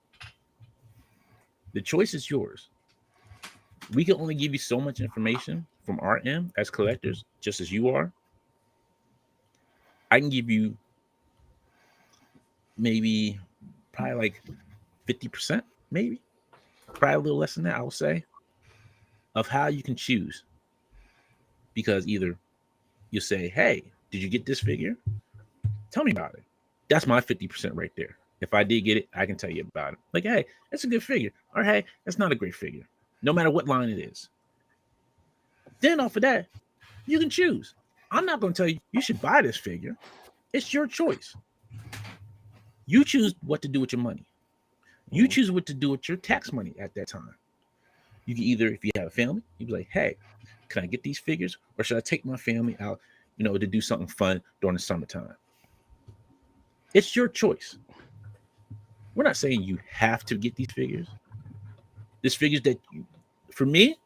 The choice is yours. We can only give you so much information from our end as collectors, just as you are. I can give you probably like 50%, maybe. Probably a little less than that, I would say, of how you can choose. Because either you say, hey, did you get this figure? Tell me about it. That's my 50% right there. If I did get it, I can tell you about it. Like, hey, it's a good figure. Or hey, it's not a great figure. No matter what line it is. Then off of that, you can choose. I'm not going to tell you you should buy this figure. It's your choice. You choose what to do with your money. You choose what to do with your tax money at that time. You can either, if you have a family, you'd be like, hey, can I get these figures? Or should I take my family out, you know, to do something fun during the summertime? It's your choice. We're not saying you have to get these figures. These figures that, for me,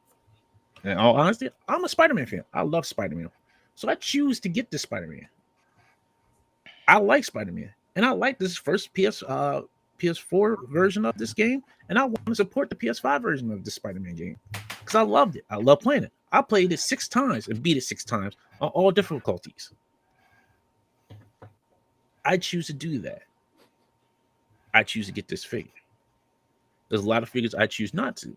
in all honesty, I'm a Spider-Man fan. I love Spider-Man. So I choose to get this Spider-Man. I like Spider-Man. And I like this first PS4 version of this game. And I want to support the PS5 version of this Spider-Man game. Because I loved it. I love playing it. I played it 6 times and beat it 6 times on all difficulties. I choose to do that. I choose to get this figure. There's a lot of figures I choose not to.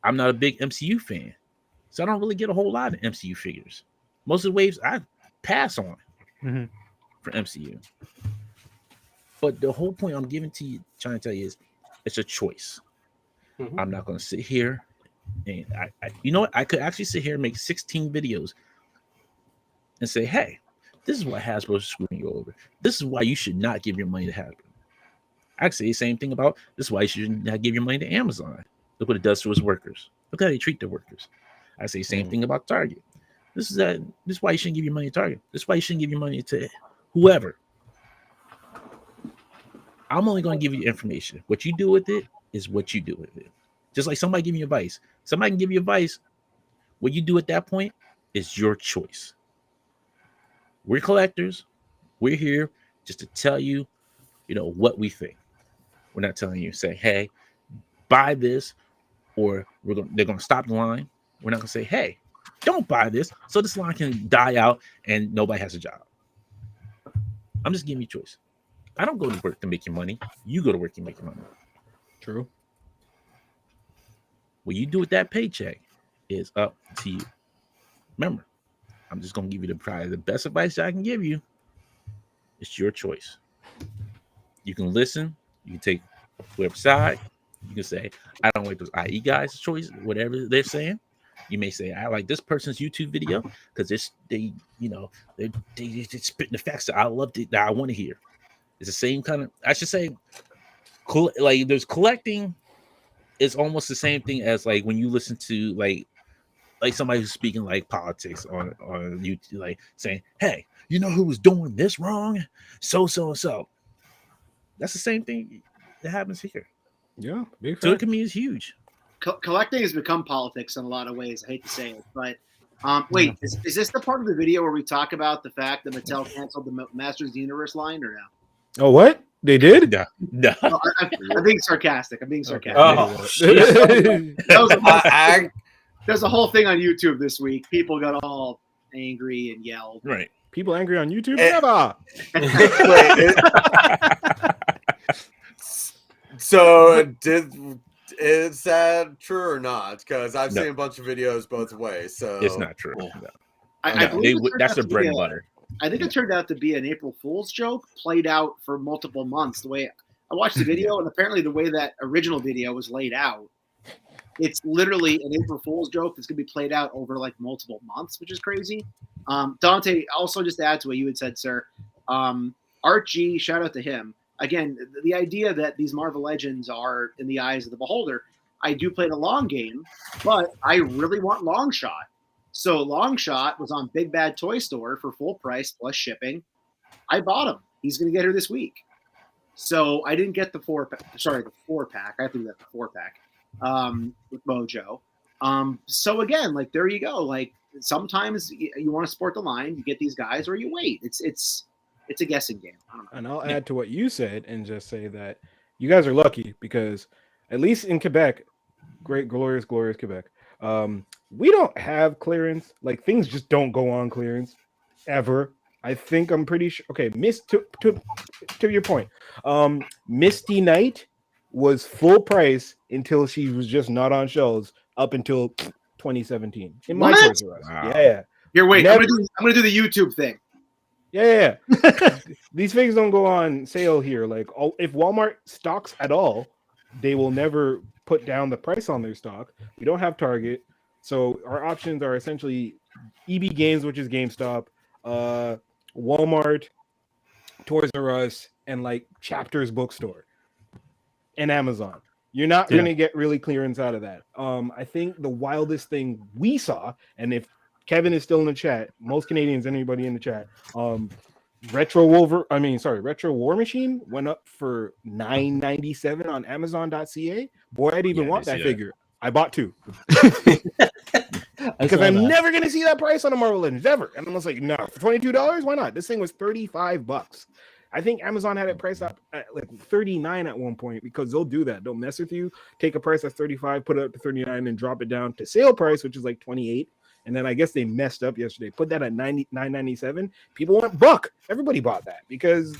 I'm not a big MCU fan. So I don't really get a whole lot of MCU figures. Most of the waves I pass on for MCU. But the whole point I'm giving to you, trying to tell you is it's a choice. I'm not going to sit here and you know what? I could actually sit here and make 16 videos and say, hey, this is why Hasbro is screwing you over. This is why you should not give your money to Hasbro. I could say the same thing about this is why you should not give your money to Amazon. Look what it does to its workers. Look how they treat their workers. I say the same thing about Target. This is why you shouldn't give your money to Target. This is why you shouldn't give your money to whoever. I'm only going to give you information. What you do with it is what you do with it. Just like somebody giving you advice. Somebody can give you advice. What you do at that point is your choice. We're collectors. We're here just to tell you, you know, what we think. We're not telling you, say, hey, buy this, or they're going to stop the line. We're not going to say, hey, Don't buy this, so this line can die out and nobody has a job. I'm just giving you choice. I don't go to work to make your money. You go to work to make your money. True. What you do with that paycheck is up to you. Remember, I'm just gonna give you probably the best advice I can give you. It's your choice. You can listen. You can take whoever side. You can say, I don't like those IE guys' choice, whatever they're saying. You may say, I like this person's YouTube video because they spitting the facts that I love that I want to hear. It's the same kind of, I should say, like there's collecting is almost the same thing as like when you listen to like somebody who's speaking like politics on YouTube, like saying, hey, you know who was doing this wrong? So. That's the same thing that happens here. Yeah, big So it to me is huge. Collecting has become politics in a lot of ways. I hate to say it, but wait, is this the part of the video where we talk about the fact that Mattel canceled the Masters of the Universe line, or no? Oh, what? They did? No. No, I'm being sarcastic. I'm being sarcastic. Oh, There's a whole thing on YouTube this week. People got all angry and yelled. Right. People angry on YouTube? Never. So is that true or not? Because I've seen a bunch of videos both ways. So it's not true. No. I believe that's their bread and butter. I think it turned out to be an April Fool's joke played out for multiple months. The way I watched the video, and apparently the way that original video was laid out, it's literally an April Fool's joke that's going to be played out over like multiple months, which is crazy. Dante, also just to add to what you had said, sir, Art G, shout out to him. Again, the idea that these Marvel Legends are in the eyes of the beholder, I do play the long game, but I really want Long Shot. So Long Shot was on Big Bad Toy Store for full price plus shipping. I bought him. He's going to get here this week. So I didn't get the 4-pack. I have to get the 4-pack with Mojo. So again, like there you go. Like sometimes you want to support the line, you get these guys, or you wait. It's a guessing game. I don't know. And I'll add to what you said and just say that you guys are lucky because at least in Quebec, great, glorious Quebec, we don't have clearance. Like things just don't go on clearance ever. I think I'm pretty sure. Okay, to your point, Misty Knight was full price until she was just not on shelves up until 2017. In my Toys R Us. Wow. Yeah. Here, wait. I'm gonna do the YouTube thing. Yeah. These things don't go on sale here. Like, if Walmart stocks at all, they will never put down the price on their stock. We don't have Target, so our options are essentially EB Games, which is GameStop, Walmart, Toys R Us, and like Chapters Bookstore, and Amazon. You're not going to get really clearance out of that. I think the wildest thing we saw, and if Kevin is still in the chat, most Canadians, anybody in the chat, Retro War Machine went up for $9.97 on Amazon.ca. Boy, I didn't even want that figure. I bought 2 because I'm never gonna see that price on a Marvel Legends ever. And I was like, no, for $22, why not? This thing was $35. I think Amazon had it priced up at like $39 at one point because they'll do that. They'll mess with you, take a price that's $35, put it up to $39, and drop it down to sale price, which is like $28. And then I guess they messed up yesterday. Put that at $9.97. People went buck. Everybody bought that because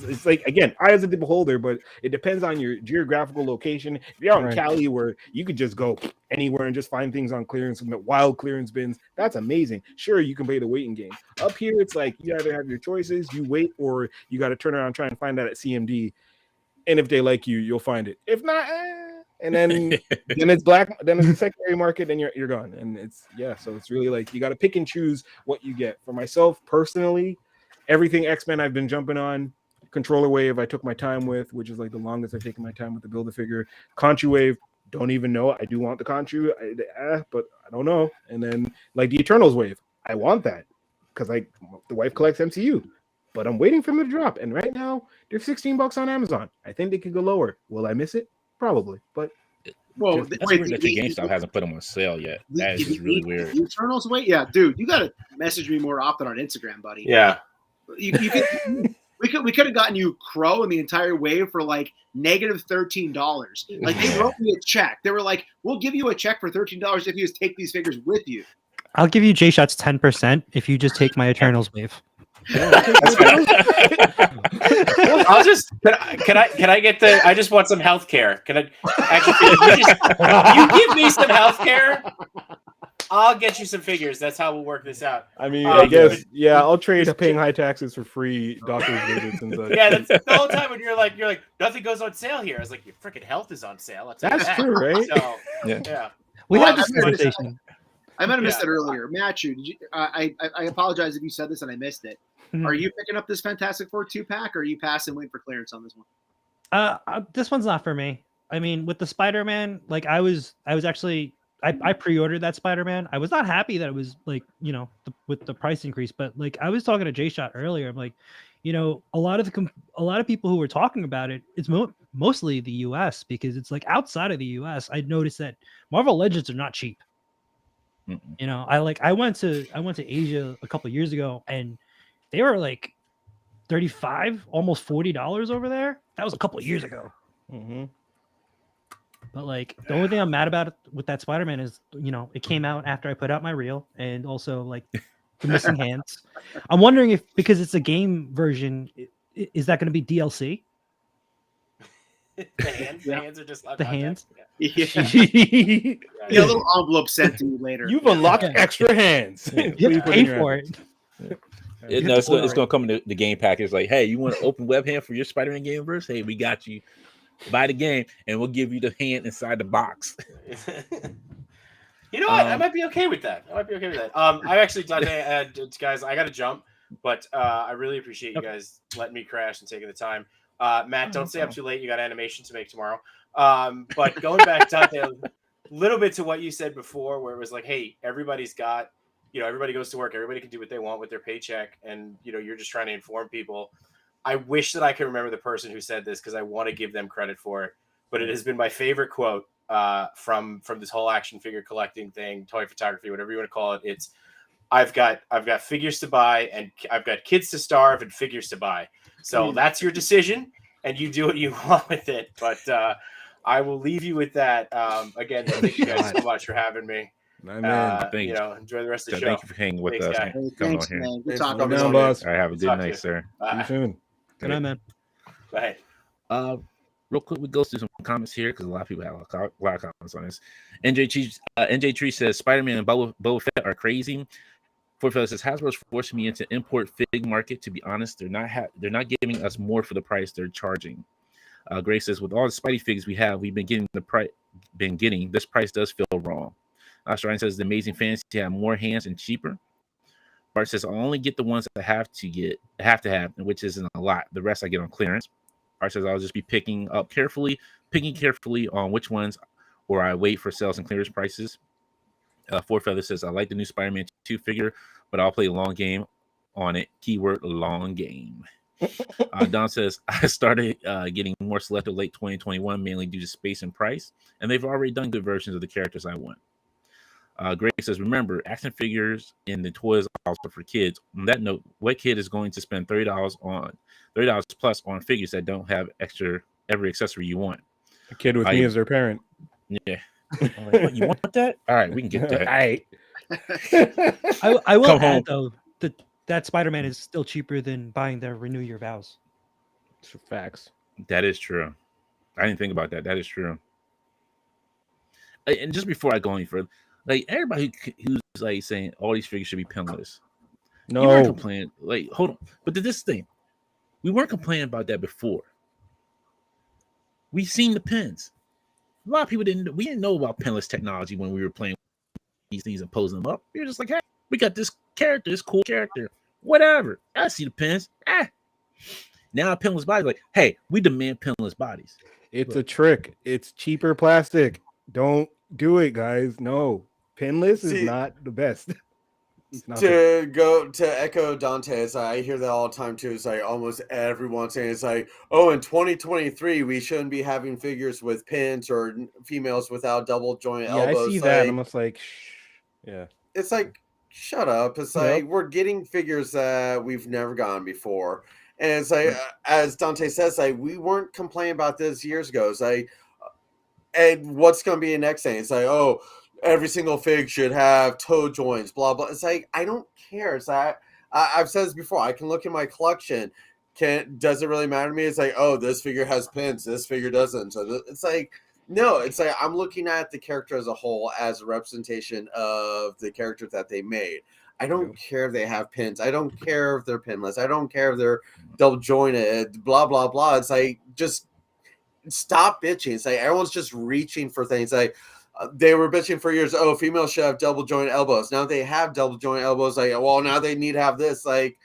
it's like, again, eyes of the beholder, but it depends on your geographical location. If you're out in Cali where you could just go anywhere and just find things on clearance from the wild clearance bins, that's amazing. Sure, you can play the waiting game. Up here, it's like you either have your choices, you wait, or you got to turn around and try and find that at CMD. And if they like you, you'll find it. If not, and then it's black, then it's the secondary market, and you're gone. And it's so it's really like you got to pick and choose what you get. For myself personally, everything X-Men I've been jumping on. Controller Wave I took my time with, which is like the longest I've taken my time with the Build-A-Figure. Conchu Wave, don't even know. I do want the Conchu, but I don't know. And then like the Eternals Wave, I want that because the wife collects MCU, but I'm waiting for them to drop. And right now they're $16 on Amazon. I think they could go lower. Will I miss it? Probably, but that's weird that the GameStop hasn't put them on sale yet. That is really weird. Eternals Wave, yeah, dude, you gotta message me more often on Instagram, buddy. Yeah, you could. We could have gotten you Crow and the entire wave for like -$13. Like they wrote me a check. They were like, "We'll give you a check for $13 if you just take these figures with you." I'll give you J-Shots 10% if you just take my Eternals wave. That's fine. I'll just can I get the? I just want some health care. Can I actually? You give me some health care. I'll get you some figures. That's how we'll work this out. I mean, I guess, yeah, I'll trade paying high taxes for free doctor's visits and such. Yeah, that's the whole time when you're like, nothing goes on sale here. I was like, your freaking health is on sale. That's true, right? So, Yeah. We Well, had this conversation. I might have missed it earlier. Matchu, did you, I apologize if you said this and I missed it. Are you picking up this Fantastic Four 2-pack, or are you passing, waiting for clearance on this one? This one's not for me. I mean, with the Spider-Man, like I was actually I pre-ordered that Spider-Man. I was not happy that it was like, with the price increase, but like I was talking to J-Shot earlier. I'm like, a lot of people who were talking about it, it's mostly the US, because it's like outside of the US, I noticed that Marvel Legends are not cheap. I went to Asia a couple years ago and they were like $35, almost $40 over there. That was a couple of years ago. Mm-hmm. But like the only thing I'm mad about with that Spider-Man is, it came out after I put out my reel, and also like the missing hands. I'm wondering if, because it's a game version, is that going to be DLC? The hands are just the hands. Yeah. A little envelope sent to you later. You've unlocked extra hands. You have to pay for it. It's going to come in the game package. Like, hey, you want to open web hand for your Spider-Man game verse? Hey, we got you. Buy the game, and we'll give you the hand inside the box. You know what? I might be okay with that. I actually, guys, I got to jump, but I really appreciate you guys letting me crash and taking the time. Matt, don't stay up too late. You got animation to make tomorrow. But going back, Dante, a little bit to what you said before, where it was like, hey, everybody's got, everybody goes to work. Everybody can do what they want with their paycheck. And, you're just trying to inform people. I wish that I could remember the person who said this, because I want to give them credit for it. But it has been my favorite quote from this whole action figure collecting thing, toy photography, whatever you want to call it. It's, I've got figures to buy, and I've got kids to starve and figures to buy. So that's your decision, and you do what you want with it. But I will leave you with that. Again, thank you guys so much for having me. Enjoy the rest of the show. Thank you for hanging with us. Thanks, man. Good talking Calm to down, you. boss. All right, have a good night, sir. See you soon. Good night, man. Bye. Real quick, we go through some comments here because a lot of people have a lot of comments on this. NJ Tree says Spider-Man and Boba Fett are crazy. Forfella says Hasbro's forcing me into import fig market. To be honest, they're not giving us more for the price they're charging. Gray says with all the Spidey figs we have, we've been getting this price does feel wrong. Australian says the Amazing Fantasy have more hands and cheaper. Bart says I'll only get the ones that I have to have, which isn't a lot. The rest I get on clearance. Art says I'll just be picking carefully on which ones, or I wait for sales and clearance prices. Four Feather says I like the new Spider-Man 2 figure, but I'll play long game on it. Keyword long game. Don says I started getting more selective late 2021, mainly due to space and price, and they've already done good versions of the characters I want. Greg says, remember, action figures in the toys also for kids. On that note, what kid is going to spend $30 plus on figures that don't have every accessory you want? A kid with me as their parent. Yeah. I'm like, what, you want that? All right, we can get that. All right. I will Come add home. though that Spider-Man is still cheaper than buying the Renew Your Vows. Facts. That is true. I didn't think about that. That is true. And just before I go any further, like everybody who's like saying all these figures should be pinless. No. You weren't complaining. Like, hold on. But this thing, we weren't complaining about that before. We seen the pins. A lot of people didn't know about pinless technology when we were playing these things and posing them up. We were just like, hey, we got this character, this cool character. Whatever. I see the pins. Now pinless bodies, like, hey, we demand pinless bodies. It's a trick. It's cheaper plastic. Don't do it, guys. No. Pinless is not the best. To echo Dante's, I hear that all the time too. It's like almost everyone saying it's like, oh, in 2023 we shouldn't be having figures with pins or females without double joint elbows. I see that. I'm just like, yeah. It's like, shut up. It's like we're getting figures that we've never gotten before, and it's like as Dante says, like we weren't complaining about this years ago. It's like, and what's going to be the next thing? It's like, oh. every single fig should have toe joints, blah blah. It's like I don't care. It's like I've said this before. I can look in my collection. Does it really matter to me? It's like, oh, this figure has pins, this figure doesn't. So it's like, no, it's like I'm looking at the character as a whole as a representation of the character that they made. I don't care if they have pins. I don't care if they're pinless. I don't care if they're double jointed, blah blah blah. It's like, just stop bitching. It's like everyone's just reaching for things. Like they were bitching for years. Oh, females should have double joint elbows. Now they have double joint elbows. Like, well, now they need to have this. Like,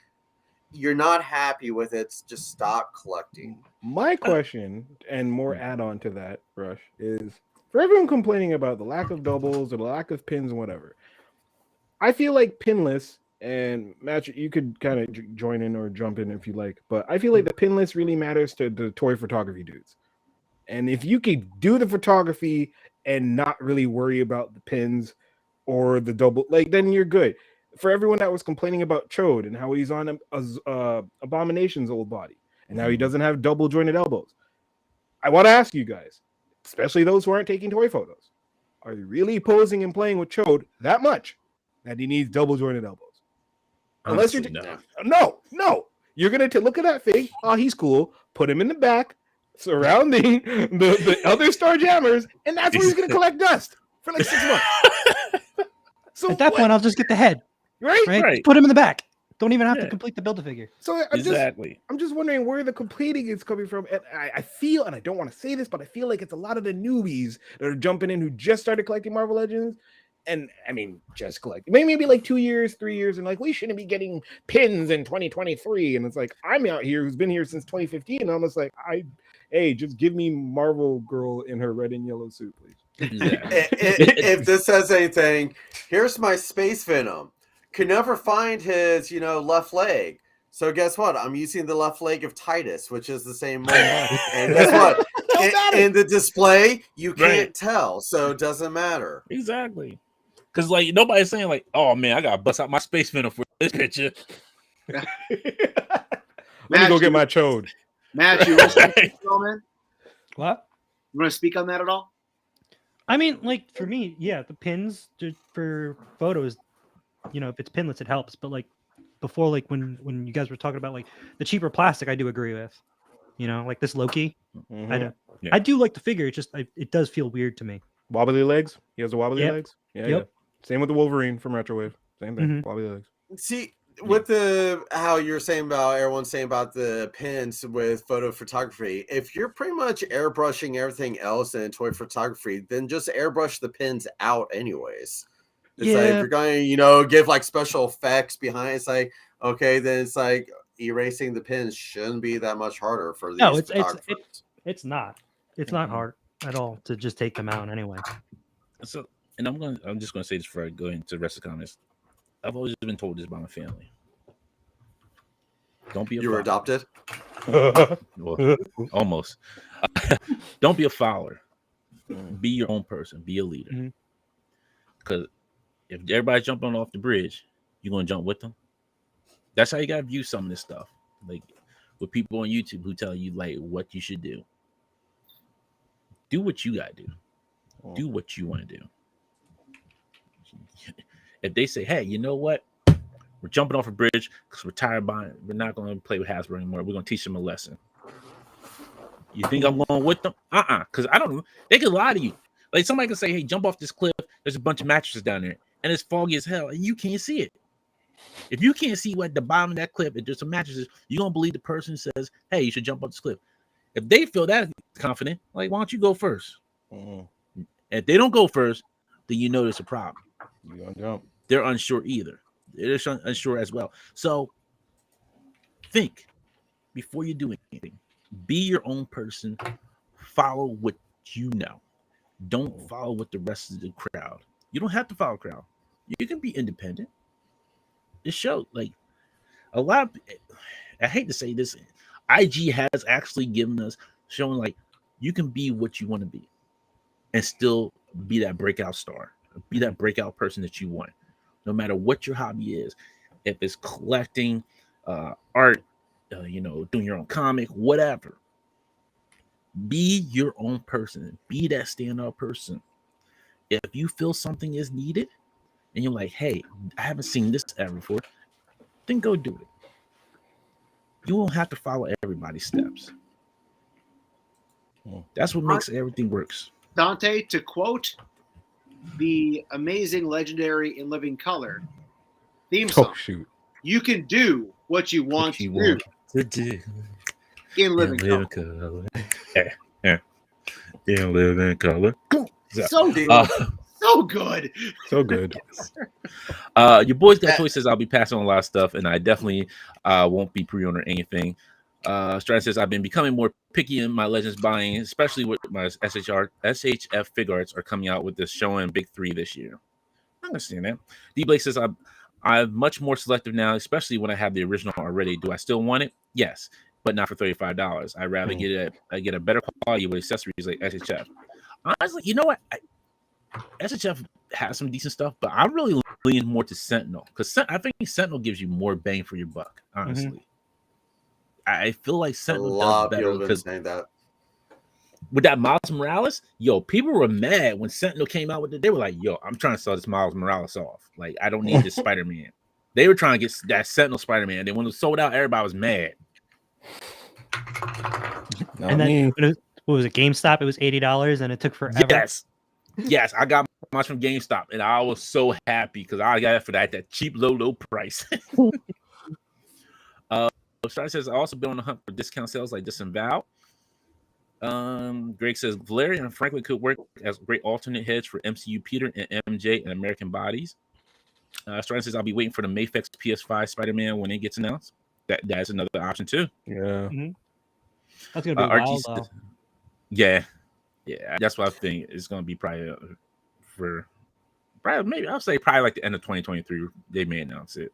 you're not happy with it. Just stop collecting. My question, and more add-on to that, Rush, is for everyone complaining about the lack of doubles or the lack of pins and whatever, I feel like pinless, and Match, you could kind of join in or jump in if you like, but I feel like the pinless really matters to the toy photography dudes. And if you could do the photography and not really worry about the pins or the double, like, then you're good. For everyone that was complaining about Chode and how he's on Abomination's old body and how he doesn't have double jointed elbows, I want to ask you guys, especially those who aren't taking toy photos, are you really posing and playing with Chode that much that he needs double jointed elbows? Unless Honestly, you're no, you're gonna look at that fig. Oh, he's cool. Put him in the back, surrounding the other Star Jammers, and that's where he's gonna collect dust for like 6 months. So at that point, I'll just get the head. Right? Just put him in the back. Don't even have to complete the Build-A-Figure. So I'm just wondering where the completing is coming from. And I feel, and I don't want to say this, but I feel like it's a lot of the newbies that are jumping in who just started collecting Marvel Legends. And I mean, just collect maybe like 2 years, 3 years, and like we shouldn't be getting pins in 2023. And it's like I'm out here who's been here since 2015. And I'm just like, hey, just give me Marvel Girl in her red and yellow suit, please. Yeah. If this says anything, here's my Space Venom. Could never find his, left leg. So guess what? I'm using the left leg of Titus, which is the same mold. And guess what? In the display, you can't tell, so it doesn't matter. Exactly. Because like nobody's saying like, oh man, I gotta bust out my Space Venom for this picture. Let me go get my Chode. Matt, you want to speak on that, man? What? You want to speak on that at all? I mean, like for me, yeah, the pins for photos, if it's pinless, it helps. But like before, like when you guys were talking about like the cheaper plastic, I do agree with. Like this Loki, I do like the figure. It just it does feel weird to me. Wobbly legs. He has the wobbly legs. Yeah. Same with the Wolverine from Retrowave. Same thing. Wobbly legs. See, with how you're saying about everyone's saying about the pins with photo photography, if you're pretty much airbrushing everything else in toy photography, then just airbrush the pins out anyways. It's like if you're going to, give like special effects behind, it's like, okay, then it's like erasing the pins shouldn't be that much harder for these photographers. It's not. It's not hard at all to just take them out anyway. So, and I'm just gonna say this before I go into the rest of the comments. I've always been told this by my family. Don't be a You were adopted? Well, almost. Don't be a follower. Be your own person. Be a leader. Because if everybody's jumping off the bridge, you're going to jump with them. That's how you got to view some of this stuff. Like with people on YouTube who tell you like what you should do. Do what you got to do. Do what you want to do. If they say, hey, you know what? We're jumping off a bridge because we're tired of buying. We're not going to play with Hasbro anymore. We're going to teach them a lesson. You think I'm going with them? Because I don't know. They could lie to you. Like somebody can say, hey, jump off this cliff. There's a bunch of mattresses down there. And it's foggy as hell. And you can't see it. If you can't see what the bottom of that cliff, if there's some mattresses, you're going to believe the person who says, hey, you should jump off this cliff. If they feel that confident, like, why don't you go first? If they don't go first, then you know there's a problem. You're going to jump. They're unsure either. They're unsure as well. So think before you do anything. Be your own person. Follow what you know. Don't follow what the rest of the crowd. You don't have to follow crowd. You can be independent. It shows like a lot of, I hate to say this, IG has actually given us showing like you can be what you want to be and still be that breakout star, be that breakout person that you want, no matter what your hobby is. If it's collecting, art, doing your own comic, whatever. Be your own person. Be that stand-up person. if you feel something is needed, and you're like, hey, I haven't seen this ever before, then go do it. You won't have to follow everybody's steps. That's what makes everything works. Dante, to quote the amazing, legendary, and living color theme song, shoot. you can do what you want to do in living color. In living color. So good. So good. So good. Your boys got choices. I'll be passing on a lot of stuff, and I definitely won't be pre-ordering anything. Stratton says I've been becoming more picky in my Legends buying, especially with my SHF figure arts are coming out with this showing Big 3 this year. I understand that. D Blake says I'm much more selective now, especially when I have the original already. Do I still want it? Yes, but not for $35. I'd rather get a better quality with accessories like SHF. Honestly, you know what? SHF has some decent stuff, but I'm really leaning more to Sentinel because I think Sentinel gives you more bang for your buck. Honestly, I feel like Sentinel does better because with that Miles Morales, people were mad when Sentinel came out with it. They were like, "Yo, I'm trying to sell this Miles Morales off. Like, I don't need this Spider-Man." They were trying to get that Sentinel Spider-Man. Then when it was sold out, everybody was mad. And then what was it? GameStop. It was $80, and it took forever. Yes, I got mine from GameStop, and I was so happy because I got it for that cheap, low price. Star says I also been on the hunt for discount sales like Disavowed. Greg says Valerian and Franklin could work as great alternate heads for MCU Peter and MJ and American Bodies. Star says I'll be waiting for the Mayfex PS5 Spider-Man when it gets announced. That's another option too. Yeah, that's gonna be wild. Though. Yeah, that's what I think. It's gonna be probably maybe I'll say probably like the end of 2023. They may announce it.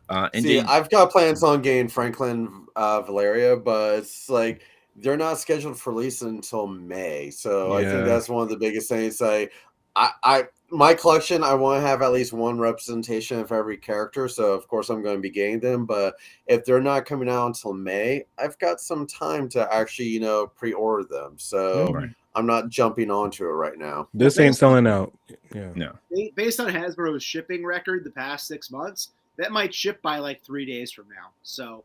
I've got plans on getting Franklin Valeria, but it's like they're not scheduled for release until May. So I think that's one of the biggest things. Like my collection, I want to have at least one representation of every character. So of course I'm going to be getting them. But if they're not coming out until May, I've got some time to actually, pre-order them. So I'm not jumping onto it right now. This ain't selling out. Yeah. No. Based on Hasbro's shipping record the past 6 months, that might ship by like 3 days from now. So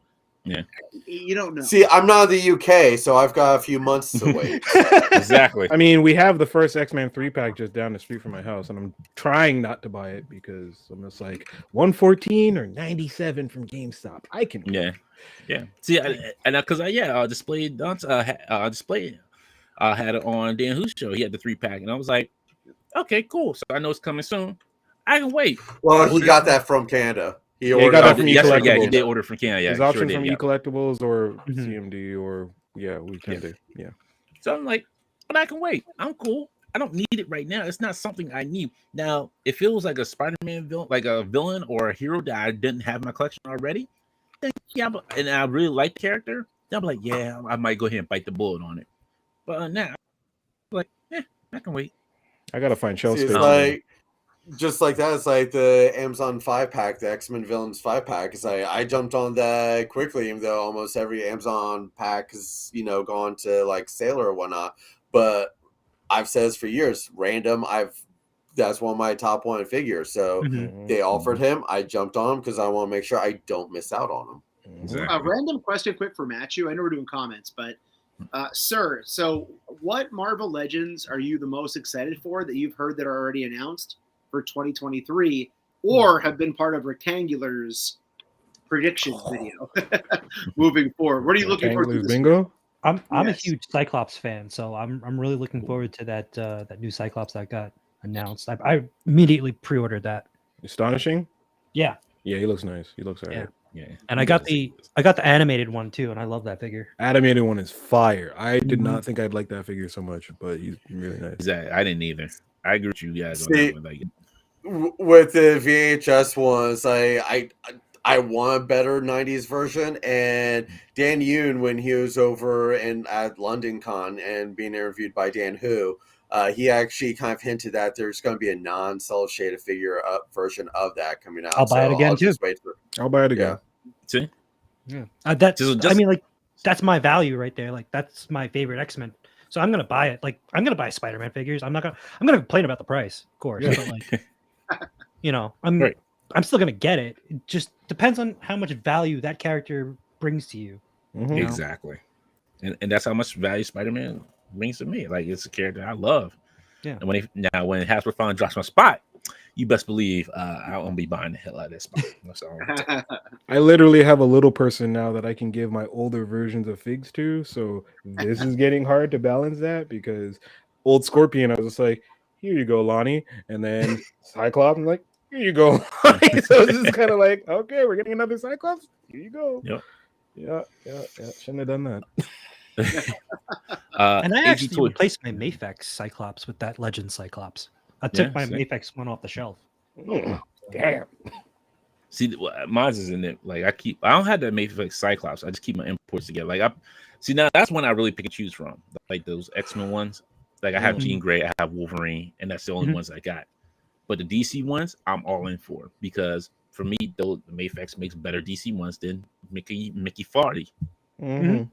you don't know. See, I'm not in the UK, so I've got a few months to wait. Exactly. I mean, we have the first X-Men 3-pack just down the street from my house, and I'm trying not to buy it because I'm just like 114 or 97 from GameStop. I can. Yeah. See, because displayed had it on Dan Who's show. He had the 3-pack, and I was like, okay, cool. So I know it's coming soon. I can wait. Well, he got that from Canada. He got that from E-Collectibles. Yeah, he did order from Canada. Yeah, his option from E-Collectibles or CMD or we can do. Yeah. So I'm like, but I can wait. I'm cool. I don't need it right now. It's not something I need. Now, if it was like a Spider-Man villain, like a villain or a hero that I didn't have in my collection already, then and I really like the character, then I'm like, I might go ahead and bite the bullet on it. But now, I'm like, I can wait. I gotta find Chelsea. It's like just like that. It's like the Amazon 5-pack, the X-Men Villains 5-pack. It's like I jumped on that quickly, even though almost every Amazon pack has gone to like sale or whatnot. But I've said this for years. Random. That's one of my top one figures. So they offered him. I jumped on him because I want to make sure I don't miss out on him. A random question, quick for Matchu. I know we're doing comments, but sir, so what Marvel Legends are you the most excited for that you've heard that are already announced for 2023 or have been part of Rectangular's prediction video moving forward? What are you looking for? Bingo? I'm a huge Cyclops fan, so I'm really looking forward to that new Cyclops that got announced. I immediately pre-ordered that. Astonishing? Yeah. Yeah, he looks nice. He looks alright. Yeah. And I got the animated one too, and I love that figure. Animated one is fire. I did not think I'd like that figure so much, but he's really nice. Exactly. I didn't either. I agree with you guys on that one. Like, with the VHS ones, I want a better 90s version. And Dan Yoon, when he was over at London Con and being interviewed by Dan Hu, he actually kind of hinted that there's going to be a non-cell shaded figure version of that coming out. I'll buy it again too. I'll buy it again. See? Yeah. I mean, like, that's my value right there. Like, that's my favorite X-Men. So I'm gonna buy it. Like I'm gonna buy Spider-Man figures. I'm gonna complain about the price, of course. Yeah. But like, I'm Right. I'm still gonna get it. It just depends on how much value that character brings to you. Mhm. know? Exactly. And that's how much value Spider-Man brings to me. Like it's a character I love. Yeah. And when Hasbro finally drops my spot, you best believe I'll be buying the hell out of this spot. That's all I'm saying. I literally have a little person now that I can give my older versions of figs to. So this is getting hard to balance that because old Scorpion, I was just like, here you go, Lonnie. And then Cyclops, I'm like, here you go, Lonnie. So it's just kind of like, okay, we're getting another Cyclops. Here you go. Yep. Yeah. Shouldn't have done that. And I AZ actually Toy. replaced my Mafex Cyclops with that Legend Cyclops. I took my see? Mafex one off the shelf. Damn. See, mine's is in it. Like I don't have that Mayfix Cyclops. I just keep my imports together. Like now that's when I really pick and choose from. Like those X-Men ones. Like I have Jean Grey, I have Wolverine, and that's the only ones I got. But the DC ones, I'm all in for because for me, though, the Mayfix makes better DC ones than Mickey Farty. Mhm.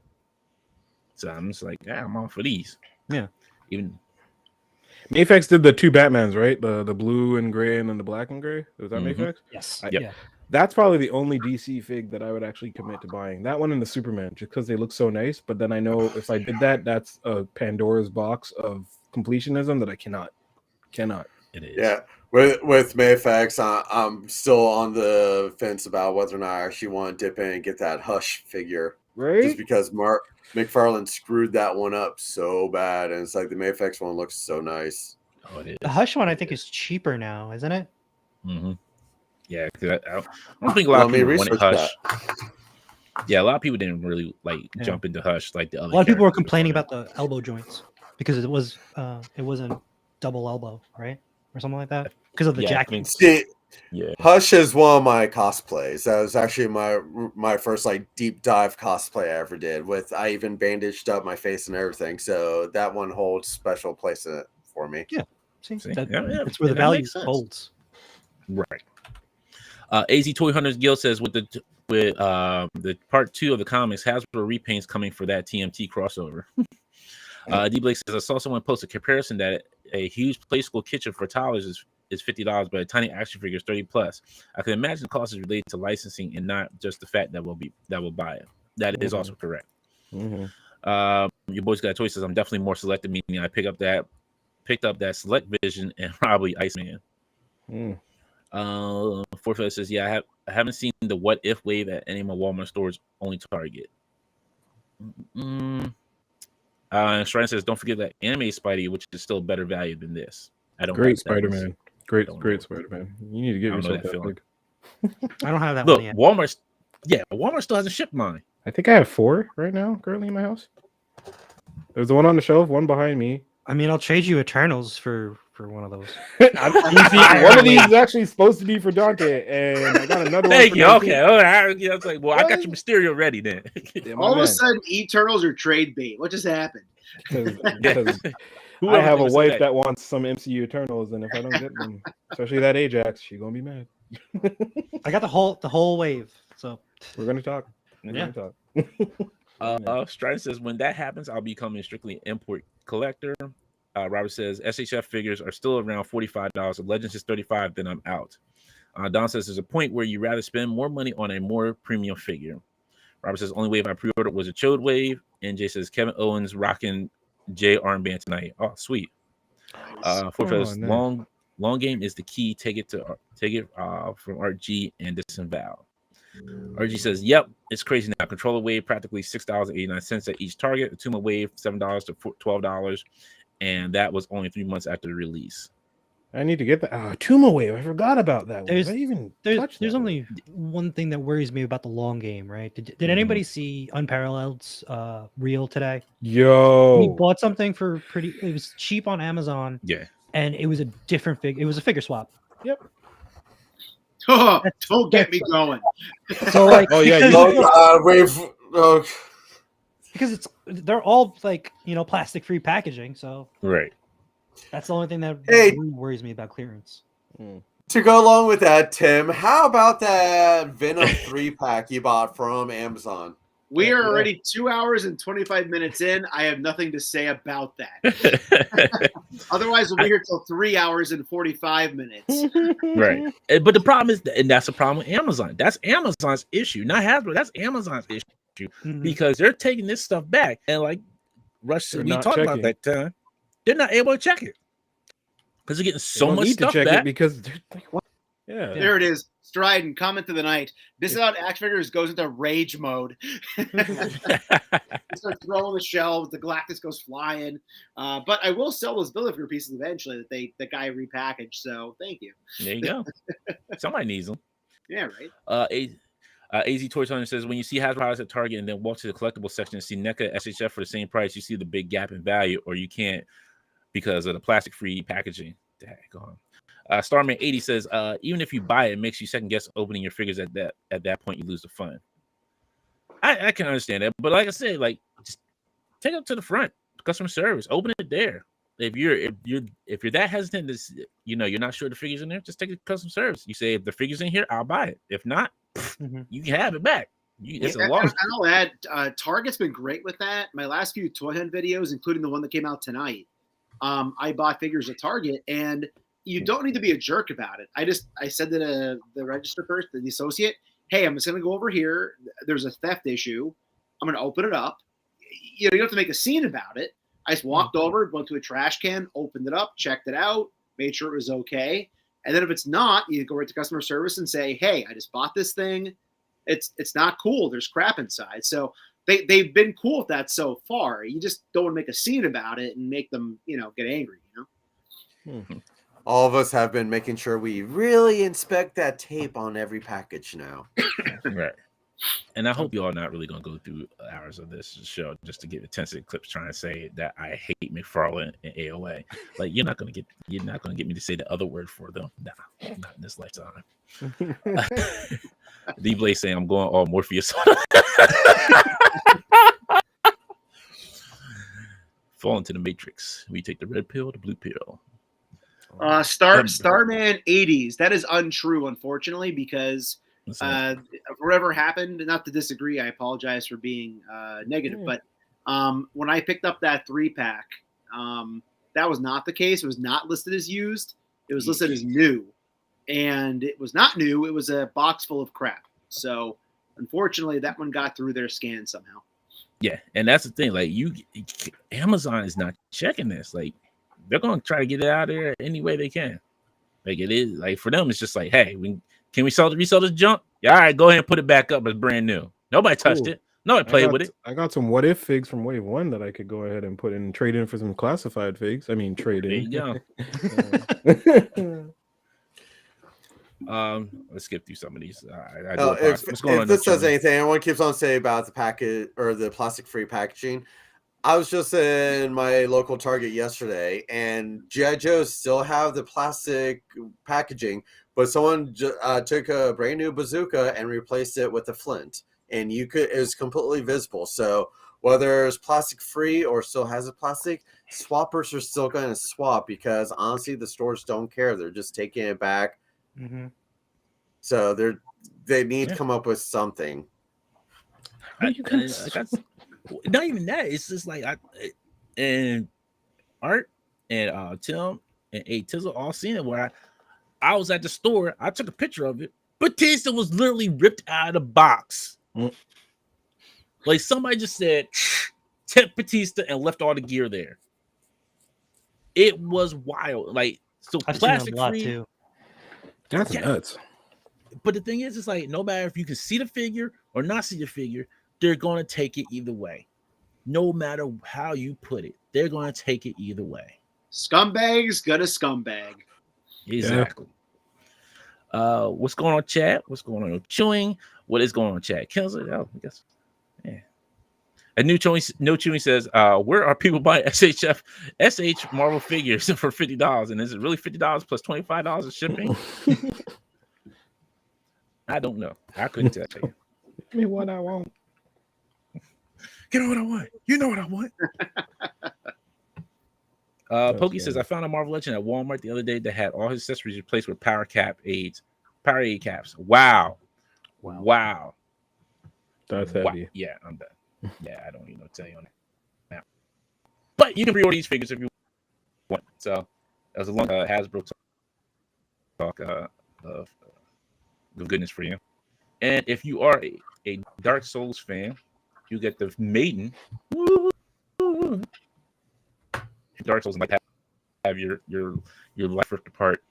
So I'm just like, yeah, I'm on for these. Yeah. Even Mafex did the two Batmans, right? The blue and gray and then the black and gray. Was that Mafex? Yes. Yep. Yeah. That's probably the only DC fig that I would actually commit to buying. That one and the Superman, just because they look so nice. But then I know if I did that, that's a Pandora's box of completionism that I cannot. it is. Yeah, with Mayfax, I'm still on the fence about whether or not I actually want to dip in and get that Hush figure, Right? just because Mark McFarlane screwed that one up so bad, and it's like the Mayfax one looks so nice. Oh, it is. The Hush one I think is cheaper now, isn't it? Mm-hmm. Yeah, because I don't think a lot of people wanted Hush. Yeah, a lot of people didn't really jump into Hush like the other. A lot of people were complaining about the elbow joints because it wasn't double elbow, right, or something like that, because of the jacket. See, yeah, Hush is one of my cosplays. That was actually my first deep dive cosplay I ever did. I even bandaged up my face and everything. So that one holds special place in it for me. Yeah, see? Yeah. It's where the value holds. Right. AZ Toy Hunters Guild says with the part 2 of the comics, Hasbro repaints coming for that TMT crossover. D Blake says I saw someone post a comparison that a huge play school kitchen for toddlers is $50, but a tiny action figure is $30+. I can imagine the cost is related to licensing and not just the fact that will buy it. That is also correct. Your boy's got a toy says I'm definitely more selective, meaning I picked up that Select Vision and probably Iceman. Forfeit says, yeah, I haven't seen the What If wave at any of my Walmart stores, only Target. Shrine says, don't forget that anime Spidey, which is still better value than this. I don't. Great Spider-Man. Great Spider-Man. You need to give yourself that feeling. I don't have that Look, one yet. Walmart still hasn't shipped mine. I think I have 4 right now currently in my house. There's the one on the shelf, one behind me. I mean, I'll trade you Eternals for one of those. One of these is actually supposed to be for Dante, and I got another one. Thank you. 19. Okay. All right. I was like, well, I got your Mysterio ready then. Yeah, All of a sudden, Eternals are trade bait. What just happened? Because I have a wife that wants some MCU Eternals, and if I don't get them, especially that Ajax, she's gonna be mad. I got the whole wave, so we're gonna talk. Strider says when that happens, I'll be becoming strictly an import collector. Robert says SHF figures are still around $45. If Legends is $35, then I'm out. Don says there's a point where you rather spend more money on a more premium figure. Robert says only wave I pre-ordered was a Chode wave. And Jay says Kevin Owens rocking J armband tonight. Oh, sweet. Nice. Long game is the key. Take it from Art G and Disavow. RG says, yep, it's crazy now. Controller wave practically $6.89 at each target. Atuma wave $7 to $12, and that was only 3 months after the release. I need to get that. Atuma wave. I forgot about that. There's only one thing that worries me about the long game, right? Did anybody see Unparalled's reel today? Yo, he bought something for it was cheap on Amazon. Yeah, and it was a different figure. It was a figure swap. Yep. Oh, don't get me going. So like, because they're all plastic free packaging. So right, that's the only thing that really worries me about clearance. To go along with that, Tim, how about that Venom 3-pack you bought from Amazon? We are already 2 hours and 25 minutes in. I have nothing to say about that. Otherwise, we'll be here till 3 hours and 45 minutes. Right. But the problem is, and that's the problem with Amazon. That's Amazon's issue, not Hasbro. That's Amazon's issue because they're taking this stuff back. And like Rush, we talked about that time. They're not able to check it because they're getting so much stuff back. Because they're like, what? Yeah. There it is. Strident, comment of the night. This is how action figures goes into rage mode. They start throwing the shelves. The Galactus goes flying. But I will sell those Build-A-Figure pieces eventually that guy repackaged. So thank you. There you go. Somebody needs them. Yeah, right. AZ Toy Hunter says, when you see Hasbro products at Target and then walk to the collectible section and see NECA SHF for the same price, you see the big gap in value, or you can't because of the plastic-free packaging. Dang, go on. Starman 80 says, even if you buy it, it makes you second guess opening your figures at that point, you lose the fun. I can understand that, but like I said, like just take it to the front, customer service, open it there. If you're that hesitant, you're not sure the figure's in there, just take it to customer service. You say, if the figure's in here, I'll buy it. If not, you can have it back. It's a loss. I'll add, Target's been great with that. My last few Toy Hunt videos, including the one that came out tonight, I bought figures at Target, and you don't need to be a jerk about it. I said to the register person, the associate, hey, I'm just going to go over here. There's a theft issue. I'm going to open it up. You don't have to make a scene about it. I just walked over, went to a trash can, opened it up, checked it out, made sure it was okay. And then if it's not, you go right to customer service and say, hey, I just bought this thing. It's not cool. There's crap inside. So they've been cool with that so far. You just don't want to make a scene about it and make them, get angry, All of us have been making sure we really inspect that tape on every package now. Right. And I hope you all not really going to go through hours of this show just to get attentive clips trying to say that I hate McFarlane and AOA. Like, you're not going to get me to say the other word for them. Nah, not in this lifetime. D-Blade saying I'm going all Morpheus. Fall into the Matrix. We take the red pill, the blue pill. Starman 80s. That is untrue, unfortunately, because whatever happened, not to disagree, I apologize for being negative, but when I picked up that 3-pack, that was not the case. It was not listed as used. It was listed as new. And it was not new. It was a box full of crap. So, unfortunately, that one got through their scan somehow. Yeah, and that's the thing. Like, Amazon is not checking this. Like, they're going to try to get it out of there any way they can. Like, it is like for them, it's just like, hey, can we resell this junk? Yeah, all right, go ahead and put it back up as brand new. Nobody touched it. Nobody played with it. I got some what if figs from Wave 1 that I could go ahead and put in, trade in for some classified figs. I mean, trade in. There you go. Let's skip through some of these. What's going on? If this says anything, everyone keeps on saying about the packet or the plastic-free packaging. I was just in my local Target yesterday, and G.I. Joes still have the plastic packaging, but someone took a brand new bazooka and replaced it with a flint, and it was completely visible. So whether it's plastic-free or still has a plastic, swappers are still going to swap because honestly, the stores don't care. They're just taking it back. Mm-hmm. So they need to come up with something. Not even that. It's just like and Art and Tim and A Tizzle all seen it where I was at the store. I took a picture of it. Batista was literally ripped out of the box. Like somebody just said, "Tip Batista" and left all the gear there. It was wild. Like so, plastic free too. That's nuts. But the thing is, it's like no matter if you can see the figure or not see the figure, they're going to take it either way. No matter how you put it, they're going to take it either way. Scumbag's gonna scumbag. Exactly. Yeah. What's going on, chat? What's going on? Chewing. What is going on, chat? Kelsey. Oh, I guess. Yeah. And No Chewing says, where are people buying SH Marvel figures for $50? And is it really $50 plus $25 of shipping? I don't know. I couldn't tell you. Give me what I want. Get what I want. You know what I want. Pokey says, I found a Marvel Legend at Walmart the other day that had all his accessories replaced with Power Aid caps. Wow. That's Wow. heavy. Yeah, I'm done. Yeah, I don't even know what to tell you on that. But you can pre-order these figures if you want. So that was a long Hasbro talk of goodness for you. And if you are a Dark Souls fan, you get the Maiden. Dark Souls might have your life ripped apart.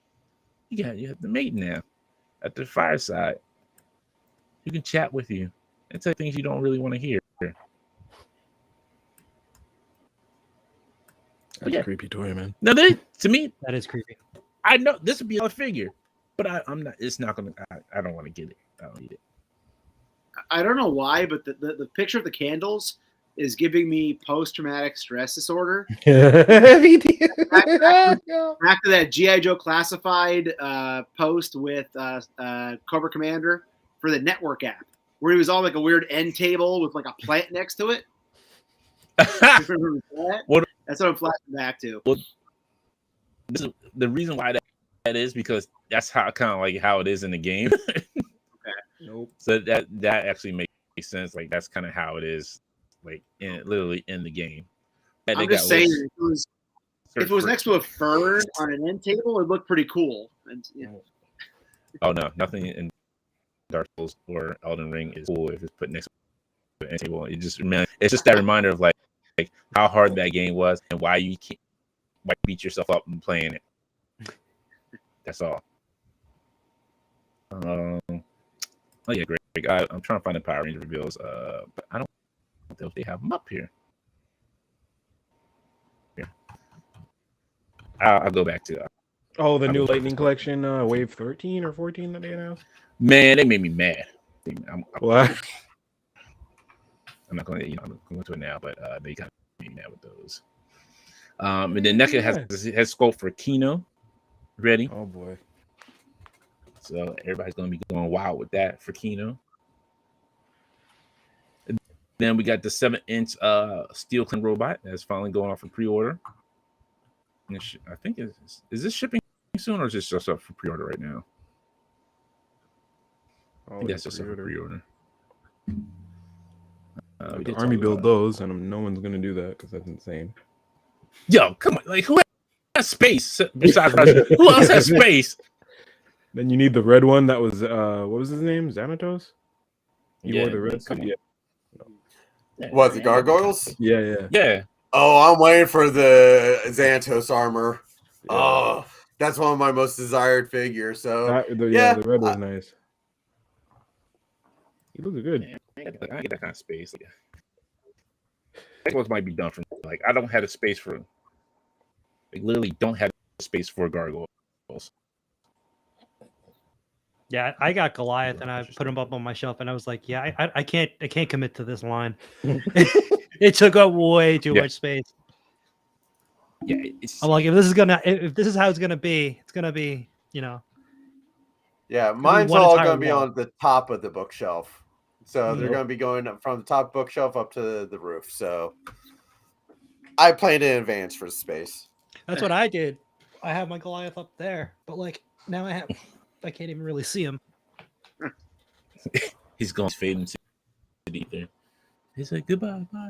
You have the Maiden now at the fireside. You can chat with you and say things you don't really want to hear. That's a creepy toy, man. Now, to me, That is creepy. I know this would be a figure, but I'm not. It's not gonna. I don't want to get it. I don't need it. I don't know why, but the picture of the candles is giving me post-traumatic stress disorder. Back to that G.I. Joe Classified post with Cobra Commander for the Network app, where he was on like a weird end table with like a plant next to it. What? That's what I'm flashing back to. Well, this is the reason why that is because that's how kind of like how it is in the game. Okay. Nope. So that actually makes sense. Like that's kind of how it is, like literally in the game. And I'm just saying, if it was next to a fern on an end table, it looked pretty cool. And, Oh no, nothing in Dark Souls or Elden Ring is cool if it's put next to an end table. It's just that reminder of like how hard that game was and why you beat yourself up and playing it. That's all. Oh yeah, great. I'm trying to find the Power Ranger reveals, but I don't know if they have them up here. I'll go back to the new Lightning Collection, Wave 13 or 14 that they announced. Man, they made me mad. What? I'm not going to, I'm going to go into it now, but they kind of made me mad with those. And then NECA has scope for Kino ready. Oh boy. So everybody's going to be going wild with that for Kino. And then we got the 7-inch Steel Clean robot that's finally going off for pre-order. I think is this shipping soon or is this just up for pre-order right now? I think that's just up for pre-order. The Army build those, and no one's gonna do that because that's insane. Yo, come on! Like, who has space besides Russia? Who else has space? Then you need the red one. That was what was his name? Xanatos. You wore the red. What, the gargoyles? Yeah. Oh, I'm waiting for the Xanatos armor. Yeah. Oh, that's one of my most desired figures. So the red was nice. He looks good. Man, I get that kind of space. Xbox might be done for. Like, I don't have the space for. Like, literally, don't have the space for gargoyles. Yeah, I got Goliath and I put him up on my shelf and I was like, yeah, I can't commit to this line. It took up way too much space. Yeah, I'm like, if this is how it's gonna be, it's gonna be, Yeah, mine's all gonna be on the top of the bookshelf. So they're gonna be going up from the top bookshelf up to the roof. So I planned in advance for space. That's what I did. I have my Goliath up there, but like now I can't even really see him. He's going to fade into the ether. He said goodbye, bye.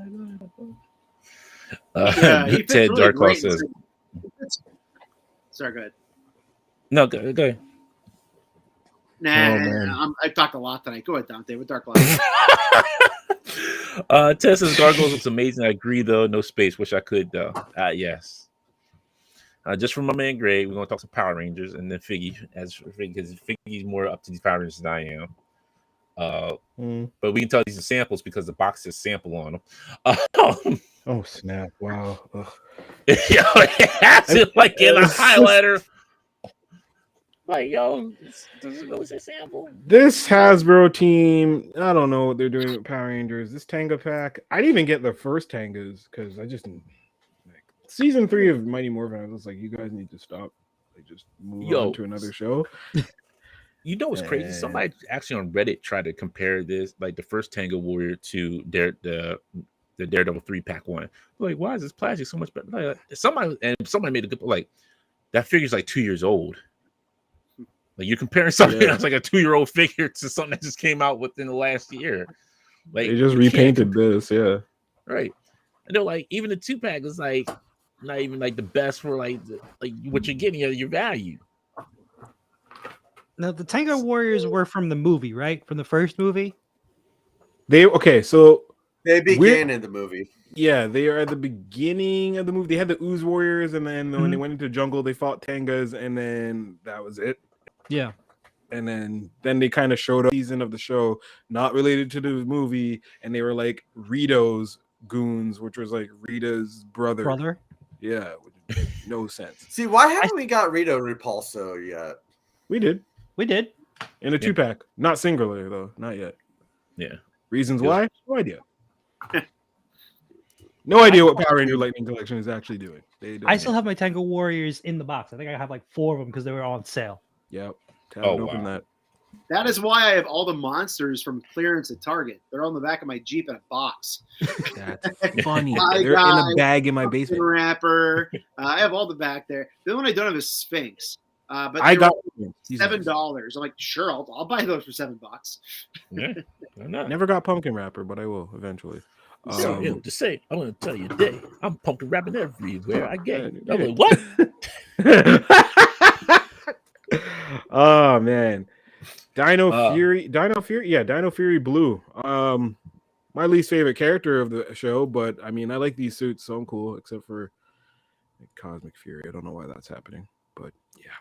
Ted really Darklaw says. Sorry, go ahead. No, go ahead. Nah, I talked a lot tonight. Go ahead, Dante, with Darklaw. Ted says Gargoyles looks amazing. I agree, though. No space. Wish I could, though. Yes. Just from my man Gray, we're going to talk some Power Rangers and then Figgy, because Figgy's more up to these Power Rangers than I am. But we can tell these are samples because the box says sample on them. Oh snap! Wow. Yo, it has it like in a highlighter. Like, yo, does it really say sample? This Hasbro team, I don't know what they're doing with Power Rangers. This Tanga pack, I didn't even get the first Tangas because I just season 3 of Mighty Morphin. I was like, you guys need to stop. Like, just move on to another show. You know what's crazy? Somebody actually on Reddit tried to compare this, like the first Tanga Warrior to the Daredevil 3-pack one. Like, why is this plastic so much better? Like, somebody made a good like that figure's like 2 years old. Like, you're comparing something that's like a 2-year-old figure to something that just came out within the last year. Like They just you can't repainted this, yeah. right. I know, like even the 2-pack is like not even like the best for like what you're getting at your value. Now the Tango Warriors were from the movie, right? From the first movie. So They began in the movie. yeah, they are at the beginning of the movie. They had the Ooze Warriors, and then when they went into jungle, they fought Tangas, and then that was it. Yeah. And then they kind of showed a season of the show not related to the movie, and they were like Rito's goons, which was like Rita's brother. Yeah, no sense. See, why haven't we got Rito Repulso yet? We did in a 2-pack, not singular though, not yet. Yeah. Reasons why? No idea. No idea what Power Ranger Lightning Collection is actually doing. I still have my Tango Warriors in the box. I think I have like 4 of them because they were on sale. Yep. Wow. That. That is why I have all the monsters from clearance at Target. They're on the back of my Jeep in a box. That's funny. They're in a bag in my basement. Wrapper. I have all the back there. The only one I don't have is Sphinx. But I got $7. I'm like, sure, I'll buy those for $7. Yeah. Never got pumpkin wrapper, but I will eventually. To say, I want to tell you today, I'm pumpkin wrapping everywhere I get. I'm like, what? Oh man, Dino Fury, yeah, Dino Fury Blue. My least favorite character of the show, but I mean, I like these suits, so I'm cool. Except for Cosmic Fury, I don't know why that's happening, but yeah,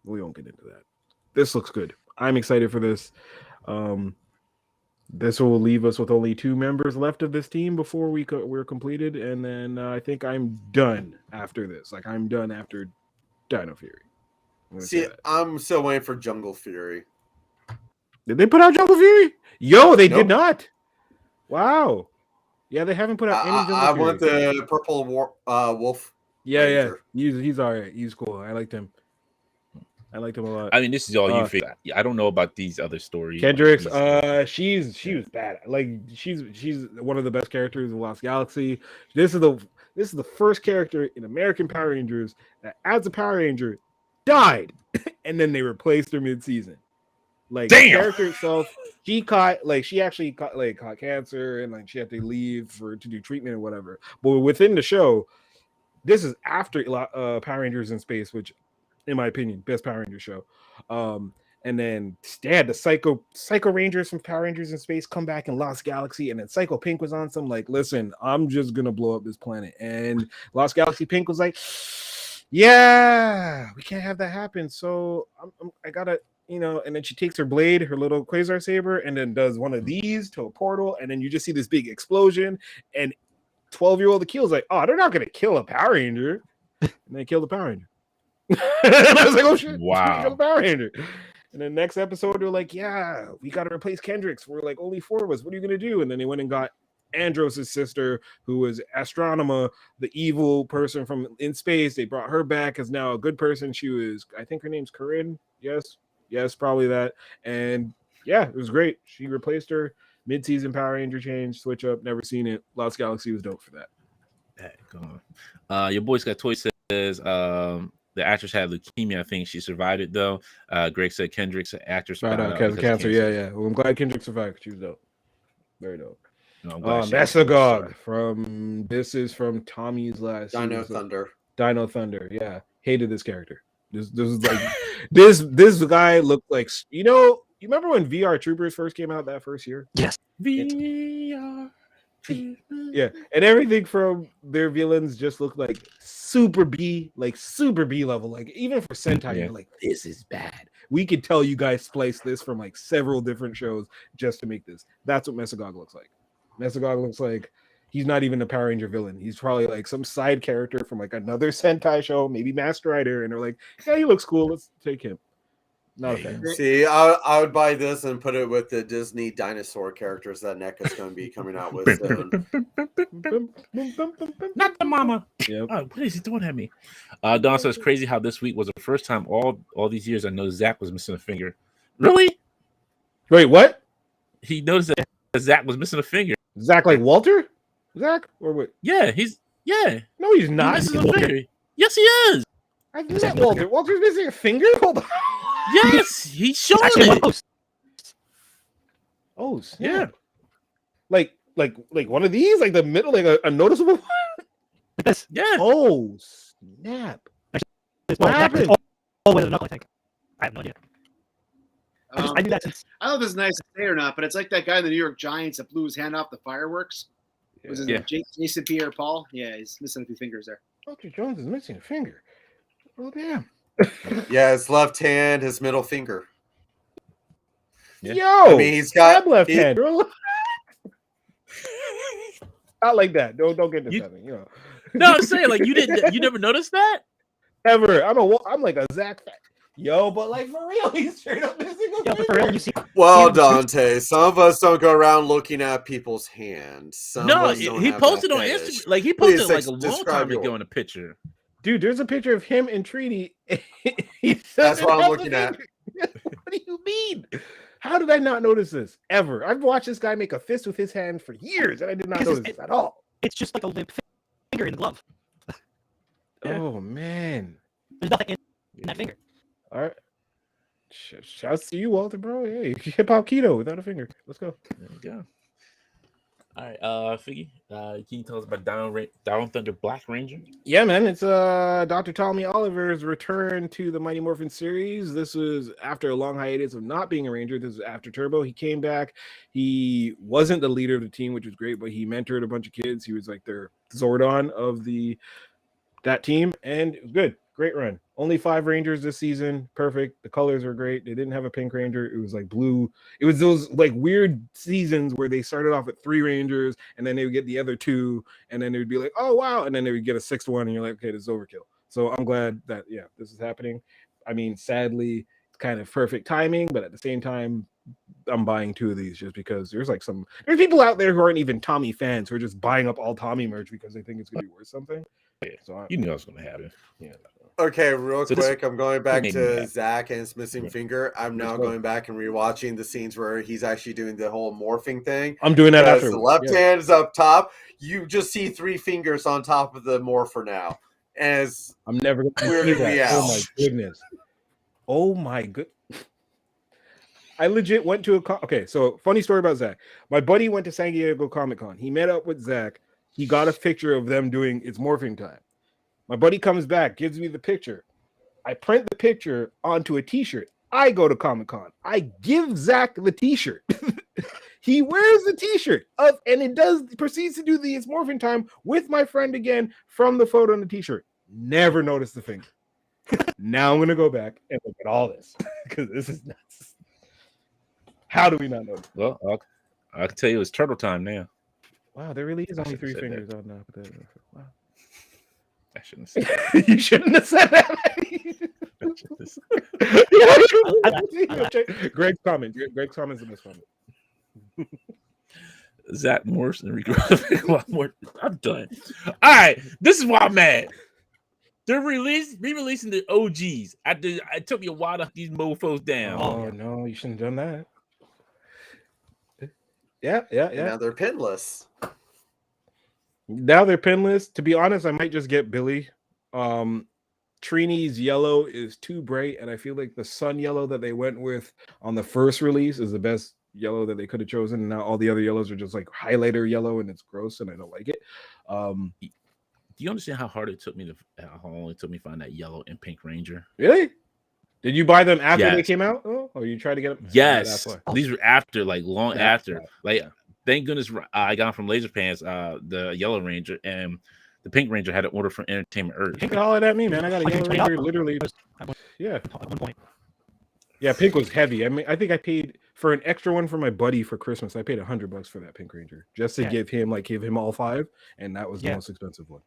we won't get into that. This looks good. I'm excited for this. This will leave us with only 2 members left of this team before we're completed, and then I think I'm done after this. Like I'm done after Dino Fury. See, I'm still waiting for Jungle Fury. Did they put out Jungle Fury? Yo, they did not. Wow. Yeah, they haven't put out any Jungle Fury. I want the purple wolf. Yeah, Ranger. yeah. He's all right. He's cool. I liked him. I liked him a lot. I mean, this is all you figure. I don't know about these other stories. Kendricks, she was bad. Like she's one of the best characters in Lost Galaxy. This is the first character in American Power Rangers that, as a Power Ranger, died, and then they replaced her mid-season. Like the character itself, she actually caught cancer, and like she had to leave to do treatment or whatever. But within the show, this is after Power Rangers in Space, which, in my opinion, best Power Ranger show. And then they had the Psycho Rangers from Power Rangers in Space come back in Lost Galaxy, and then Psycho Pink was on some like, listen, I'm just gonna blow up this planet. And Lost Galaxy Pink was like, yeah, we can't have that happen. So I gotta, and then she takes her blade, her little Quasar saber, and then does one of these to a portal, and then you just see this big explosion, and 12-year-old Akil's like, oh, they're not gonna kill a Power Ranger, and they kill the Power Ranger. And I was like, oh shit, wow, Power Ranger. And then next episode, they're like, yeah, we got to replace Kendricks. We're like, only 4 of us. What are you going to do? And then they went and got Andros' sister, who was Astronema, the evil person from in space. They brought her back as now a good person. She was, I think her name's Corinne. Yes, probably that. And yeah, it was great. She replaced her. Mid-season Power Ranger change, switch up. Never seen it. Lost Galaxy was dope for that. Your boy Scott Toy says, the actress had leukemia. I think she survived it though. Greg said Kendrick's actress right out because of cancer. Yeah. Well, I'm glad Kendrick survived. She was dope. Very dope. Mesogog from Tommy's last Dino Thunder. Dino Thunder. Yeah, hated this character. This is like this guy looked like you remember when VR Troopers first came out that first year? Yes. VR. Yeah, and everything from their villains just looked like super B level. Like even for Sentai, you're like, this is bad. We could tell you guys spliced this from like several different shows just to make this. That's what Mesogog looks like. Mesogog looks like he's not even a Power Ranger villain. He's probably like some side character from like another Sentai show, maybe Master Rider, and they're like, yeah, he looks cool. Let's take him. Not a fan. See, I would buy this and put it with the Disney dinosaur characters that NECA's going to be coming out with soon. Not the mama. Yep. Oh, what is he doing at me? Don says crazy how this week was the first time all these years I know Zach was missing a finger. Really? Wait, what? He noticed that Zach was missing a finger. Zach like Walter? Zach? Or what? Yeah. No, he's not. He's missing a finger. Yes, he is. I've met Walter. Walter's missing a finger? Hold on. Yes, he's showing it. Oh, yeah. Like one of these, like the middle, like a noticeable one. Like this. Yeah. Oh snap! It's What happened? All the way to the knuckle, I think. I have no idea. I knew that since. I don't know if it's nice to say or not, but it's like that guy in the New York Giants that blew his hand off the fireworks. Was his name Jason Pierre-Paul? Yeah, he's missing a few fingers there. Dr. Jones is missing a finger. Oh damn! Yeah, his left hand, his middle finger. Yeah. Yo, I mean, he's got left hand. Not like that. Don't get this happening. You know. No, I'm saying like you never noticed that? Ever. I'm like a Zach. Yo, but like for real, he's straight up missing a Yeah, but for real, you see. Well, Dante, some of us don't go around looking at people's hands. Some of us don't he have posted that on fetish. Instagram. Like he posted Please, like a long describe time ago yours. in a picture. Dude, there's a picture of him and Treaty. That's what I'm looking at. What do you mean? How did I not notice this ever? I've watched this guy make a fist with his hand for years, and I did not notice this at all. It's just like a limp finger in the glove. Yeah. Oh man, There's nothing in that finger. all right. Shouts to you, Walter, bro. Hey, hip hop keto without a finger. Let's go. There you go. All right, Figgy, can you tell us about Down Thunder Black Ranger? Yeah, man, it's Dr. Tommy Oliver's return to the Mighty Morphin series. This was after a long hiatus of not being a Ranger. This was after Turbo. He came back. He wasn't the leader of the team, which was great, but he mentored a bunch of kids. He was like their Zordon of that team, and it was good. Great run. Only 5 Rangers this season. Perfect. The colors are great. They didn't have a pink Ranger. It was like blue. It was those like weird seasons where they started off at 3 Rangers and then they would get the other 2 and then they would be like, oh wow, and then they would get a 6th one and you're like, okay, this is overkill. So I'm glad that this is happening. I mean, sadly, it's kind of perfect timing, but at the same time, I'm buying 2 of these just because there's people out there who aren't even Tommy fans who are just buying up all Tommy merch because they think it's gonna be worth something. So You knew I was gonna happen. Yeah. Okay, real quick, I'm going back made me to mad. Zach and his missing finger. I'm now going back and rewatching the scenes where he's actually doing the whole morphing thing. I'm doing that Because after the left hand is up top. You just see 3 fingers on top of the morpher now. As I'm never gonna weirding see me that. out. Oh my goodness. Oh my good. I legit went to okay, so funny story about Zach. My buddy went to San Diego Comic-Con. He met up with Zach. He got a picture of them doing It's Morphing Time. My buddy comes back, gives me the picture. I print the picture onto a t-shirt. I go to Comic-Con. I give Zach the t-shirt. He wears the t-shirt and it proceeds to do the It's Morphing Time with my friend again from the photo on the t-shirt. Never noticed the finger. Now I'm gonna go back and look at all this because this is nuts. How do we not know? Well, I can tell you it's turtle time now. Wow, there really is only should've 3 said fingers on that. Wow. I shouldn't have said You shouldn't have said that. Greg's comment. Greg's comment is the best comment. Zach Morse and Rico. I'm done. All right, this is why I'm mad. They're re-releasing the OGs. It took me a while to hunt these mofos down. Oh no, you shouldn't have done that. Yeah. now they're pinless. Now they're pinless. To be honest, I might just get Billy. Trini's yellow is too bright, and I feel like the sun yellow that they went with on the first release is the best yellow that they could have chosen. And now all the other yellows are just like highlighter yellow, and it's gross, and I don't like it. Do you understand how hard it took me how long it took me to find that yellow and pink Ranger? Really? Did you buy them after they Yes. came out? Oh, or you tried to get them? Yes, that's why. these were after, like long Yeah, after. Like, thank goodness I got them from Laser Pants, the Yellow Ranger, and the Pink Ranger had an order from Entertainment Earth. You can holler at me, man. I got a yellow Ranger, literally. Yeah, At one point. yeah. Pink was heavy. I mean, I think I paid for an extra one for my buddy for Christmas. I paid $100 for that Pink Ranger just to give him all 5, and that was the most expensive one.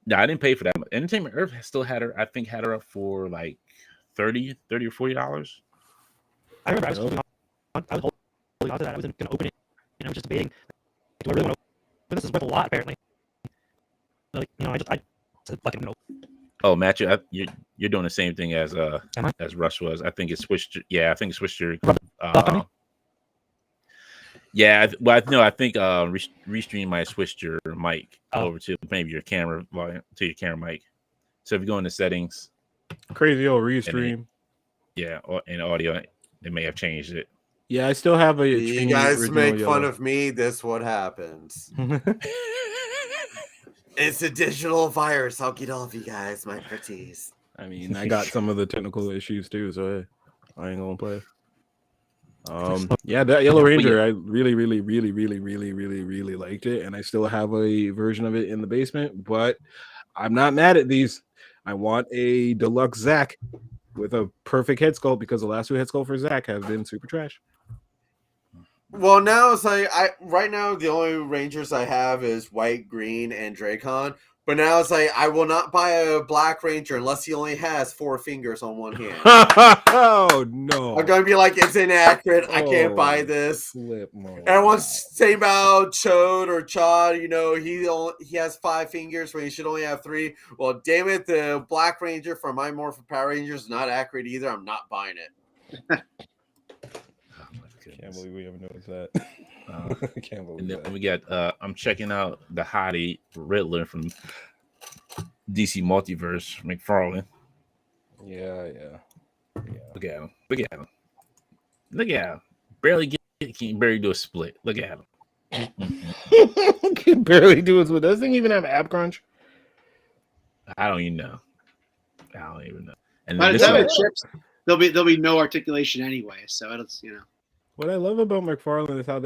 No, I didn't pay for that. Entertainment Earth still had her. I think had her up for like $30 or $40. I remember I was holding on to that. I wasn't going to open it, and I was just debating. Do I really want to open this? Is worth a lot, apparently. Like, I said, fucking no. Oh, Matchu, you're doing the same thing as Am I? as Rush was. I think it switched. Yeah, I think it switched your. Yeah, I think Restream might have switched your mic over to maybe your camera volume to your camera mic. So if you go into settings, crazy old restream. Yeah, or in audio, they may have changed it. Yeah, I still have a. You guys make fun of me. This what happens. It's a digital virus. I'll get all of you guys, my pretties. I mean, I got some of the technical issues too, so hey, I ain't gonna play. Yeah, that Yellow Ranger, I really liked it, and I still have a version of it in the basement. But I'm not mad at these. I want a deluxe Zack with a perfect head sculpt because the last two head sculpt for Zack have been super trash. Well, now it's like right now the only Rangers I have is White, Green, and Dracon. But now it's like I will not buy a Black Ranger unless he only has 4 fingers on one hand. Oh no! I'm gonna be like, it's inaccurate. I can't buy this. Everyone's saying about Chode or Chod. You know, he has 5 fingers when he should only have 3. Well, damn it, the Black Ranger from My Morphin Power Rangers is not accurate either. I'm not buying it. Can't believe we haven't noticed that. I can't believe and then that. we got I'm checking out the hottie Riddler from DC Multiverse McFarlane. Yeah. Look at him. Look at him. Can barely do a split. Look at him. Can barely do it. Doesn't even have ab crunch. I don't even know. And By the this time one- it ships, there'll be no articulation anyway. So it's What I love about McFarlane is how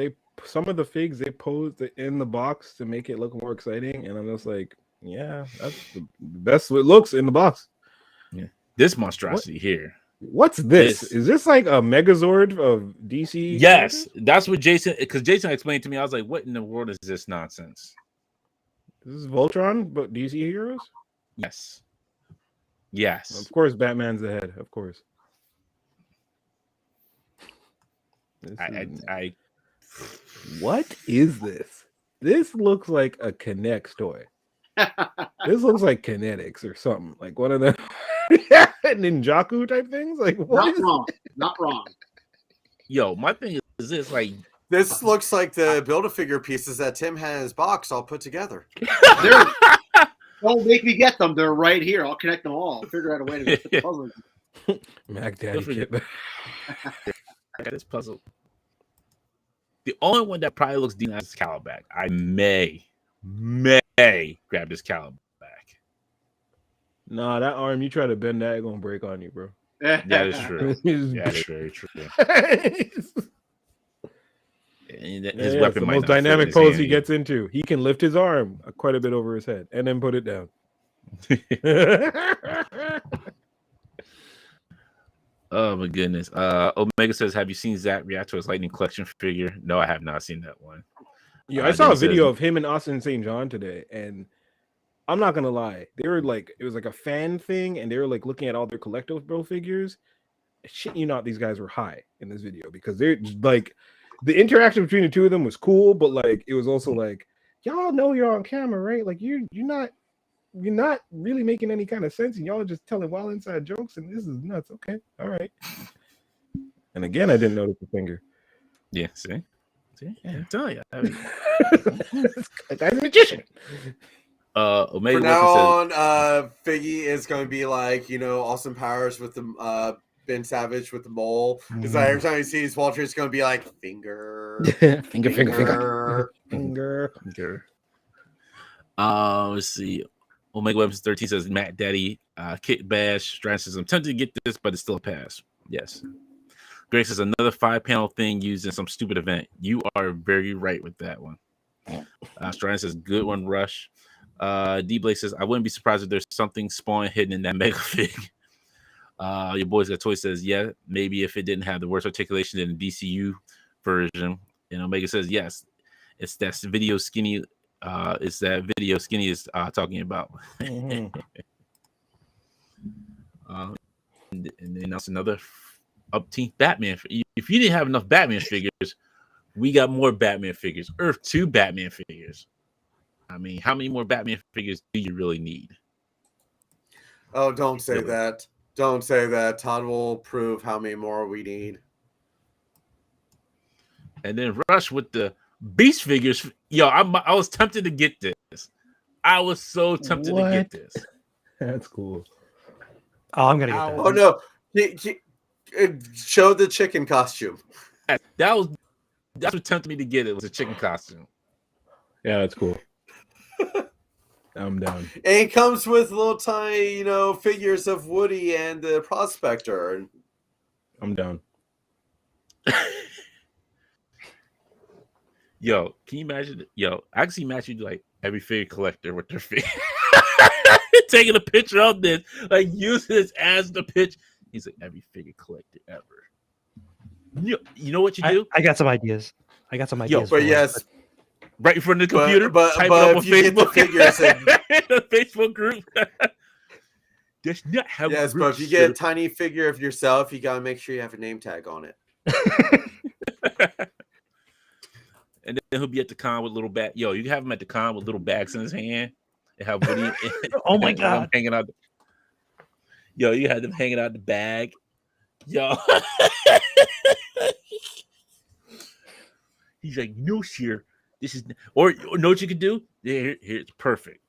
some of the figs they posed in the box to make it look more exciting, and I'm just like, yeah, that's the best it looks in the box. Yeah, this monstrosity here. What's this? Is this like a Megazord of DC? Yes, that's what Jason. Because Jason explained to me, I was like, "What in the world is this nonsense?" This is Voltron, but DC heroes. Yes. Of course, Batman's the head. Of course. What is this? This looks like a Kinect toy. This looks like Kinetics or something, like one of the Ninjaku type things. Like, what? Not wrong. Yo, my thing is this: like, this looks like the Build-A-Figure pieces that Tim had in his box all put together. Don't make me get them. They're right here. I'll connect them all. I'll figure out a way to fit the puzzle. Mac Daddy. I got this puzzle. The only one that probably looks decent is Calabac. I may grab this Calabac. Nah, that arm, you try to bend that, it's gonna break on you, bro. That is true. That is very true. His weapon the might most not fit dynamic his pose hand he either. gets into. He can lift his arm quite a bit over his head and then put it down. Oh my goodness. Omega says, have you seen Zach react to his Lightning Collection figure? No, I have not seen that one. Yeah, I saw a video of him and Austin St. John today, and I'm not gonna lie, they were like, it was like a fan thing, and they were like looking at all their collectible figures. Shit, you know, these guys were high in this video because they're like, the interaction between the two of them was cool, but like it was also like, y'all know you're on camera, right? Like you're not really making any kind of sense, and y'all are just telling wild inside jokes, and this is nuts. Okay, all right. And again, I didn't notice the finger. Yeah, see, I tell you, I mean, this guy's a magician. Omega From now on, Figgy is going to be like, you know, Austin Powers with the Ben Savage with the mole. Because like, every time he sees Walter, it's going to be like finger. Let's see. Omega Weapons 13 says Matt Daddy, Kit Bash, Strand says, I'm tempted to get this, but it's still a pass. Yes. Grace says another 5-panel thing used in some stupid event. You are very right with that one. Strand says good one, Rush. D Blake says I wouldn't be surprised if there's something spawn hidden in that mega fig. Your boys got toy says yeah, maybe if it didn't have the worst articulation in the DCU version. And Omega says yes, it's that video skinny. It's that video skinny is talking about. And then that's another up-team Batman. If you didn't have enough Batman figures, we got more Batman figures. Earth 2 Batman figures. I mean, how many more Batman figures do you really need? Oh, don't say that. Don't say that. Todd will prove how many more we need. And then Rush with the Beast figures. Yo, I was tempted to get this. I was so tempted to get this. That's cool. Oh, I'm gonna get that. Oh no! Show the chicken costume. that's what tempted me to get it, was a chicken costume. Yeah, that's cool. I'm down. And it comes with little tiny, figures of Woody and the Prospector. I'm down. Yo, can you imagine? Yo, I can see Matthew do like every figure collector with their figure. Taking a picture of this, like use this as the pitch. He's like every figure collector ever. You know what you do? I got some ideas. Yo, but yes, right in front of the computer. But type it up on if you Facebook. get the figures, The Facebook group. That's not how. yes, but if you get a tiny figure of yourself, you gotta make sure you have a name tag on it. And then he'll be at the con with little bag. Yo, you have him at the con with little bags in his hand. And have Woody. Oh my god, hanging out. Yo, you had them hanging out the bag. Yo, he's like, no, sir. This is, or know what you could do? Here, it's perfect.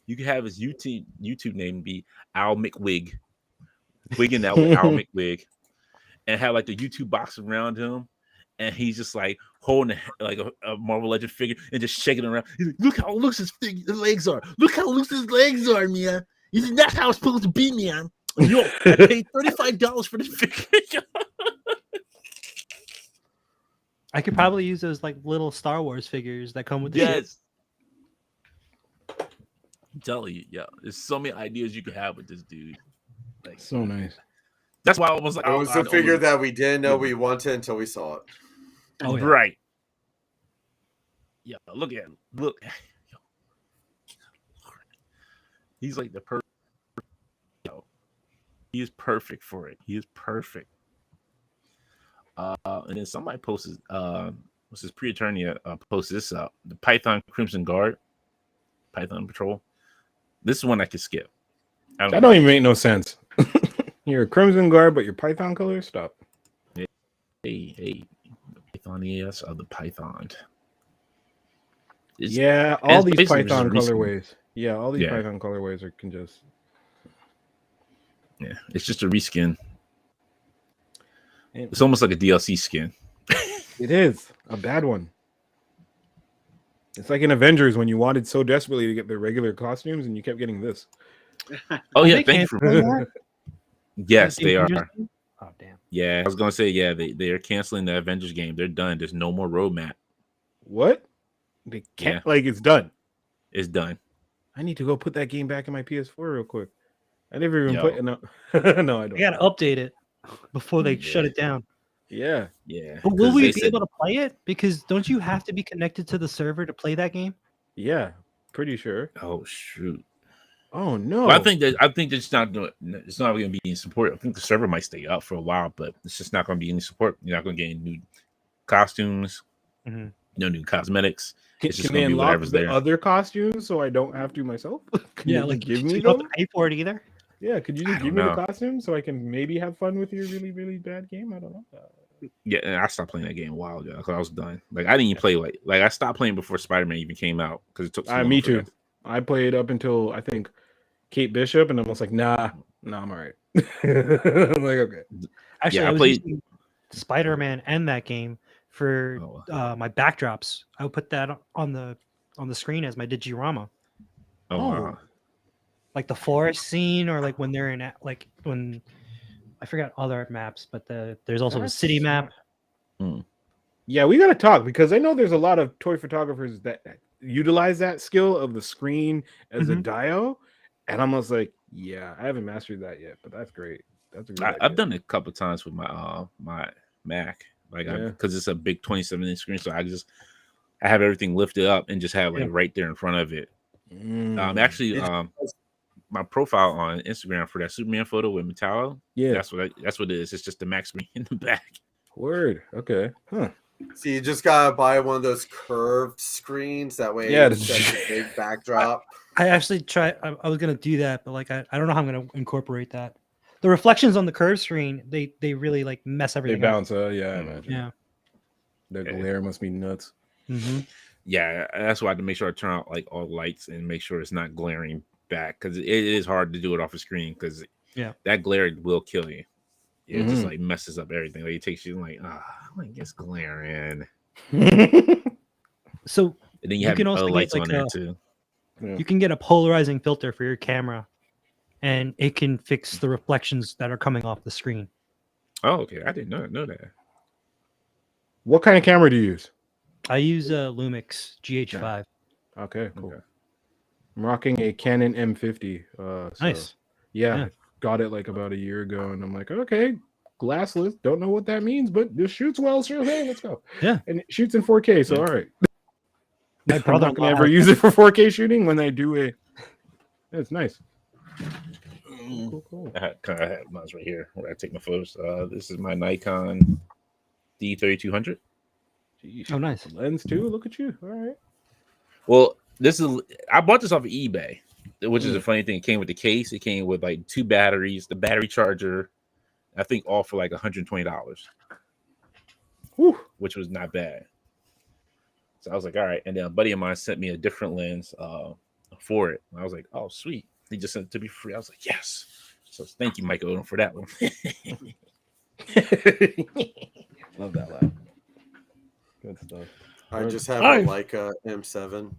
You could have his YouTube name be Al McWig, wigging out with Al McWig, and have like the YouTube box around him. And he's just like holding like a Marvel Legend figure and just shaking it around. He's like, look how loose his legs are. Look how loose his legs are, man. He's like, that's how it's supposed to be, man. Yo, I paid $35 for this figure. I could probably use those like little Star Wars figures that come with the ship. Yes. I'm telling you, yeah. There's so many ideas you could have with this dude. Like, so nice. That's why I was like, It was a figure that we didn't know we wanted until we saw it. Oh, yeah. Right. Yeah, look at him. Look. He's like the perfect. He is perfect for it. He is perfect. And then somebody posted, what's his pre-attorney posted this up. The Python Crimson Guard, Python Patrol. This is one I could skip. That don't even make no sense. You're a Crimson Guard, but your Python color? Stop. Hey. Python ES of the Python. Yeah, all these basically Python just colorways. Yeah, all these Python colorways can just. Yeah, it's just a reskin. It's almost like a DLC skin. It is a bad one. It's like in Avengers when you wanted so desperately to get the regular costumes and you kept getting this. Oh yeah, thank you for that. Yes, they are. Oh damn. Yeah, I was gonna say they are canceling the Avengers game. They're done. There's no more roadmap. What? They can't like it's done. It's done. I need to go put that game back in my PS4 real quick. I never even put it. No, no, I don't. I gotta update it before they shut it down. Yeah. But will we be able to play it? Because don't you have to be connected to the server to play that game? Yeah, pretty sure. Oh shoot. Oh no. Well, I think it's not doing. It's not going to be any support. I think the server might stay up for a while, but it's just not going to be any support. You're not going to get any new costumes, no new cosmetics. Can It's just they going to be unlock whatever's the there. other costumes so I don't have to myself? Yeah, like give you me don't those? have to pay for it either. Yeah, could you I just give don't me the know. costume so I can maybe have fun with your really, really bad game? I don't know. Yeah, and I stopped playing that game a while ago because I was done. Like I didn't even play like I stopped playing before Spider-Man even came out because it took. So long Me for too. that. I played up until I think Kate Bishop, and I was like, nah, I'm all right. I'm like, okay. Actually, Yeah, I I was played- using Spider-Man and that game for my backdrops. I would put that on the screen as my Digirama. Oh, wow. Like the forest scene, or like when they're in like when I forgot other maps, but there's also a city map. Yeah, we gotta talk because I know there's a lot of toy photographers that utilize that skill of the screen as a dio, and I'm almost like, yeah, I haven't mastered that yet, but that's great. That's a great. I've done it a couple of times with my my Mac, like because it's a big 27-inch screen, so I have everything lifted up and just have like right there in front of it. Actually, my profile on Instagram for that Superman photo with Metallo, that's what it is. It's just the Mac screen in the back. Word. Okay. Huh. So you just gotta buy one of those curved screens. That way, it's a big backdrop. I actually tried. I was gonna do that, but like I don't know how I'm gonna incorporate that. The reflections on the curved screen, they really like mess everything. They bounce. Yeah, I imagine. Yeah. The glare must be nuts. Yeah, that's why I had to make sure I turn out like all lights and make sure it's not glaring back because it is hard to do it off a screen because that glare will kill you. it just like messes up everything. Like it takes you like, like it's glaring. So And then you have can other also lights get on there too. you can get a polarizing filter for your camera, and it can fix the reflections that are coming off the screen. Oh, okay. I did not know that. What kind of camera do you use? I use a Lumix GH5. Okay, cool. Okay. I'm rocking a Canon M50. Nice. Yeah, Yeah. got it like about a year ago, and I'm like, okay, glassless. Don't know what that means, but this shoots well. Sure thing. Let's go. Yeah. And it shoots in 4K. So Yeah. all right. My I'm brother not gonna ever use it for 4K shooting. When they do it, it's nice. Cool. I have mine right here where I take my photos. This is my Nikon D3200. Oh, nice. Lens too. Look at you. All right. Well, I bought this off of eBay, which is a funny thing. It came with the case. It came with like 2 batteries, the battery charger. I think all for like $120, which was not bad. So I was like, all right. And then a buddy of mine sent me a different lens for it. And I was like, oh, sweet. He just sent it to me free. I was like, yes. So thank you, Mike Odom, for that one. Love that laugh. Good stuff. I just have a Leica M7.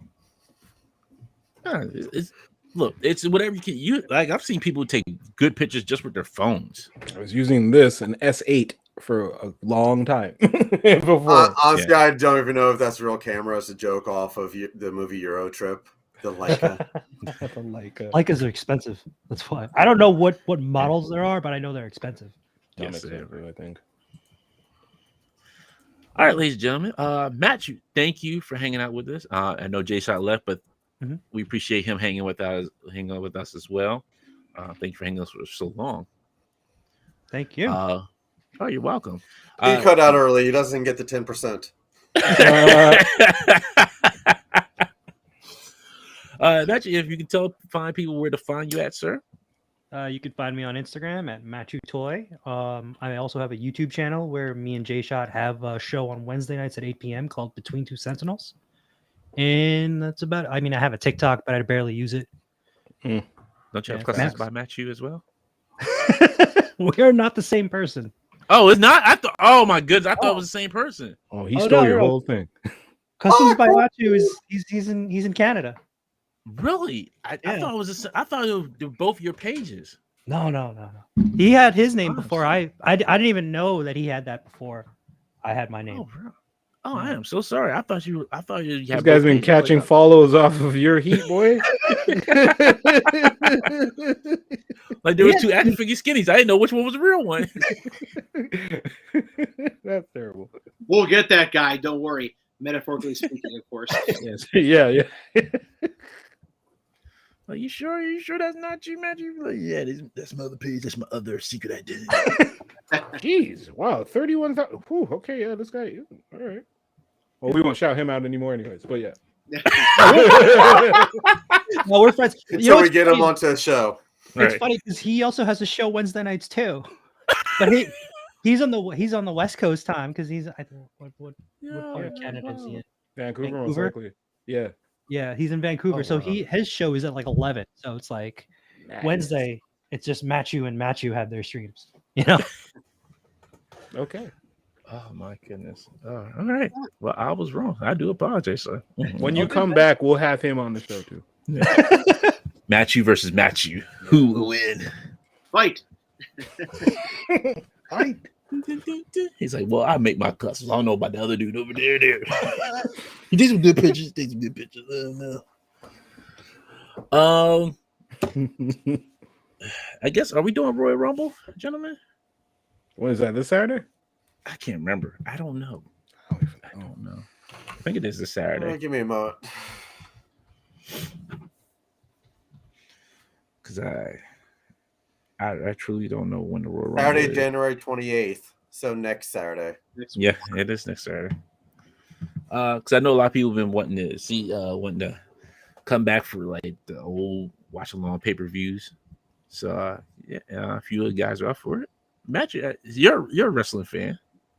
Look, it's whatever you can. Like I've seen people take good pictures just with their phones. I was using this an S8 for a long time before. Honestly, I don't even know if that's a real camera. It's a joke off of the movie Euro Trip. The Leica. Leicas are expensive. That's why. I don't know what models there are, but I know they're expensive. Yes, I think. All right, ladies and gentlemen. Matchu, thank you for hanging out with us. I know Jay Shot left, but we appreciate him hanging with us as well. Thank you for hanging with us for so long. Thank you. Oh, you're welcome. He cut out early. He doesn't get the 10%. Matchu, if you can find people where to find you at, sir. You can find me on Instagram at Matchu Toy. I also have a YouTube channel where me and Jay Shot have a show on Wednesday nights at 8 p.m. called Between Two Sentinels. And that's about it. I mean, I have a TikTok, but I barely use it. Don't you have questions by Matchu as well? We are not the same person. Oh, it's not? Oh my goodness. I thought it was the same person. Oh, he stole your whole thing. Customs by Matchu he's in Canada. Really? I thought it was I thought it was both your pages. No. He had his name before I didn't even know that he had that before I had my name. Oh, I am so sorry. I thought you This guy's been catching follows off of your heat, boy. Like there was 2 action figure skinnies. I didn't know which one was the real one. That's terrible. We'll get that guy. Don't worry. Metaphorically speaking, of course. Yes. Yeah. Are you sure? Are you sure that's not you, Matthew? Like, yeah, that's my other page. That's my other secret identity. Jeez, wow, 31,000. Okay, yeah, this guy. All right. Well, we won't shout him out anymore, anyways. But yeah. Well, we're friends. Until we get him onto the show. It's funny because he also has a show Wednesday nights too, but he's on the West Coast time because he's what part of Canada is he in? Vancouver, most likely. Yeah. Yeah, he's in Vancouver. Oh, so wow. his show is at like 11. So it's like Wednesday. It's just Matchu and Matchu have their streams. You know. Okay. Oh my goodness. All right. Well, I was wrong. I do apologize, sir. When you come back, we'll have him on the show too. Matchu versus Matchu. Who will win? Fight. Fight. He's like, well, I make my cuts. I don't know about the other dude over there. He did some good pictures. I guess, are we doing Royal Rumble, gentlemen? When is that? This Saturday? I can't remember. I don't know. I don't know. I think it is this Saturday. Give me a moment. Because I truly don't know when the Royal Rumble Saturday, is. January 28th. So next Saturday. Yeah, it is next Saturday. Because I know a lot of people have been wanting to come back for like the old watch along pay-per-views. So a few of the guys are up for it. Matthew, you're a wrestling fan.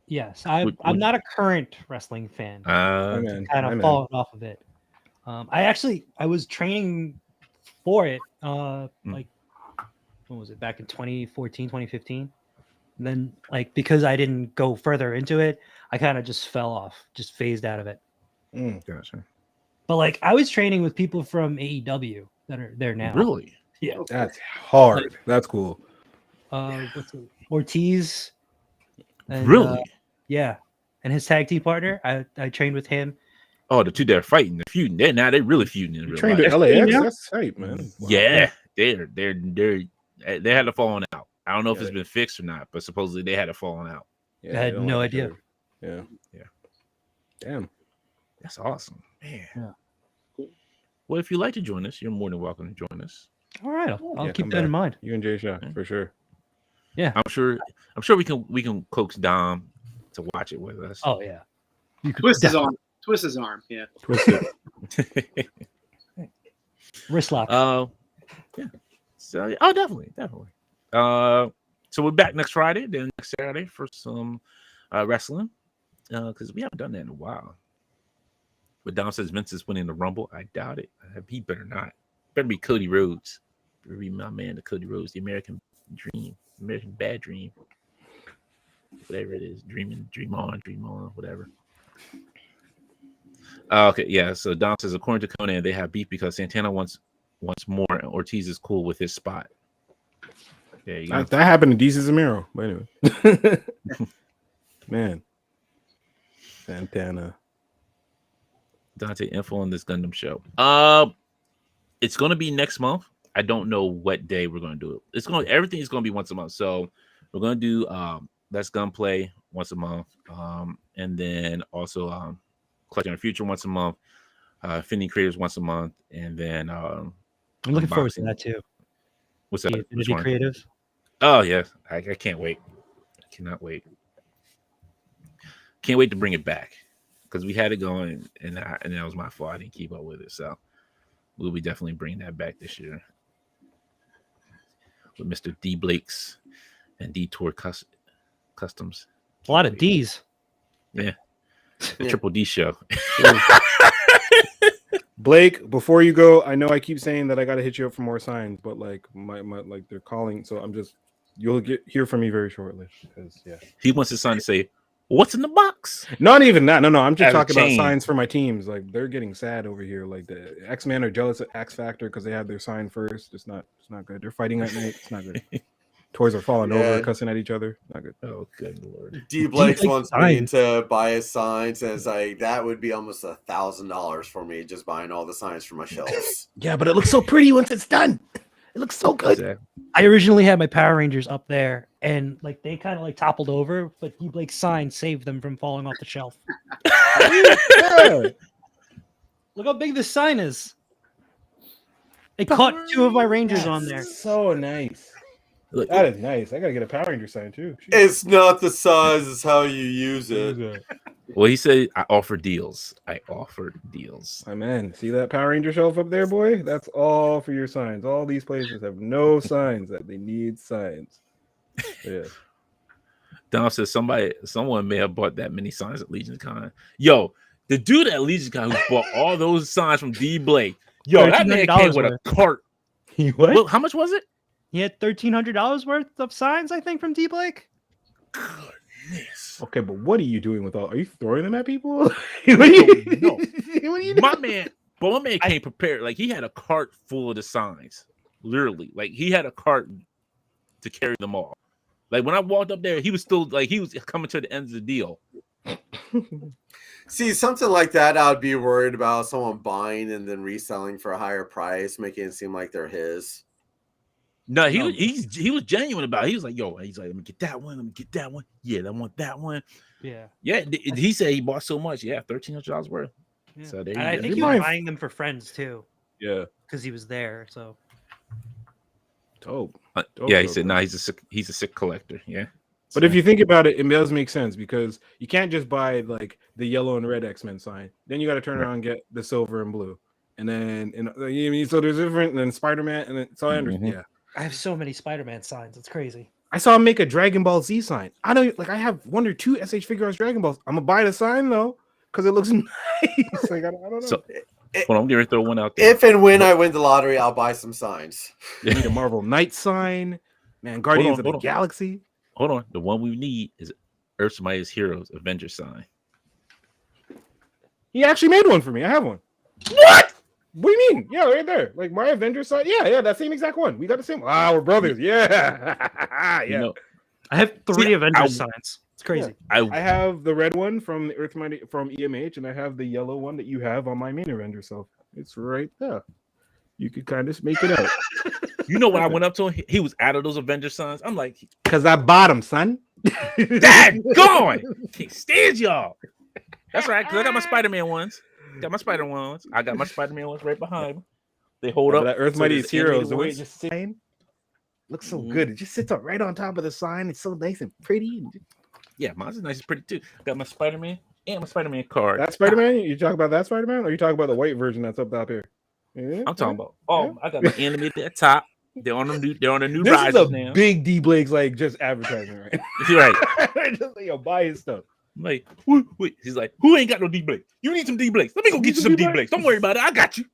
Yes, I'm not a current wrestling fan. Kind of fallen off of it. I was training for it. Like when was it? Back in 2014, 2015. And then, like, because I didn't go further into it, I kind of just fell off, just phased out of it. Gotcha. But like, I was training with people from AEW that are there now. Really? Yeah. That's hard. That's cool. What's it? Ortiz. And, Really? yeah. And his tag team partner, I trained with him. Oh, the two that are fighting, they're feuding. They really feuding in You real trained life. at LAX? Yeah. That's tight, man. Wow. Yeah, they had a falling out. I don't know if Yeah. it's been fixed or not, but supposedly they had a falling out. Yeah, I had they don't no like each idea. other. Yeah. Yeah. Damn. That's awesome, man. Yeah. Well, if you'd like to join us, you're more than welcome to join us. All right, I'll Yeah, keep come that in back. mind. You and Jay Shaw, for sure. Yeah. I'm sure we can coax Dom to watch it with us. Oh yeah. You could Twist his arm. Twist his arm. Yeah. Twist it. wrist lock. Yeah. So definitely. So we're back next Friday, then next Saturday for some wrestling. Because we haven't done that in a while. But Dom says Vince is winning the Rumble. I doubt it. He better not. Better be Cody Rhodes. Better be my man, the Cody Rhodes, the American Dream, American Bad Dream, whatever it is. Dream on, whatever. Okay, yeah. So Dom says, according to Conan, they have beef because Santana wants more, and Ortiz is cool with his spot. There you go. That happened to DC Zamiro. But anyway. Man. Santana. Dante, info on this Gundam show. It's gonna be next month. I don't know what day we're gonna do it. Everything is gonna be once a month. So we're gonna do Let's Gunplay once a month. And then also Collecting Our Future once a month, Infinity Creators once a month, and then I'm looking forward to that too. What's that? The Infinity Creative. Oh yeah, I can't wait. I cannot wait. Can't wait to bring it back because we had it going, and that was my fault. I didn't keep up with it, so we'll be definitely bringing that back this year with Mr. D Blake's and Detour Customs. A lot of D's. Yeah, the Triple D show. Blake, before you go, I know I keep saying that I got to hit you up for more signs, but like my like they're calling, so you'll hear from me very shortly. Because yeah, He wants his son to say, "What's in the box?" not even that. No, I'm just As a talking about chain. signs for my teams. Like they're getting sad over here. Like the X-Men are jealous at X Factor because they had their sign first. It's not good. They're fighting at night. It's not good. Toys are falling over, cussing at each other. Not good. Oh, good lord. D Blake Blake wants me signs. to buy his signs, and it's like that would be almost $1,000 for me just buying all the signs for my shelves. Yeah, but it looks so pretty once it's done. It looks so good. Exactly. I originally had my Power Rangers up there, and like they kind of like toppled over, but D Blake's sign saved them from falling off the shelf. Yeah. Look how big this sign is. It caught two of my Rangers on there. So nice. Look, That is nice. I gotta get a Power Ranger sign too. It's not the size; it's how you use it. well, he said, "I offer deals. I offer deals." My man, see that Power Ranger shelf up there, boy? That's all for your signs. All these places have no signs that they need signs. Yeah. Dom says someone may have bought that many signs at Legion Con. Yo, the dude at Legion Con who bought all those signs from D Blake. Yo, that man came with a cart. What? Look, how much was it? He had $1,300 worth of signs, I think, from D Blake. Goodness. Okay, but what are you doing with all? Are you throwing them at people? No. What are you My man came prepared. Like he had a cart full of the signs. Literally. Like he had a cart to carry them all. Like when I walked up there, he was still like he was coming to the end of the deal. See, something like that, I'd be worried about someone buying and then reselling for a higher price, making it seem like they're his. No, he was genuine about it. He was like, yo, he's like, let me get that one. Let me get that one. Yeah, I want that one. Yeah. Yeah, he said he bought so much. Yeah, $1,300 worth. Yeah. So there And I you go. think he was buying them for friends too, Yeah. because he was there. So Dope. Yeah, he said, he's a sick collector. Yeah. But if you think about it, it does make sense because you can't just buy like the yellow and red X-Men sign. Then you got to turn around and get the silver and blue. And then so there's different, and then Spider-Man, and then so I understand. Yeah. I have so many Spider-Man signs. It's crazy. I saw him make a Dragon Ball Z sign. I have 1 or 2 SH Figure Arts Dragon Balls. I'm gonna buy the sign though, because it looks nice. Like I don't know. So, hold on, I'm gonna throw one out there. If and when I win the lottery, I'll buy some signs. You need a Marvel Knight sign, man. Guardians of the hold on. Galaxy. Hold on. The one we need is Earth's Mightiest Heroes Avenger sign. He actually made one for me. I have one. What? What do you mean? Yeah, right there. Like my Avenger sign. Yeah, that same exact one. We got the same. Wow, we're brothers. Yeah. Yeah. You know, I have 3 See, Avengers signs. It's crazy. I have the red one from the Earth Mighty from EMH, and I have the yellow one that you have on my main Avenger. So it's right there. You could kind of make it out. you know when I went up to him, he was out of those Avenger signs. I'm like, Because I bought him, son. Dad, gone. Can't stand y'all. That's right, because I got my Spider-Man ones. I got my Spider-Man ones right behind me. They hold up. That Earth So Mightiest there's animated Heroes. The way it ones. just sits, looks so good. It just sits up right on top of the sign. It's so nice and pretty. Yeah, mine's nice and pretty too. Got my Spider-Man and my Spider-Man card. That Spider-Man? You talk about that Spider-Man, or you talk about the white version that's up top here? Yeah, I'm talking about. Oh, I got my animated at top. They're on the new This is rises a now. big D Blake's like just advertising, right? Right. Just like, yo, buy his stuff. I'm like, wait. He's like, who ain't got no D Blake? You need some D Blakes. Let me go get you some D Blakes. Don't worry about it. I got you.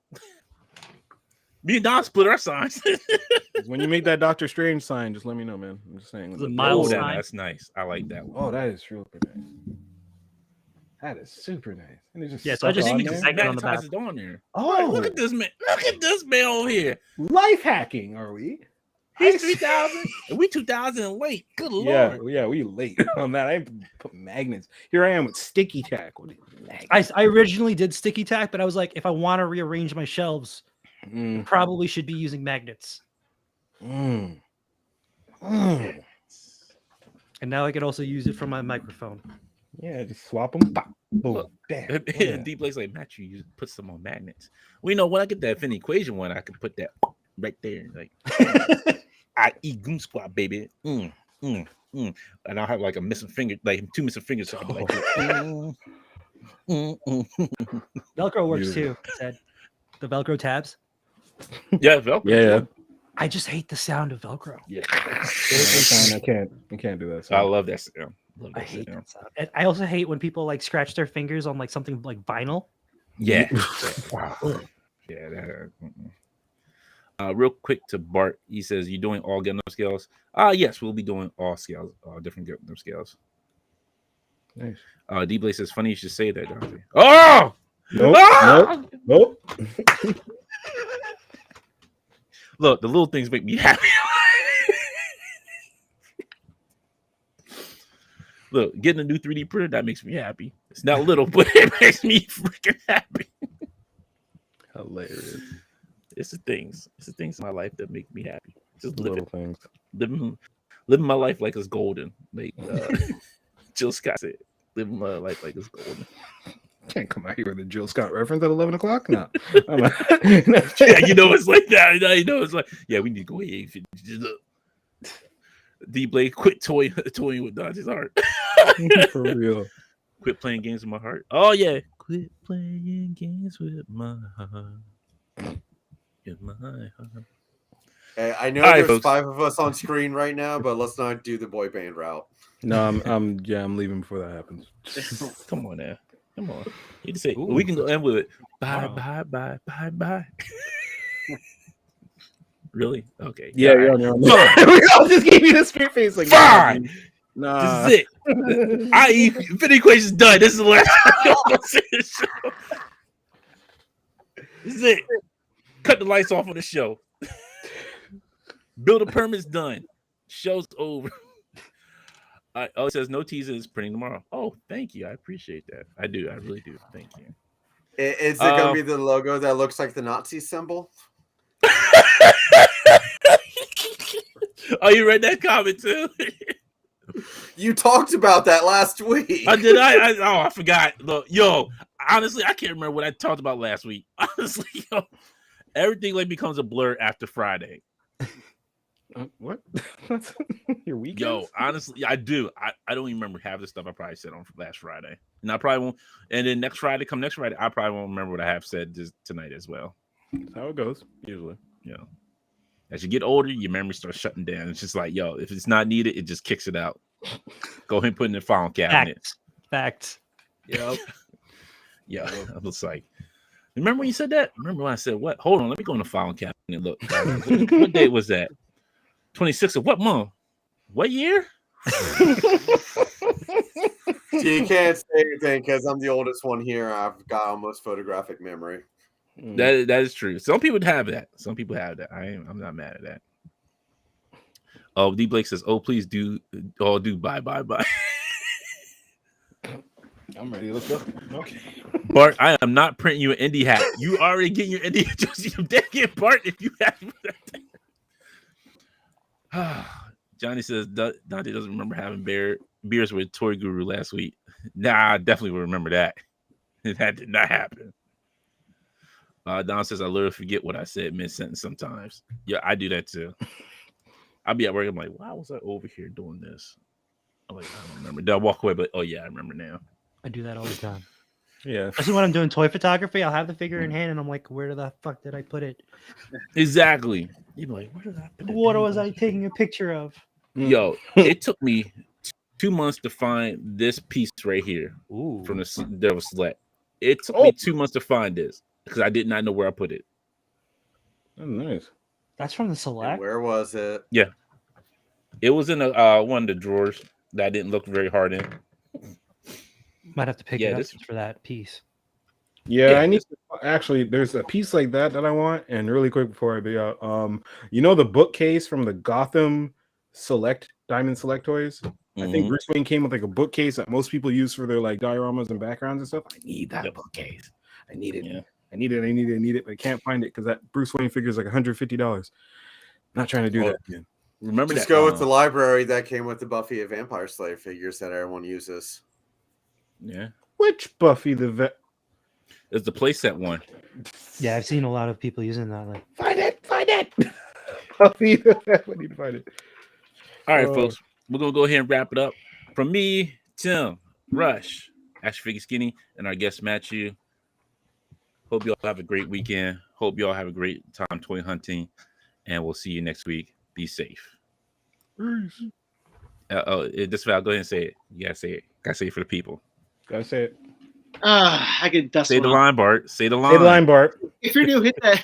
Me and Don split our signs. When you make that Doctor Strange sign, just let me know, man. I'm just saying. It's a mild sign. That's nice. I like that one. Oh, that is super nice. That is super nice. And it's just Yeah, so I stuck just on need to there. segment on the back. Magnetize it on there. Oh, Look at this man. Look at this man over here. life hacking, are we? He's 3,000 and we 2,000 and late. Good lord. Yeah, we late on that. I put magnets. Here I am with sticky tack. What is I originally did sticky tack, but I was like, if I want to rearrange my shelves, Mm, probably should be using magnets. mm. And now I can also use it for my microphone. Yeah, just swap them. Pop, boom, Look, bam. And D Blake's like, Matthew, you put some on magnets. Well, you know, when I get that Affinity Equation one, I can put that right there. Like, I eat Goon Squad, baby. And I'll have like a missing finger, like 2 missing fingers. So I'll be like, Velcro works Beautiful. too. Said the Velcro tabs. yeah, Velcro. Yeah. I just hate the sound of Velcro. Yeah. I can't do that. I love that sound. Love I that hate sound. that sound. And I also hate when people like scratch their fingers on like something like vinyl. Yeah. Wow. Yeah. That, real quick to Bart, he says, "You doing all Gundam scales?" Yes, we'll be doing all scales, different Gundam scales. Nice. D Blake says, "Funny you should say that, Dante." Oh, Nope. Ah! Nope. Look, the little things make me happy. Look, getting a new 3D printer, that makes me happy. It's not little, but it makes me freaking happy. Hilarious. It's the things in my life that make me happy. Just Little things. living my life like it's golden. Like Jill Scott said, living my life like it's golden. Can't come out here with a Jill Scott reference at 11 o'clock. No. Yeah, you know it's like that. You know it's like, yeah, we need to go ahead and finish this up. D Blake, quit toying with Dante's heart. For real. Quit playing games with my heart. Oh yeah, quit playing games with my heart. In my heart. Hey, I know All right, there's folks. 5 of us on screen right now, but let's not do the boy band route. No, I'm leaving before that happens. Come on now. Come on. You can say we can go end with it. Bye, bye. Really? Okay. Yeah, All right. you're on. We all just gave you the straight face. Like, Fine. nah. This is it. I.e. Infinity Equation's done. This is the last time y'all gonna see the show. This is it. Cut the lights off on the show. Build a permit's done. Show's over. Oh, it says no teaser is printing tomorrow. Oh, thank you. I appreciate that. I do. I really do. Thank you. Is it going to be the logo that looks like the Nazi symbol? Oh, you read that comment too? You talked about that last week. I forgot. Look, yo, honestly, I can't remember what I talked about last week. Honestly, yo, everything like becomes a blur after Friday. What? Your weekend? Yo, honestly, I do. I don't even remember half the stuff I probably said on last Friday, and I probably won't. And then next Friday, I probably won't remember what I have said tonight as well. That's how it goes, usually. You know, as you get older, your memory starts shutting down. It's just like, yo, if it's not needed, it just kicks it out. Go ahead and put it in the file cabinet. Facts. Yep. Yeah, I was like, remember when you said that? Remember when I said what? Hold on, let me go in the file cabinet and look. What date was that? 26th of what month? What year? You can't say anything because I'm the oldest one here. I've got almost photographic memory. That is true. Some people have that. Some people have that. I'm not mad at that. Oh, D Blake says, "Oh, please do, bye. I'm ready to look up. Okay. Bart, I am not printing you an indie hat. You already getting your indie jersey. I'm dead again, Bart. If you have Johnny says Dante doesn't remember having beers with Toy Guru last week. Nah, I definitely will remember that. That did not happen. Don says I literally forget what I said mid-sentence sometimes. Yeah, I do that too. I'll be at work. I'm like, why was I over here doing this? I'm like, I don't remember. Then I walk away, but oh yeah, I remember now. I do that all the time. Yeah. Especially when I'm doing toy photography, I'll have the figure in hand and I'm like, where the fuck did I put it? Exactly. You're like, where did I put it? What was I taking a picture of? Yo, it took me 2 months to find this piece right here. Ooh. From the Devil Select. It took me 2 months to find this because I did not know where I put it. Oh, nice. That's from the And Select? where was it? Yeah. It was in a, one of the drawers that I didn't look very hard in. Might have to pick it up this- just for that piece. Yeah, Yeah, I need to, actually. There's a piece like that I want. And really quick before I be out, you know the bookcase from the Gotham Diamond Select toys. I think Bruce Wayne came with like a bookcase that most people use for their like dioramas and backgrounds and stuff. I need that bookcase. I need it. Yeah. I need it. But I can't find it because that Bruce Wayne figure is like $150. Not trying to do that again. Remember Just that? go with the library that came with the Buffy a Vampire Slayer figures that everyone uses. Yeah. Which Buffy the Vet? It's the playset one. Yeah, I've seen a lot of people using that. Like, Find it. Buffy the Vet. I need to find it. All right, folks. We're going to go ahead and wrap it up. From me, Tim, Rush, Action Figure Skinny, and our guest, Matchu. Hope you all have a great weekend. Hope you all have a great time toy hunting. And we'll see you next week. Be safe. Peace. This Val, go ahead and say it. You got to say it. Got to say it for the people. Gotta say it. I could dust Say the line, Bart. Say the line. Say the line, Bart. If you're new, hit that.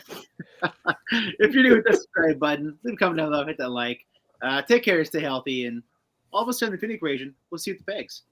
If you're new, hit that subscribe button. Leave a comment down below. Hit that like. Take care. Stay healthy. And all of us in the Infinity Equation. We'll see you at the pegs.